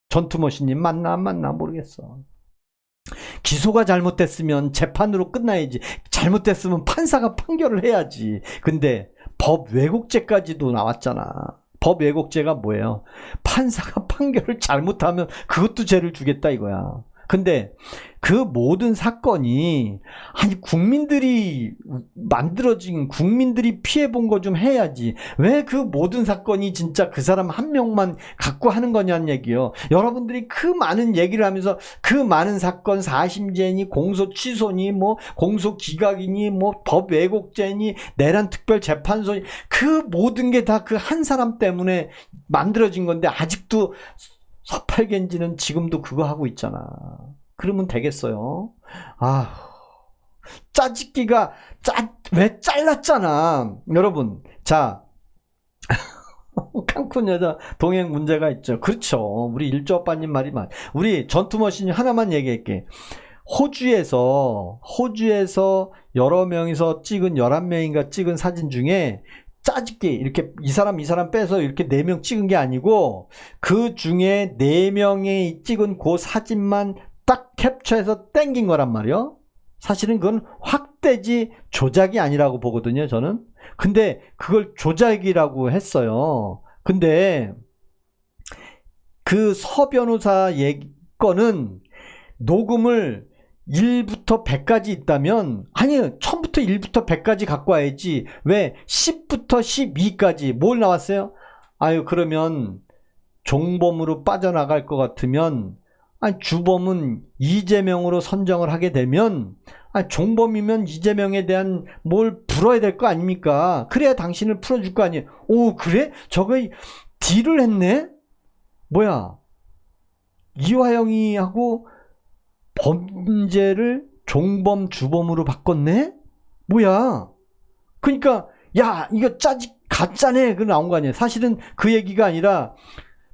전투머신님 맞나 안 맞나 모르겠어. 기소가 잘못됐으면 재판으로 끝나야지. 잘못됐으면 판사가 판결을 해야지. 근데 법 왜곡죄까지도 나왔잖아. 법 왜곡죄가 뭐예요? 판사가 판결을 잘못하면 그것도 죄를 주겠다 이거야. 근데 그 모든 사건이, 아니 국민들이 만들어진, 국민들이 피해본 거 좀 해야지. 왜 그 모든 사건이 진짜 그 사람 한 명만 갖고 하는 거냐는 얘기요. 여러분들이 그 많은 얘기를 하면서 그 많은 사건, 사심죄니 공소 취소니 공소 기각이니 법 왜곡죄니 내란 특별재판소니, 그 모든 게 다 그 한 사람 때문에 만들어진 건데, 아직도 서팔겐지는 지금도 그거 하고 있잖아. 그러면 되겠어요? 짜집기가 왜 잘랐잖아. 여러분, 자, 칸쿤 여자 동행 문제가 있죠. 그렇죠. 우리 일조 오빠님 말이 맞. 우리 전투머신이 하나만 얘기할게. 호주에서 여러 명이서 찍은 11명인가 찍은 사진 중에 짜집기, 이렇게 이 사람 빼서 이렇게 4명 찍은 게 아니고, 그 중에 4명이 찍은 그 사진만 딱 캡처해서 땡긴 거란 말이요. 사실은 그건 확대지 조작이 아니라고 보거든요, 저는. 근데 그걸 조작이라고 했어요. 근데 그 서 변호사 거는 녹음을 1부터 100까지 있다면, 아니요, 처음부터 1부터 100까지 갖고 와야지. 왜 10부터 12까지 뭘 나왔어요? 그러면 종범으로 빠져나갈 것 같으면, 주범은 이재명으로 선정을 하게 되면, 종범이면 이재명에 대한 뭘 풀어야 될 거 아닙니까? 그래야 당신을 풀어줄 거 아니에요. 오, 그래? 저거 딜을 했네? 뭐야, 이화영이 하고 범죄를 종범 주범으로 바꿨네? 뭐야? 그러니까 야, 이거 가짜네, 그 나온 거 아니에요. 사실은 그 얘기가 아니라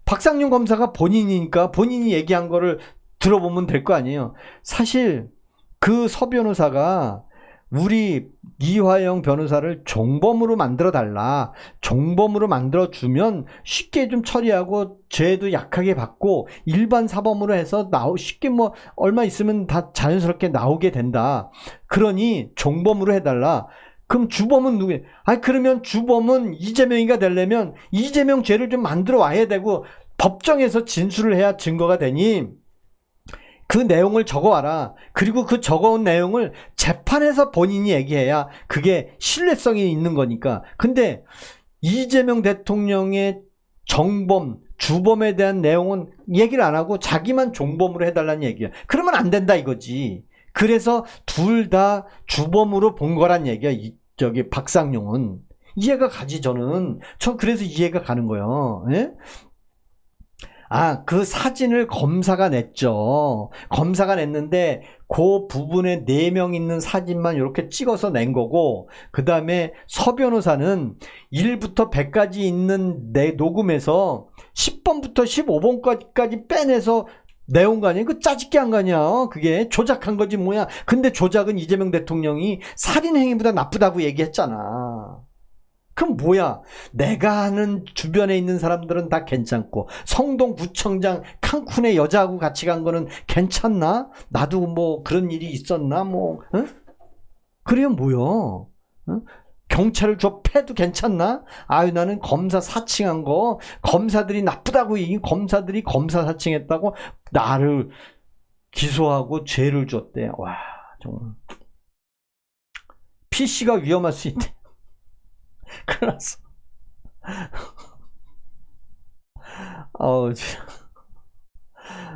박상용 검사가 본인이니까 본인이 얘기한 거를 들어보면 될 거 아니에요. 사실 그 서 변호사가 우리 이화영 변호사를 종범으로 만들어 달라, 종범으로 만들어 주면 쉽게 좀 처리하고 죄도 약하게 받고 일반 사범으로 해서 쉽게 얼마 있으면 다 자연스럽게 나오게 된다. 그러니 종범으로 해달라. 그럼 주범은 누구예요? 아니, 그러면 주범은 이재명이가 되려면 이재명 죄를 좀 만들어 와야 되고 법정에서 진술을 해야 증거가 되니 그 내용을 적어와라. 그리고 그 적어온 내용을 재판에서 본인이 얘기해야 그게 신뢰성이 있는 거니까. 근데 이재명 대통령의 정범, 주범에 대한 내용은 얘기를 안 하고 자기만 종범으로 해달라는 얘기야. 그러면 안 된다 이거지. 그래서 둘 다 주범으로 본 거란 얘기야. 저기 박상용은. 이해가 가지 저는. 전 그래서 이해가 가는 거예요. 예? 아, 그 사진을 검사가 냈죠. 검사가 냈는데 그 부분에 4명 있는 사진만 이렇게 찍어서 낸 거고, 그 다음에 서 변호사는 1부터 100까지 있는 내 녹음에서 10번부터 15번까지 빼내서 내온 거 아니야? 그 짜집게 한 거 아니야? 그게 조작한 거지 뭐야? 근데 조작은 이재명 대통령이 살인행위보다 나쁘다고 얘기했잖아. 그럼 뭐야? 내가 아는 주변에 있는 사람들은 다 괜찮고 성동구청장 칸쿤에 여자하고 같이 간 거는 괜찮나? 나도 뭐 그런 일이 있었나? 뭐 응? 그래요 뭐야? 응? 경찰을 줘 패도 괜찮나? 아유 나는 검사 사칭한 거 검사들이 나쁘다고 이 검사들이 검사 사칭했다고 나를 기소하고 죄를 줬대. 와 정말 PC가 위험할 수 있대. 큰일 났어.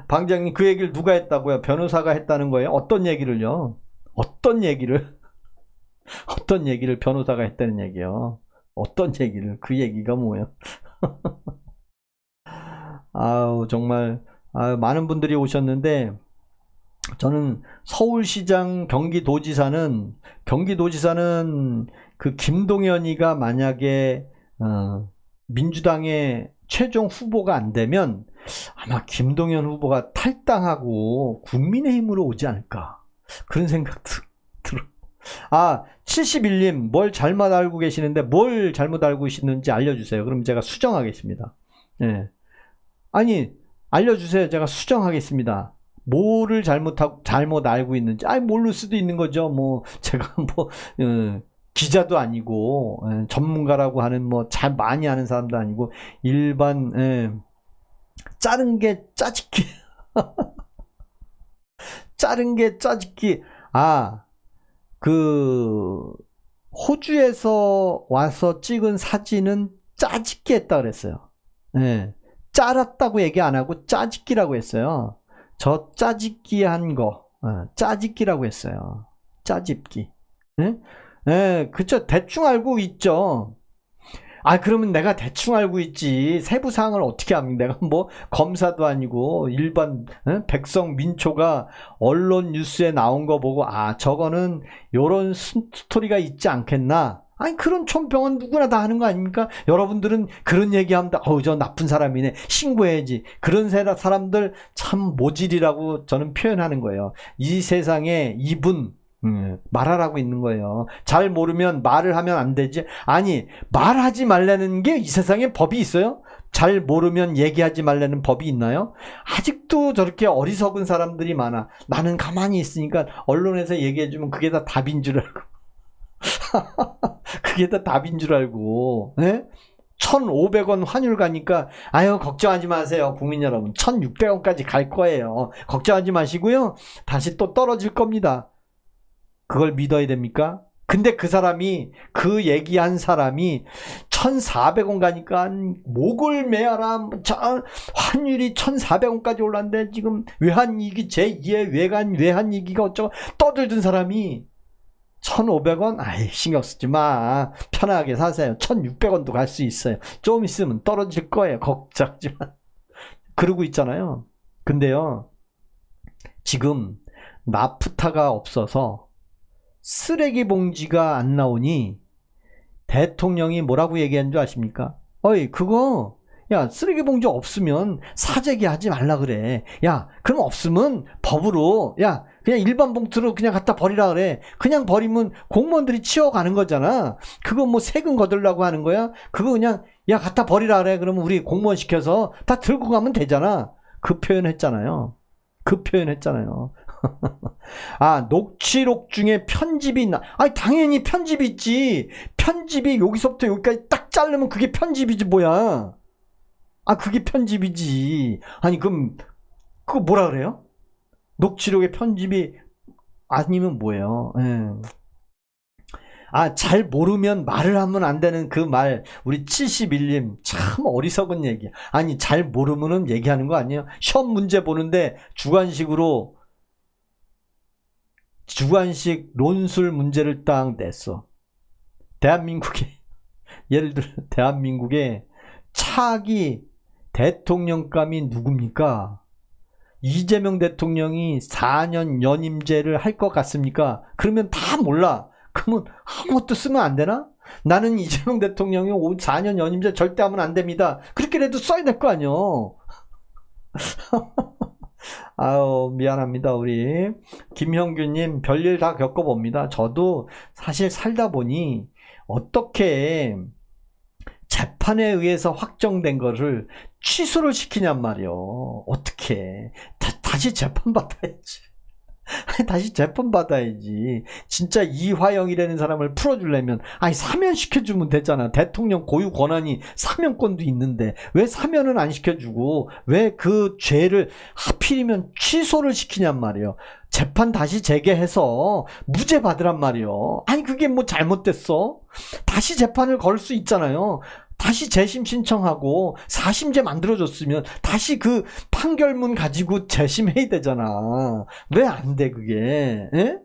방장님 그 얘기를 누가 했다고요? 변호사가 했다는 거예요? 어떤 얘기를요? 어떤 얘기를? 어떤 얘기를 변호사가 했다는 얘기요? 어떤 얘기를? 그 얘기가 뭐예요? 아우 정말 많은 분들이 오셨는데 저는 서울시장 경기도지사는 그 김동연이가 만약에 민주당의 최종 후보가 안 되면 아마 김동연 후보가 탈당하고 국민의힘으로 오지 않을까 그런 생각도 들어. 71님 뭘 잘못 알고 계시는데 뭘 잘못 알고 계시는지 알려주세요. 그럼 제가 수정하겠습니다. 네. 아니 알려주세요. 제가 수정하겠습니다. 뭐를 잘못 알고 있는지 모를 수도 있는 거죠. 뭐 제가 뭐 기자도 아니고 전문가라고 하는 뭐 잘 많이 아는 사람도 아니고 일반 자른 게 짜집기 자른 게 짜집기. 그 호주에서 와서 찍은 사진은 짜집기 했다 그랬어요. 짜랐다고 얘기 안 하고 짜집기라고 했어요. 저 짜집기 한 거 짜집기라고 했어요. 짜집기. 그쵸. 대충 알고 있죠. 그러면 내가 대충 알고 있지. 세부 사항을 어떻게 합니까? 내가 뭐 검사도 아니고 일반 백성 민초가 언론 뉴스에 나온 거 보고 저거는 요런 스토리가 있지 않겠나? 그런 촌병은 누구나 다 하는 거 아닙니까? 여러분들은 그런 얘기하면 저 나쁜 사람이네. 신고해야지. 그런 사람들 참 모질이라고 저는 표현하는 거예요. 이 세상에 이분 말하라고 있는 거예요. 잘 모르면 말을 하면 안 되지. 말하지 말라는 게 이 세상에 법이 있어요? 잘 모르면 얘기하지 말라는 법이 있나요? 아직도 저렇게 어리석은 사람들이 많아. 나는 가만히 있으니까 언론에서 얘기해주면 그게 다 답인 줄 알고. 그게 다 답인 줄 알고. 1,500원 환율 가니까 걱정하지 마세요. 국민 여러분. 1,600원까지 갈 거예요. 걱정하지 마시고요. 다시 또 떨어질 겁니다. 그걸 믿어야 됩니까? 근데 그 얘기한 사람이 1,400원 가니까 목을 매어라. 환율이 1,400원까지 올랐는데 지금 외환위기 제2의 외환위기가 어쩌고 떠들던 사람이 1,500원? 신경 쓰지 마. 편하게 사세요. 1,600원도 갈 수 있어요. 좀 있으면 떨어질 거예요. 걱정하지 마. 그러고 있잖아요. 근데요, 지금 나프타가 없어서 쓰레기 봉지가 안 나오니 대통령이 뭐라고 얘기한 줄 아십니까? 그거 쓰레기 봉지 없으면 사재기 하지 말라 그래. 그럼 없으면 법으로 그냥 일반 봉투로 그냥 갖다 버리라 그래. 그냥 버리면 공무원들이 치워가는 거잖아. 그거 뭐 세금 거들라고 하는 거야? 그거 그냥 갖다 버리라 그래. 그러면 우리 공무원 시켜서 다 들고 가면 되잖아. 그 표현했잖아요. 아, 녹취록 중에 편집이 있나? 아니, 당연히 편집이 있지. 편집이 여기서부터 여기까지 딱 자르면 그게 편집이지, 뭐야. 아, 그게 편집이지. 아니, 그럼, 그거 뭐라 그래요? 녹취록의 편집이 아니면 뭐예요? 예. 아, 잘 모르면 말을 하면 안 되는 그 말, 우리 71님, 참 어리석은 얘기. 아니, 잘 모르면은 얘기하는 거 아니에요? 시험 문제 보는데 주관식 논술 문제를 딱 냈어. 대한민국에, 예를 들어, 대한민국의 차기 대통령감이 누굽니까? 이재명 대통령이 4년 연임제를 할 것 같습니까? 그러면 다 몰라. 그러면 아무것도 쓰면 안 되나? 나는 이재명 대통령이 4년 연임제 절대 하면 안 됩니다. 그렇게라도 써야 될 거 아니요. 아유, 미안합니다. 우리 김형규님, 별일 다 겪어봅니다. 저도 사실 살다 보니 어떻게 재판에 의해서 확정된 거를 취소를 시키냔 말이요. 어떻게 다시 재판받아야지. 다시 재판받아야지. 진짜 이화영이라는 사람을 풀어주려면 아니 사면시켜주면 되잖아. 대통령 고유 권한이 사면권도 있는데 왜 사면은 안 시켜주고 왜 그 죄를 하필이면 취소를 시키냔 말이에요. 재판 다시 재개해서 무죄 받으란 말이에요. 아니 그게 뭐 잘못됐어? 다시 재판을 걸 수 있잖아요. 다시 재심 신청하고 4심제 만들어줬으면 다시 그 판결문 가지고 재심해야 되잖아. 왜 안 돼 그게? 에?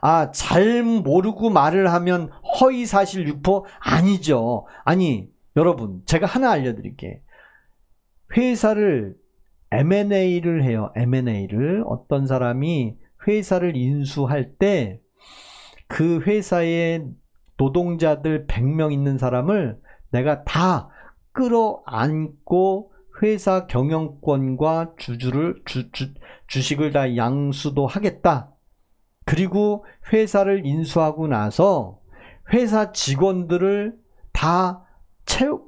아, 잘 모르고 말을 하면 허위사실 유포? 아니죠. 아니 여러분 제가 하나 알려드릴게. 회사를 M&A를 해요. M&A를 어떤 사람이 회사를 인수할 때 그 회사의 노동자들 100명 있는 사람을 내가 다 끌어안고 회사 경영권과 주식을 다 양수도 하겠다. 그리고 회사를 인수하고 나서 회사 직원들을 다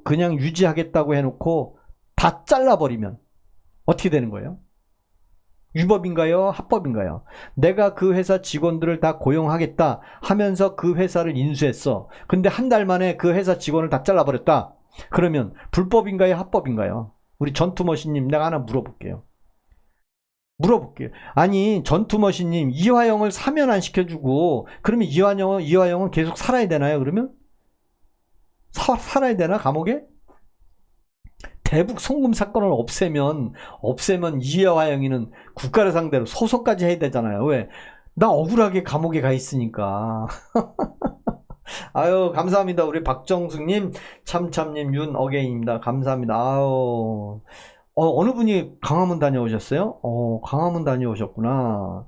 그냥 유지하겠다고 해놓고 다 잘라버리면 어떻게 되는 거예요? 위법인가요? 합법인가요? 내가 그 회사 직원들을 다 고용하겠다 하면서 그 회사를 인수했어. 근데 한 달 만에 그 회사 직원을 다 잘라버렸다. 그러면 불법인가요? 합법인가요? 우리 전투머신님 내가 하나 물어볼게요. 아니 전투머신님 이화영을 사면 안 시켜주고 그러면 이화영은 계속 살아야 되나요? 그러면? 살아야 되나? 감옥에? 대북 송금 사건을 없애면 이화영이는 국가를 상대로 소송까지 해야 되잖아요. 왜? 나 억울하게 감옥에 가 있으니까. 아유, 감사합니다. 우리 박정숙님, 참참님, 윤어게인입니다. 감사합니다. 아유. 어느 분이 강화문 다녀오셨어요? 강화문 다녀오셨구나.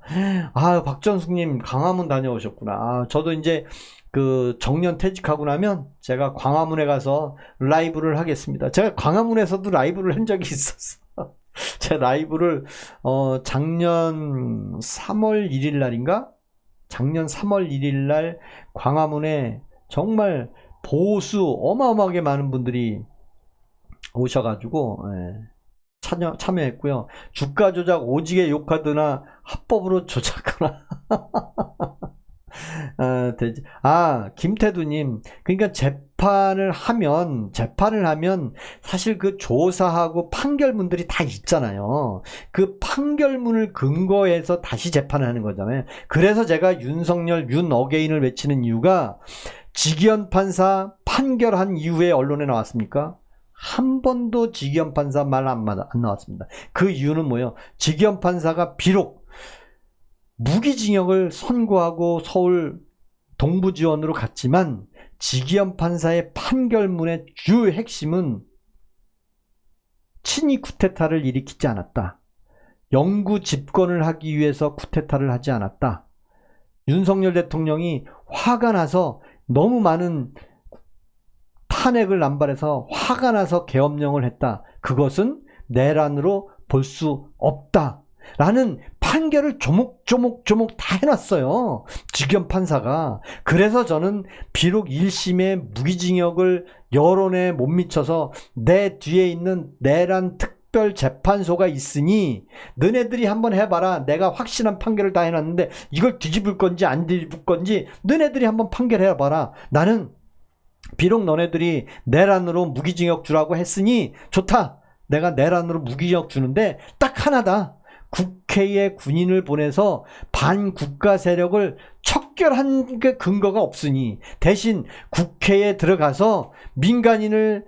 아, 박정숙님, 강화문 다녀오셨구나. 아, 저도 이제 그 정년 퇴직하고 나면 제가 광화문에 가서 라이브를 하겠습니다. 제가 광화문에서도 라이브를 한 적이 있었어. 제 라이브를 작년 3월 1일 날인가? 작년 3월 1일 날 광화문에 정말 보수 어마어마하게 많은 분들이 오셔가지고 참여했고요. 주가 조작 오지게 욕하거나 합법으로 조작하거나 김태두님, 그러니까 재판을 하면 사실 그 조사하고 판결문들이 다 있잖아요. 그 판결문을 근거해서 다시 재판을 하는 거잖아요. 그래서 제가 윤어게인을 외치는 이유가 직위원 판사 판결한 이후에 언론에 나왔습니까? 한 번도 직위원 판사 말 안 나왔습니다. 그 이유는 뭐예요? 직위원 판사가 비록 무기징역을 선고하고 서울 동부지원으로 갔지만 직위원 판사의 판결문의 주요 핵심은 친위 쿠데타를 일으키지 않았다. 영구 집권을 하기 위해서 쿠데타를 하지 않았다. 윤석열 대통령이 화가 나서 너무 많은 탄핵을 남발해서 화가 나서 계엄령을 했다. 그것은 내란으로 볼 수 없다. 라는 판결을 조목조목 다 해놨어요. 직위원 판사가. 그래서 저는 비록 1심에 무기징역을 여론에 못 미쳐서 내 뒤에 있는 내란 특별재판소가 있으니 너네들이 한번 해봐라. 내가 확실한 판결을 다 해놨는데 이걸 뒤집을 건지 안 뒤집을 건지 너네들이 한번 판결해봐라. 나는 비록 너네들이 내란으로 무기징역 주라고 했으니 좋다. 내가 내란으로 무기징역 주는데 딱 하나다. 국회에 군인을 보내서 반국가 세력을 척결한 게 근거가 없으니 대신 국회에 들어가서 민간인을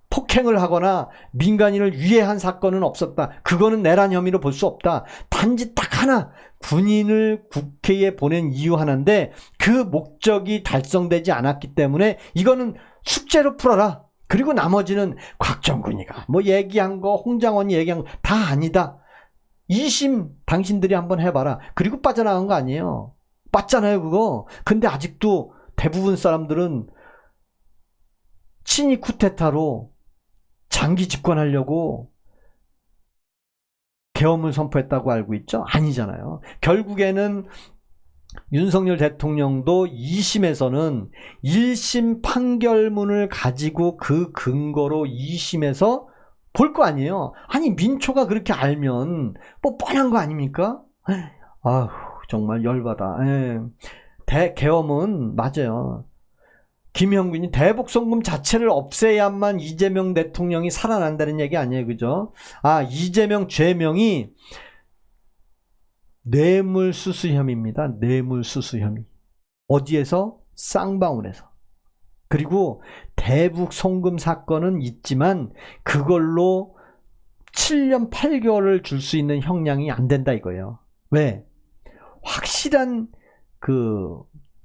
폭행을 하거나 민간인을 위해한 사건은 없었다. 그거는 내란 혐의로 볼 수 없다. 단지 딱 하나, 군인을 국회에 보낸 이유 하나인데 그 목적이 달성되지 않았기 때문에 이거는 숙제로 풀어라. 그리고 나머지는 곽정근이가 뭐 얘기한 거, 홍장원이 얘기한 거 다 아니다. 2심 당신들이 한번 해봐라. 그리고 빠져나간 거 아니에요. 빠졌잖아요 그거. 근데 아직도 대부분 사람들은 친이 쿠데타로 장기 집권하려고 계엄을 선포했다고 알고 있죠? 아니잖아요. 결국에는 윤석열 대통령도 2심에서는 1심 판결문을 가지고 그 근거로 2심에서 볼 거 아니에요. 아니 민초가 그렇게 알면 뭐 뻔한 거 아닙니까? 아휴 정말 열받아. 계엄은 맞아요. 김형균이 대북송금 자체를 없애야만 이재명 대통령이 살아난다는 얘기 아니에요. 그죠? 이재명 죄명이 뇌물수수 혐의입니다. 뇌물수수 혐의. 어디에서? 쌍방울에서. 그리고 대북송금 사건은 있지만 그걸로 7년 8개월을 줄 수 있는 형량이 안 된다 이거예요. 왜? 확실한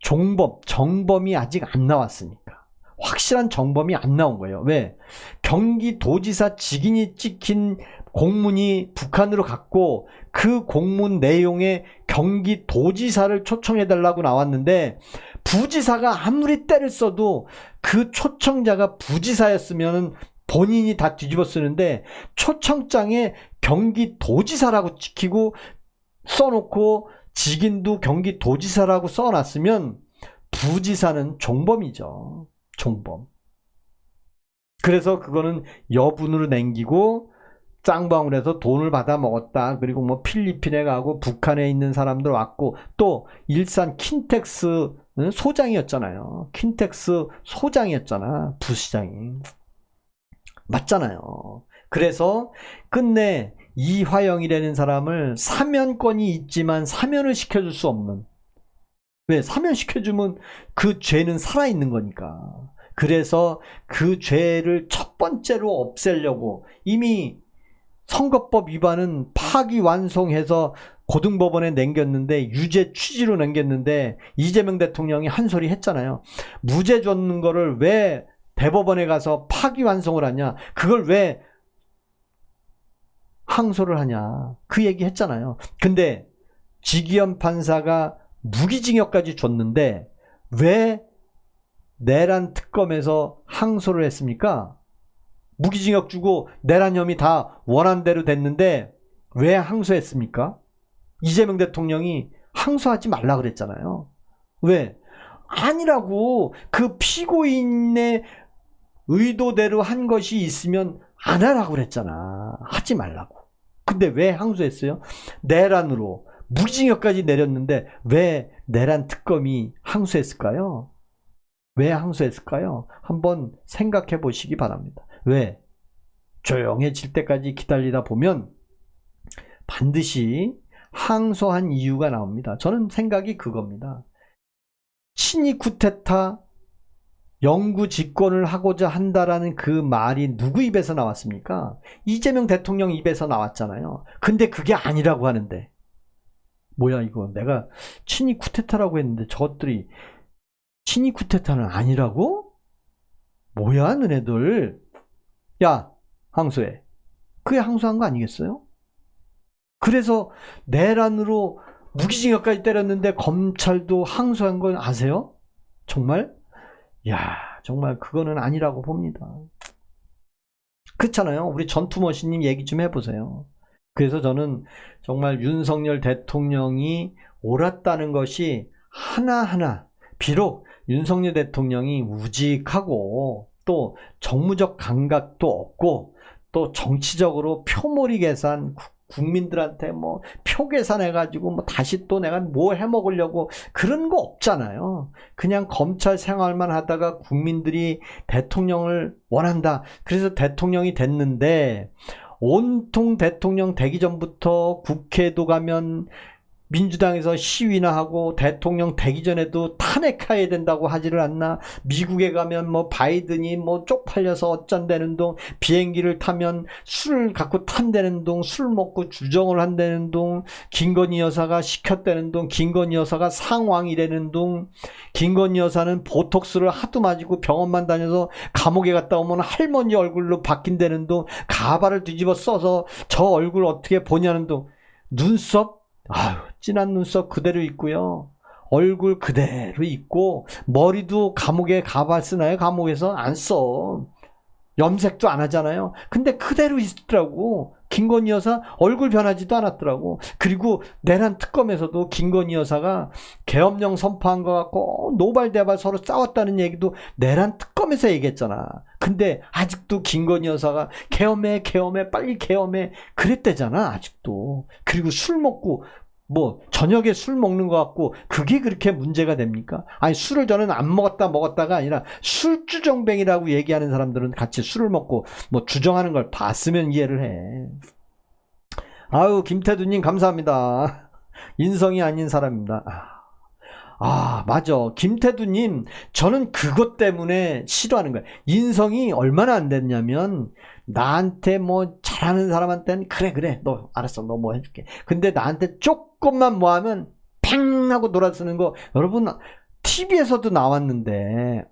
정범이 아직 안 나왔으니까. 확실한 정범이 안 나온 거예요. 왜? 경기도지사 직인이 찍힌 공문이 북한으로 갔고 그 공문 내용에 경기도지사를 초청해달라고 나왔는데 부지사가 아무리 때를 써도 그 초청자가 부지사였으면 본인이 다 뒤집어 쓰는데 초청장에 경기도지사라고 찍히고 써놓고 직인도 경기도지사라고 써놨으면 부지사는 종범이죠. 종범. 그래서 그거는 여분으로 남기고 쌍방울에서 돈을 받아 먹었다. 그리고 뭐 필리핀에 가고 북한에 있는 사람들 왔고 또 일산 킨텍스 소장이었잖아요. 킨텍스 소장이었잖아. 부시장이. 맞잖아요. 그래서 끝내 이화영이라는 사람을 사면권이 있지만 사면을 시켜줄 수 없는. 왜? 사면시켜주면 그 죄는 살아있는 거니까. 그래서 그 죄를 첫 번째로 없애려고 이미 선거법 위반은 파기완송해서 고등법원에 남겼는데 유죄 취지로 남겼는데 이재명 대통령이 한 소리 했잖아요. 무죄 줬는 거를 왜 대법원에 가서 파기완송을 하냐. 그걸 왜 항소를 하냐. 그 얘기 했잖아요. 근데 지기현 판사가 무기징역까지 줬는데 왜 내란 특검에서 항소를 했습니까? 무기징역 주고 내란 혐의 다 원한대로 됐는데 왜 항소했습니까? 이재명 대통령이 항소하지 말라 그랬잖아요. 왜? 아니라고. 그 피고인의 의도대로 한 것이 있으면 안 하라고 그랬잖아. 하지 말라고. 근데 왜 항소했어요? 내란으로 무기징역까지 내렸는데 왜 내란 특검이 항소했을까요? 왜 항소했을까요? 한번 생각해 보시기 바랍니다. 왜? 조용해질 때까지 기다리다 보면 반드시 항소한 이유가 나옵니다. 저는 생각이 그겁니다. 친이 쿠데타 영구 집권을 하고자 한다라는 그 말이 누구 입에서 나왔습니까? 이재명 대통령 입에서 나왔잖아요. 근데 그게 아니라고 하는데. 뭐야 이거. 내가 친이 쿠데타라고 했는데 저것들이 친이 쿠데타는 아니라고? 뭐야 너네들. 야 항소해. 그게 항소한 거 아니겠어요? 그래서 내란으로 무기징역까지 때렸는데 검찰도 항소한 건 아세요? 정말? 야 정말 그거는 아니라고 봅니다. 그렇잖아요. 우리 전투머신님 얘기 좀 해보세요. 그래서 저는 정말 윤석열 대통령이 옳았다는 것이 하나하나 비록 윤석열 대통령이 우직하고 또 정무적 감각도 없고 또 정치적으로 표몰이 계산, 국민들한테 뭐 표 계산해가지고 뭐 다시 또 내가 뭐 해먹으려고 그런 거 없잖아요. 그냥 검찰 생활만 하다가 국민들이 대통령을 원한다. 그래서 대통령이 됐는데 온통 대통령 되기 전부터 국회도 가면 민주당에서 시위나 하고 대통령 되기 전에도 탄핵해야 된다고 하지를 않나. 미국에 가면 뭐 바이든이 뭐 쪽팔려서 어쩐다는 둥, 비행기를 타면 술을 갖고 탄다는 둥, 술 먹고 주정을 한다는 둥, 김건희 여사가 시켰다는 둥, 김건희 여사가 상왕이라는 둥, 김건희 여사는 보톡스를 하도 맞고 병원만 다녀서 감옥에 갔다 오면 할머니 얼굴로 바뀐다는 둥, 가발을 뒤집어 써서 저 얼굴 어떻게 보냐는 둥, 눈썹 아유, 진한 눈썹 그대로 있고요. 얼굴 그대로 있고 머리도 감옥에 가발 쓰나요? 감옥에서 안 써. 염색도 안 하잖아요. 근데 그대로 있더라고. 김건희 여사 얼굴 변하지도 않았더라고. 그리고 내란 특검에서도 김건희 여사가 계엄령 선포한 것 같고 노발대발 서로 싸웠다는 얘기도 내란 특검에서 얘기했잖아. 근데 아직도 김건희 여사가 계엄해 빨리 계엄해 그랬대잖아. 아직도. 그리고 술 먹고 뭐 저녁에 술 먹는 것 같고 그게 그렇게 문제가 됩니까? 아니 술을 저는 안 먹었다가 아니라 술주정뱅이라고 얘기하는 사람들은 같이 술을 먹고 뭐 주정하는 걸 봤으면 이해를 해. 아유 김태두님 감사합니다. 인성이 아닌 사람입니다. 맞아. 김태두님, 저는 그것 때문에 싫어하는 거야. 인성이 얼마나 안 됐냐면, 나한테 뭐 잘하는 사람한테는, 그래, 너, 알았어, 너 뭐 해줄게. 근데 나한테 조금만 뭐 하면, 팽! 하고 돌아서는 거, 여러분, TV에서도 나왔는데,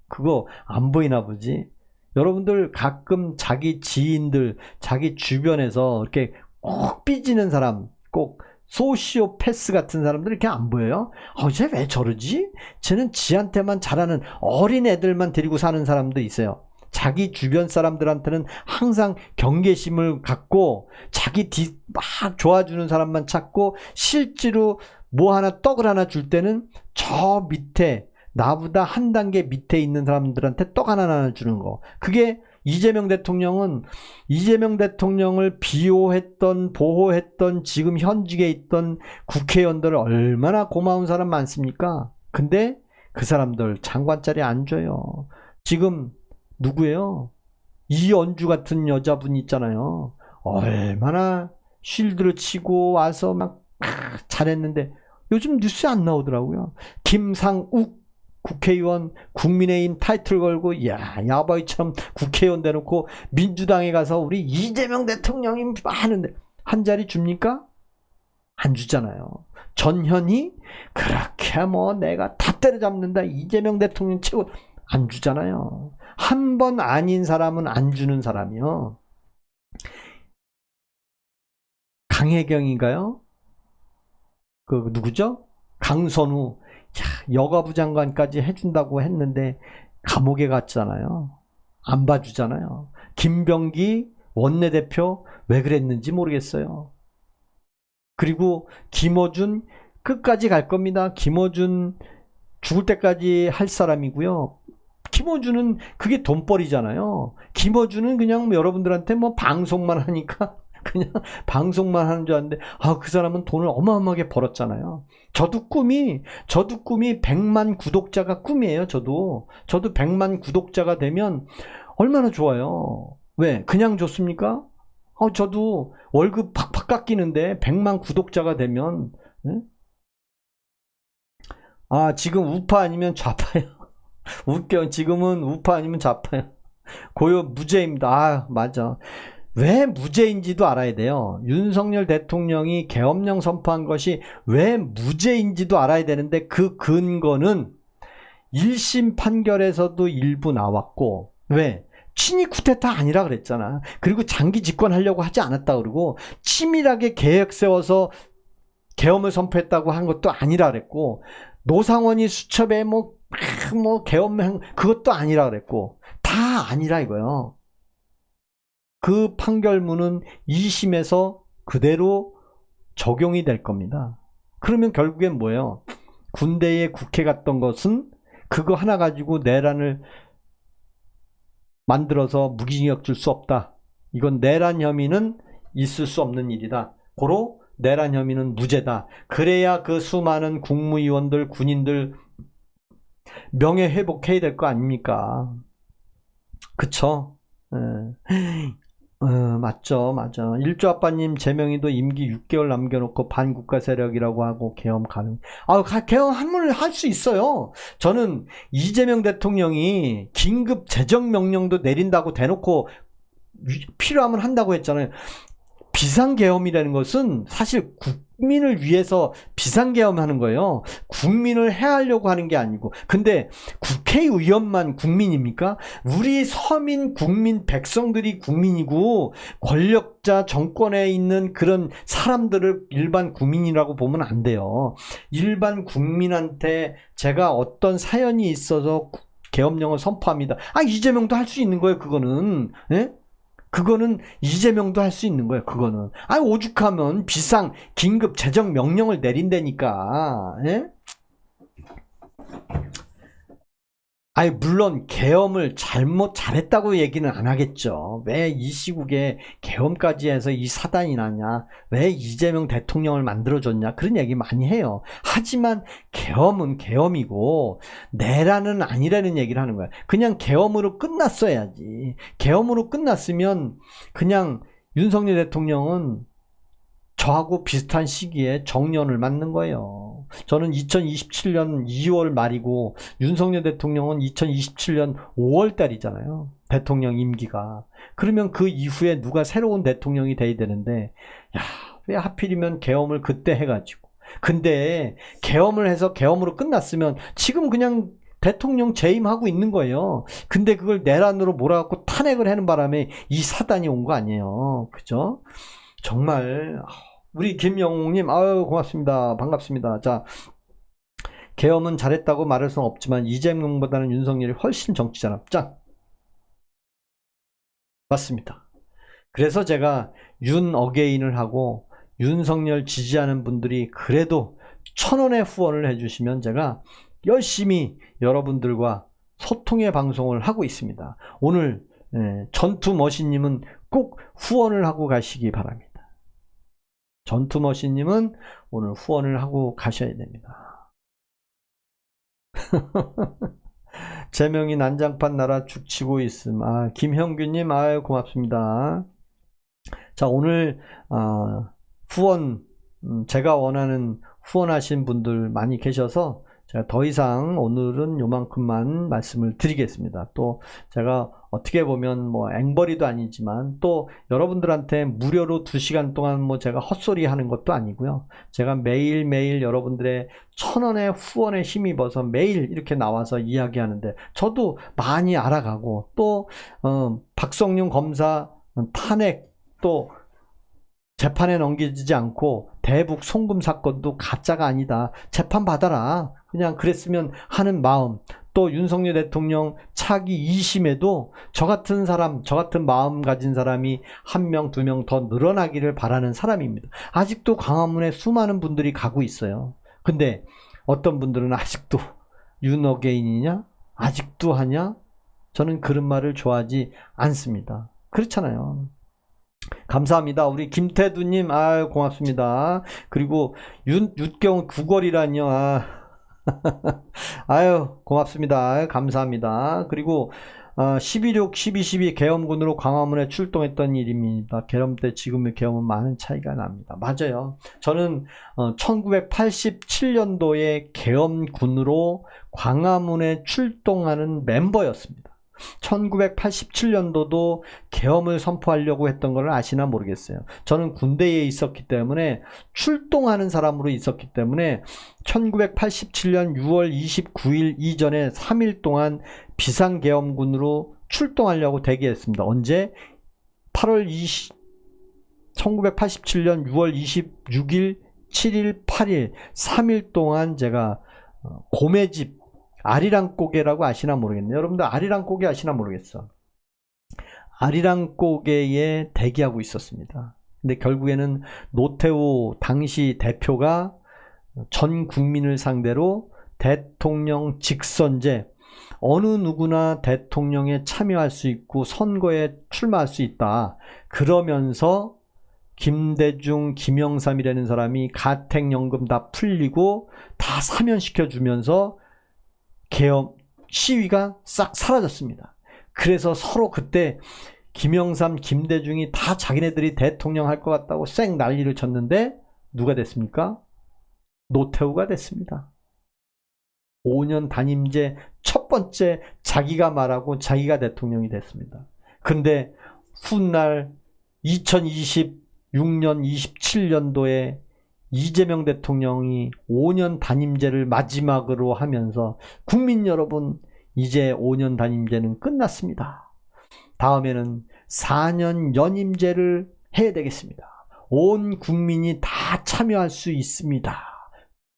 그거 안 보이나 보지? 여러분들 가끔 자기 지인들, 자기 주변에서 이렇게 꼭 삐지는 사람, 꼭, 소시오패스 같은 사람들 이렇게 안 보여요? 쟤 왜 저러지? 쟤는 지한테만 잘하는 어린 애들만 데리고 사는 사람도 있어요. 자기 주변 사람들한테는 항상 경계심을 갖고 자기 막 좋아주는 사람만 찾고 실제로 뭐 하나 떡을 하나 줄 때는 저 밑에 나보다 한 단계 밑에 있는 사람들한테 떡 하나 주는 거. 그게 이재명 대통령은 이재명 대통령을 비호했던 보호했던 지금 현직에 있던 국회의원들 얼마나 고마운 사람 많습니까? 근데 그 사람들 장관 자리 안 줘요. 지금 누구예요? 이연주 같은 여자분 있잖아요. 얼마나 쉴드를 치고 와서 막 잘했는데 요즘 뉴스에 안 나오더라고요. 김상욱 국회의원 국민의힘 타이틀 걸고 야바이처럼 국회의원 대놓고 민주당에 가서 우리 이재명 대통령이 하는데 한 자리 줍니까? 안 주잖아요. 전현희 그렇게 뭐 내가 다 때려잡는다 이재명 대통령 최고 안 주잖아요. 한 번 아닌 사람은 안 주는 사람이요. 강혜경인가요? 그 누구죠? 강선우 여가부 장관까지 해준다고 했는데 감옥에 갔잖아요. 안 봐주잖아요. 김병기 원내대표 왜 그랬는지 모르겠어요. 그리고 김어준 끝까지 갈 겁니다. 김어준 죽을 때까지 할 사람이고요. 김어준은 그게 돈벌이잖아요. 김어준은 그냥 뭐 여러분들한테 뭐 방송만 하니까 그냥 방송만 하는 줄 알았는데 그 사람은 돈을 어마어마하게 벌었잖아요. 저도 꿈이 100만 구독자가 꿈이에요. 저도 100만 구독자가 되면 얼마나 좋아요. 왜? 그냥 좋습니까? 저도 월급 팍팍 깎이는데 100만 구독자가 되면 네? 지금 우파 아니면 좌파요. 웃겨. 지금은 우파 아니면 좌파요. 고요 무죄입니다. 맞아. 왜 무죄인지도 알아야 돼요. 윤석열 대통령이 계엄령 선포한 것이 왜 무죄인지도 알아야 되는데 그 근거는 1심 판결에서도 일부 나왔고 왜? 친위 쿠데타 아니라 그랬잖아. 그리고 장기 집권하려고 하지 않았다 그러고 치밀하게 계획 세워서 계엄을 선포했다고 한 것도 아니라 그랬고 노상원이 수첩에 뭐 계엄 그것도 아니라 그랬고 다 아니라 이거요. 그 판결문은 2심에서 그대로 적용이 될 겁니다. 그러면 결국엔 뭐예요? 군대에 국회 갔던 것은 그거 하나 가지고 내란을 만들어서 무기징역 줄 수 없다. 이건 내란 혐의는 있을 수 없는 일이다. 고로 내란 혐의는 무죄다. 그래야 그 수많은 국무위원들, 군인들 명예 회복해야 될 거 아닙니까? 그쵸? 맞죠, 맞아. 일조 아빠님, 재명이도 임기 6개월 남겨놓고 반국가 세력이라고 하고 개엄 가능. 개엄 한문을 할 수 있어요. 저는 이재명 대통령이 긴급 재정명령도 내린다고 대놓고 필요하면 한다고 했잖아요. 비상계엄이라는 것은 사실 국민을 위해서 비상계엄하는 거예요. 국민을 해하려고 하는 게 아니고. 근데 국회의원만 국민입니까? 우리 서민 국민 백성들이 국민이고 권력자 정권에 있는 그런 사람들을 일반 국민이라고 보면 안 돼요. 일반 국민한테 제가 어떤 사연이 있어서 계엄령을 선포합니다. 이재명도 할 수 있는 거예요. 그거는. 예? 그거는 이재명도 할 수 있는 거예요. 그거는. 오죽하면 비상 긴급 재정 명령을 내린다니까. 예? 물론 계엄을 잘했다고 얘기는 안 하겠죠. 왜 이 시국에 계엄까지 해서 이 사단이 나냐, 왜 이재명 대통령을 만들어줬냐, 그런 얘기 많이 해요. 하지만 계엄은 계엄이고 내란은 아니라는 얘기를 하는 거야. 그냥 계엄으로 끝났어야지. 계엄으로 끝났으면 그냥 윤석열 대통령은 저하고 비슷한 시기에 정년을 맞는 거예요. 저는 2027년 2월 말이고 윤석열 대통령은 2027년 5월 달이잖아요. 대통령 임기가. 그러면 그 이후에 누가 새로운 대통령이 돼야 되는데 왜 하필이면 계엄을 그때 해가지고. 근데 계엄을 해서 계엄으로 끝났으면 지금 그냥 대통령 재임하고 있는 거예요. 근데 그걸 내란으로 몰아갖고 탄핵을 하는 바람에 이 사단이 온 거 아니에요. 그죠? 정말 우리 김영웅님, 고맙습니다. 반갑습니다. 자, 계엄은 잘했다고 말할 수는 없지만 이재명보다는 윤석열이 훨씬 정치잖아. 자, 맞습니다. 그래서 제가 윤 어게인을 하고 윤석열 지지하는 분들이 그래도 1,000원의 후원을 해주시면 제가 열심히 여러분들과 소통의 방송을 하고 있습니다. 오늘 전투머신님은 꼭 후원을 하고 가시기 바랍니다. 전투머신님은 오늘 후원을 하고 가셔야 됩니다. 재명이 난장판 나라 죽치고 있음. 김형규님, 고맙습니다. 자, 오늘 후원, 제가 원하는 후원하신 분들 많이 계셔서 제가 더 이상 오늘은 요만큼만 말씀을 드리겠습니다. 또 제가 어떻게 보면 앵벌이도 아니지만 또 여러분들한테 무료로 2시간 동안 제가 헛소리 하는 것도 아니고요. 제가 매일매일 여러분들의 1,000원의 후원에 힘입어서 매일 이렇게 나와서 이야기하는데 저도 많이 알아가고 또 박성윤 검사 탄핵 또 재판에 넘기지 않고 대북 송금 사건도 가짜가 아니다. 재판 받아라. 그냥 그랬으면 하는 마음. 또 윤석열 대통령 차기 2심에도 저 같은 사람, 저 같은 마음 가진 사람이 1명, 2명 더 늘어나기를 바라는 사람입니다. 아직도 광화문에 수많은 분들이 가고 있어요. 근데 어떤 분들은 아직도 윤어게인이냐? 아직도 하냐? 저는 그런 말을 좋아하지 않습니다. 그렇잖아요. 감사합니다. 우리 김태두님, 고맙습니다. 그리고 윤경 구걸이라뇨. 고맙습니다. 감사합니다. 그리고 12.6, 12.12 계엄군으로 광화문에 출동했던 일입니다. 계엄 때 지금의 계엄은 많은 차이가 납니다. 맞아요. 저는 1987년도에 계엄군으로 광화문에 출동하는 멤버였습니다. 1987년도도 계엄을 선포하려고 했던 걸 아시나 모르겠어요. 저는 군대에 있었기 때문에 출동하는 사람으로 있었기 때문에 1987년 6월 29일 이전에 3일 동안 비상계엄군으로 출동하려고 대기했습니다. 언제? 1987년 6월 26일, 7일, 8일 3일 동안 제가 고매집 아리랑고개라고 아시나 모르겠네요. 여러분들 아리랑고개 아시나 모르겠어. 아리랑고개에 대기하고 있었습니다. 근데 결국에는 노태우 당시 대표가 전 국민을 상대로 대통령 직선제 어느 누구나 대통령에 참여할 수 있고 선거에 출마할 수 있다. 그러면서 김대중, 김영삼이라는 사람이 가택연금 다 풀리고 다 사면시켜주면서 계엄 시위가 싹 사라졌습니다. 그래서 서로 그때 김영삼, 김대중이 다 자기네들이 대통령 할 것 같다고 쌩 난리를 쳤는데 누가 됐습니까? 노태우가 됐습니다. 5년 단임제 첫 번째 자기가 말하고 자기가 대통령이 됐습니다. 근데 훗날 2026년, 27년도에 이재명 대통령이 5년 단임제를 마지막으로 하면서 국민 여러분, 이제 5년 단임제는 끝났습니다. 다음에는 4년 연임제를 해야 되겠습니다. 온 국민이 다 참여할 수 있습니다.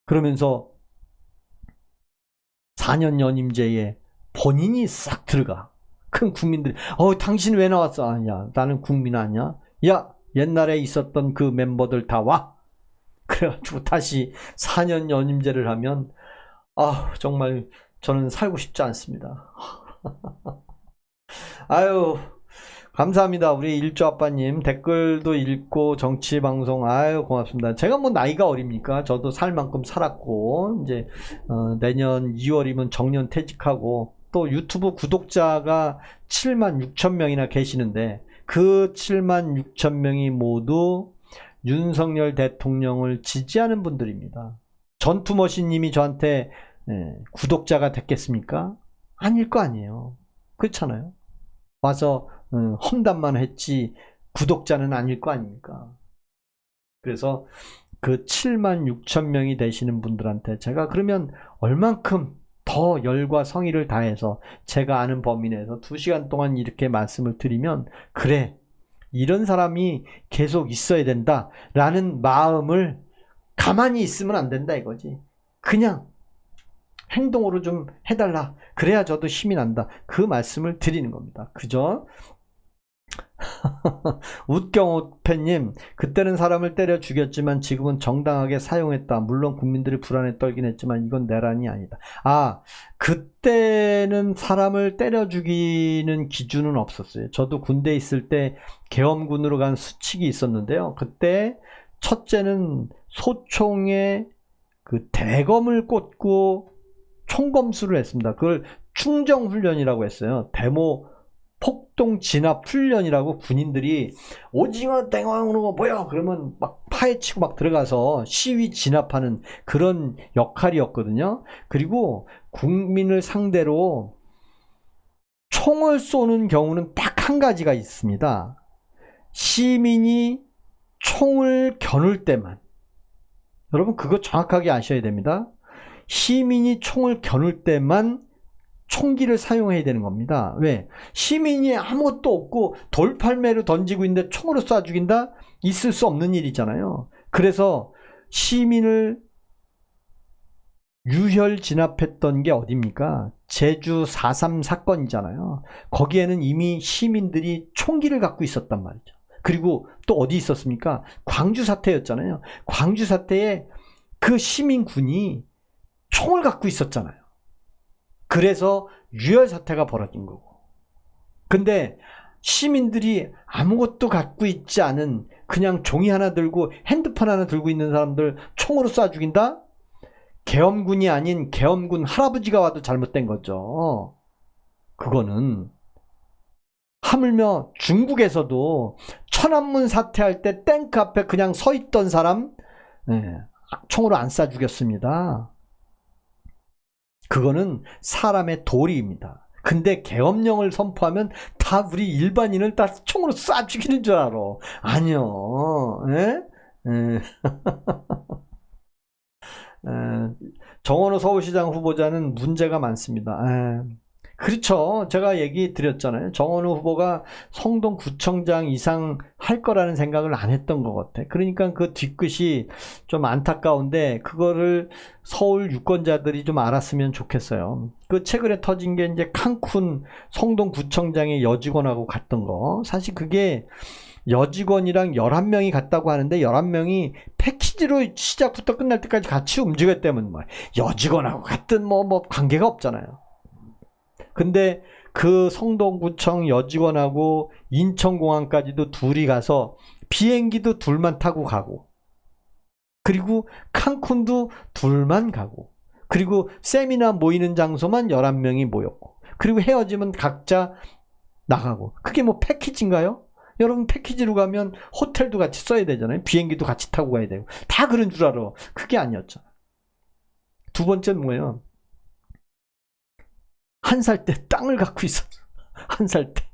그러면서 4년 연임제에 본인이 싹 들어가. 그럼 국민들이 당신 왜 나왔어? 아니야, 나는 국민 아니야. 야, 옛날에 있었던 그 멤버들 다 와. 그래가지고 다시 4년 연임제를 하면 정말 저는 살고 싶지 않습니다. 아유, 감사합니다. 우리 일조 아빠님 댓글도 읽고 정치방송 고맙습니다. 제가 뭐 나이가 어립니까? 저도 살 만큼 살았고 이제 내년 2월이면 정년 퇴직하고 또 유튜브 구독자가 7만 6천 명이나 계시는데 그 7만 6천 명이 모두 윤석열 대통령을 지지하는 분들입니다. 전투머신님이 저한테 구독자가 됐겠습니까? 아닐 거 아니에요. 그렇잖아요. 와서 험담만 했지 구독자는 아닐 거 아닙니까? 그래서 그 7만 6천 명이 되시는 분들한테 제가 그러면 얼만큼 더 열과 성의를 다해서 제가 아는 범위 내에서 2시간 동안 이렇게 말씀을 드리면 그래, 이런 사람이 계속 있어야 된다 라는 마음을 가만히 있으면 안 된다 이거지. 그냥 행동으로 좀 해달라. 그래야 저도 힘이 난다. 그 말씀을 드리는 겁니다. 그죠? 웃경호팬님, 그때는 사람을 때려 죽였지만 지금은 정당하게 사용했다. 물론 국민들이 불안에 떨긴 했지만 이건 내란이 아니다. 그때는 사람을 때려 죽이는 기준은 없었어요. 저도 군대에 있을 때 계엄군으로 간 수칙이 있었는데요. 그때 첫째는 소총에 그 대검을 꽂고 총검수를 했습니다. 그걸 충정훈련이라고 했어요. 데모 폭동 진압 훈련이라고 군인들이 오징어 땡왕으로 뭐야 그러면 막 파헤치고 막 들어가서 시위 진압하는 그런 역할이었거든요. 그리고 국민을 상대로 총을 쏘는 경우는 딱 한 가지가 있습니다. 시민이 총을 겨눌 때만. 여러분 그거 정확하게 아셔야 됩니다. 시민이 총을 겨눌 때만 총기를 사용해야 되는 겁니다. 왜? 시민이 아무것도 없고 돌팔매로 던지고 있는데 총으로 쏴 죽인다? 있을 수 없는 일이잖아요. 그래서 시민을 유혈 진압했던 게 어딥니까? 제주 4.3 사건이잖아요. 거기에는 이미 시민들이 총기를 갖고 있었단 말이죠. 그리고 또 어디 있었습니까? 광주 사태였잖아요. 광주 사태에 그 시민군이 총을 갖고 있었잖아요. 그래서 유혈 사태가 벌어진 거고. 근데 시민들이 아무것도 갖고 있지 않은 그냥 종이 하나 들고 핸드폰 하나 들고 있는 사람들 총으로 쏴 죽인다? 계엄군이 아닌 계엄군 할아버지가 와도 잘못된 거죠. 그거는 하물며 중국에서도 천안문 사태할 때 탱크 앞에 그냥 서 있던 사람 총으로 안 쏴 죽였습니다. 그거는 사람의 도리입니다. 근데 계엄령을 선포하면 다 우리 일반인을 다 총으로 쏴 죽이는 줄 알아. 아니요. 정원호 서울시장 후보자는 문제가 많습니다. 그렇죠. 제가 얘기 드렸잖아요. 정원호 후보가 성동구청장 이상 할 거라는 생각을 안 했던 것 같아. 그러니까 그 뒤끝이 좀 안타까운데 그거를 서울 유권자들이 좀 알았으면 좋겠어요. 그 최근에 터진 게 이제 칸쿤 성동구청장의 여직원하고 갔던 거. 사실 그게 여직원이랑 11명이 갔다고 하는데 11명이 패키지로 시작부터 끝날 때까지 같이 움직였다면 뭐 여직원하고 갔든 뭐 관계가 없잖아요. 근데 그 성동구청 여직원하고 인천공항까지도 둘이 가서 비행기도 둘만 타고 가고, 그리고 칸쿤도 둘만 가고, 그리고 세미나 모이는 장소만 11명이 모였고, 그리고 헤어지면 각자 나가고. 그게 뭐 패키지인가요? 여러분, 패키지로 가면 호텔도 같이 써야 되잖아요. 비행기도 같이 타고 가야 되고. 다 그런 줄 알아. 그게 아니었잖아. 두 번째는 뭐예요? 한 살 때 땅을 갖고 있었어. 한 살 때.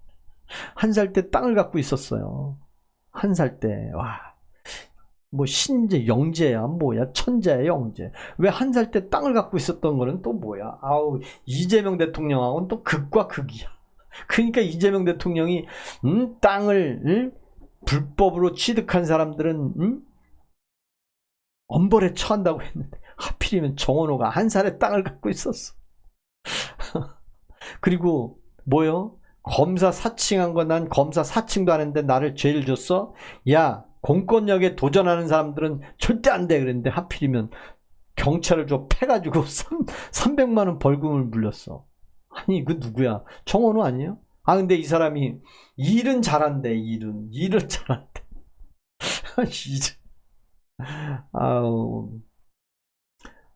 한 살 때 땅을 갖고 있었어요. 한 살 때. 와. 뭐 신재, 영재야, 뭐야, 천재야, 영재. 왜 한 살 때 땅을 갖고 있었던 거는 또 뭐야? 아우, 이재명 대통령하고는 또 극과 극이야. 그러니까 이재명 대통령이 땅을 불법으로 취득한 사람들은 엄벌에 처한다고 했는데, 하필이면 정원호가 한 살에 땅을 갖고 있었어. 그리고 뭐요? 검사 사칭한 거, 난 검사 사칭도 안 했는데 나를 죄를 줬어? 야, 공권력에 도전하는 사람들은 절대 안 돼. 그랬는데 하필이면 경찰을 줘 패가지고 300만 원 벌금을 물렸어. 아니, 그 누구야? 정원호 아니에요? 아, 근데 이 사람이 일은 잘한대. 일은 잘한대. 아우.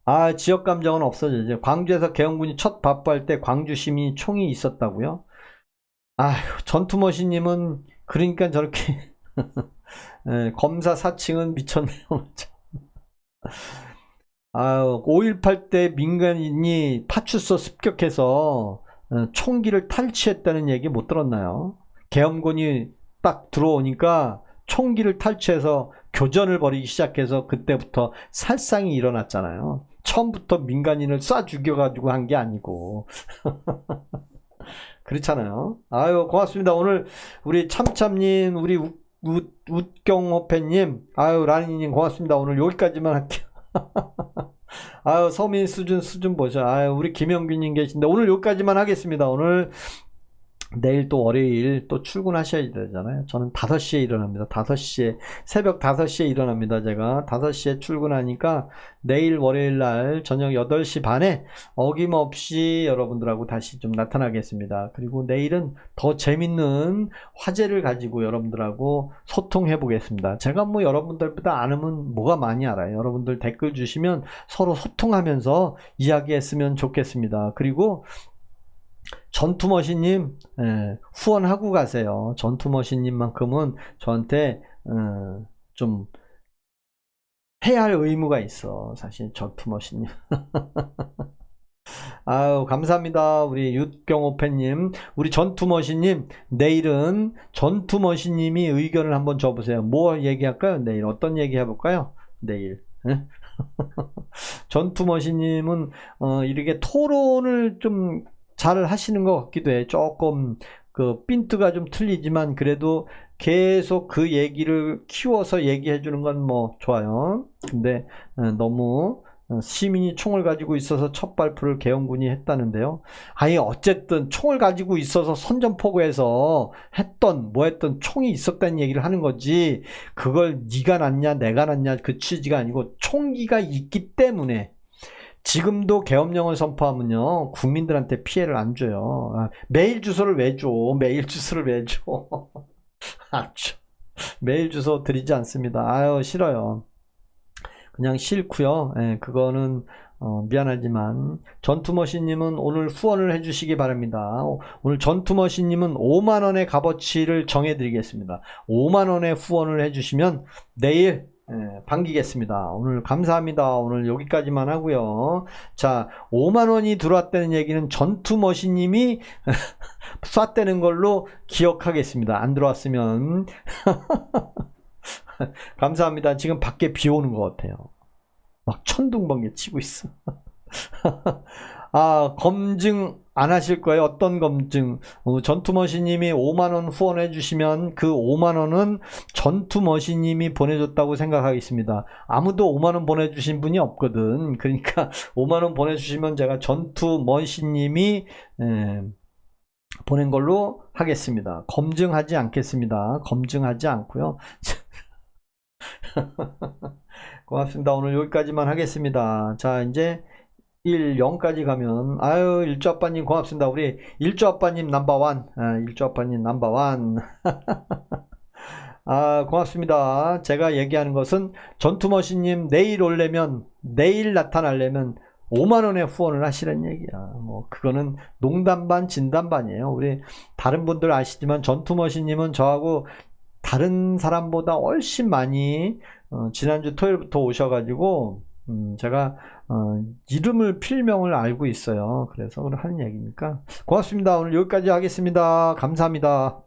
아, 지역 감정은 없어져. 광주에서 계엄군이 첫 밥부할 때 광주 시민이 총이 있었다고요? 아휴, 전투머신님은 그러니까 저렇게 예, 검사 사칭은 미쳤네요. 아유, 5.18 때 민간인이 파출소 습격해서 총기를 탈취했다는 얘기 못 들었나요? 계엄군이 딱 들어오니까 총기를 탈취해서 교전을 벌이기 시작해서 그때부터 살상이 일어났잖아요. 처음부터 민간인을 쏴 죽여가지고 한 게 아니고. 그렇잖아요. 아유, 고맙습니다. 오늘 우리 참참님, 우리 웃경호팬님, 아유, 라니님 고맙습니다. 오늘 여기까지만 할게요. 아유, 서민 수준 보자. 아유, 우리 김영균님 계신데 오늘 여기까지만 하겠습니다. 오늘 내일 또 월요일 또 출근하셔야 되잖아요. 저는 5시에 일어납니다. 5시에, 새벽 5시에 일어납니다. 제가 5시에 출근하니까 내일 월요일 날 저녁 8시 반에 어김없이 여러분들하고 다시 좀 나타나겠습니다. 그리고 내일은 더 재밌는 화제를 가지고 여러분들하고 소통해 보겠습니다. 제가 뭐 여러분들보다 아는 뭐가 많이 알아요. 여러분들 댓글 주시면 서로 소통하면서 이야기했으면 좋겠습니다. 그리고 전투머신님, 후원하고 가세요. 전투머신님만큼은 저한테 좀 해야 할 의무가 있어. 사실 전투머신님. 아유, 감사합니다. 우리 육경호팬님, 우리 전투머신님, 내일은 전투머신님이 의견을 한번 줘보세요. 뭐 얘기할까요? 내일 어떤 얘기 해볼까요? 내일. 전투머신님은 이렇게 토론을 좀 잘 하시는 것 같기도 해. 조금 그 핀트가 좀 틀리지만 그래도 계속 그 얘기를 키워서 얘기해 주는 건 뭐 좋아요. 근데 너무 시민이 총을 가지고 있어서 첫 발표를 계엄군이 했다는데요. 아니, 어쨌든 총을 가지고 있어서 선전포고에서 했던 뭐 했던 총이 있었다는 얘기를 하는 거지, 그걸 네가 낫냐 내가 낫냐 그 취지가 아니고 총기가 있기 때문에. 지금도 계엄령을 선포하면요, 국민들한테 피해를 안 줘요. 메일 주소를 왜 줘? 메일 주소를 왜 줘? 메일 주소 드리지 않습니다. 아유, 싫어요. 그냥 싫고요. 예, 그거는 미안하지만 전투머신님은 오늘 후원을 해주시기 바랍니다. 오늘 전투머신님은 5만원의 값어치를 정해드리겠습니다. 5만원의 후원을 해주시면 내일 반기겠습니다. 오늘 감사합니다. 오늘 여기까지만 하고요. 자, 5만원이 들어왔다는 얘기는 전투머신님이 쐈다는 걸로 기억하겠습니다. 안 들어왔으면 감사합니다. 지금 밖에 비 오는 것 같아요. 막 천둥번개 치고 있어. 아, 검증 안 하실 거예요? 어떤 검증? 전투머신님이 5만원 후원해 주시면 그 5만원은 전투머신님이 보내줬다고 생각하겠습니다. 아무도 5만원 보내주신 분이 없거든. 그러니까 5만원 보내주시면 제가 전투머신님이 보낸 걸로 하겠습니다. 검증하지 않겠습니다. 검증하지 않고요. 고맙습니다. 오늘 여기까지만 하겠습니다. 자, 이제 0까지 가면, 아유, 일조 아빠님 고맙습니다. 우리 일조 아빠님 넘버원. 일조 아빠님 넘버원. 아, 고맙습니다. 제가 얘기하는 것은 전투머신님 내일 올려면, 내일 나타나려면 5만원의 후원을 하시는 얘기야. 뭐, 그거는 농담 반, 진담 반이에요. 우리 다른 분들 아시지만 전투머신님은 저하고 다른 사람보다 훨씬 많이, 지난주 토요일부터 오셔가지고, 제가, 이름을, 필명을 알고 있어요. 그래서 하는 얘기니까. 고맙습니다. 오늘 여기까지 하겠습니다. 감사합니다.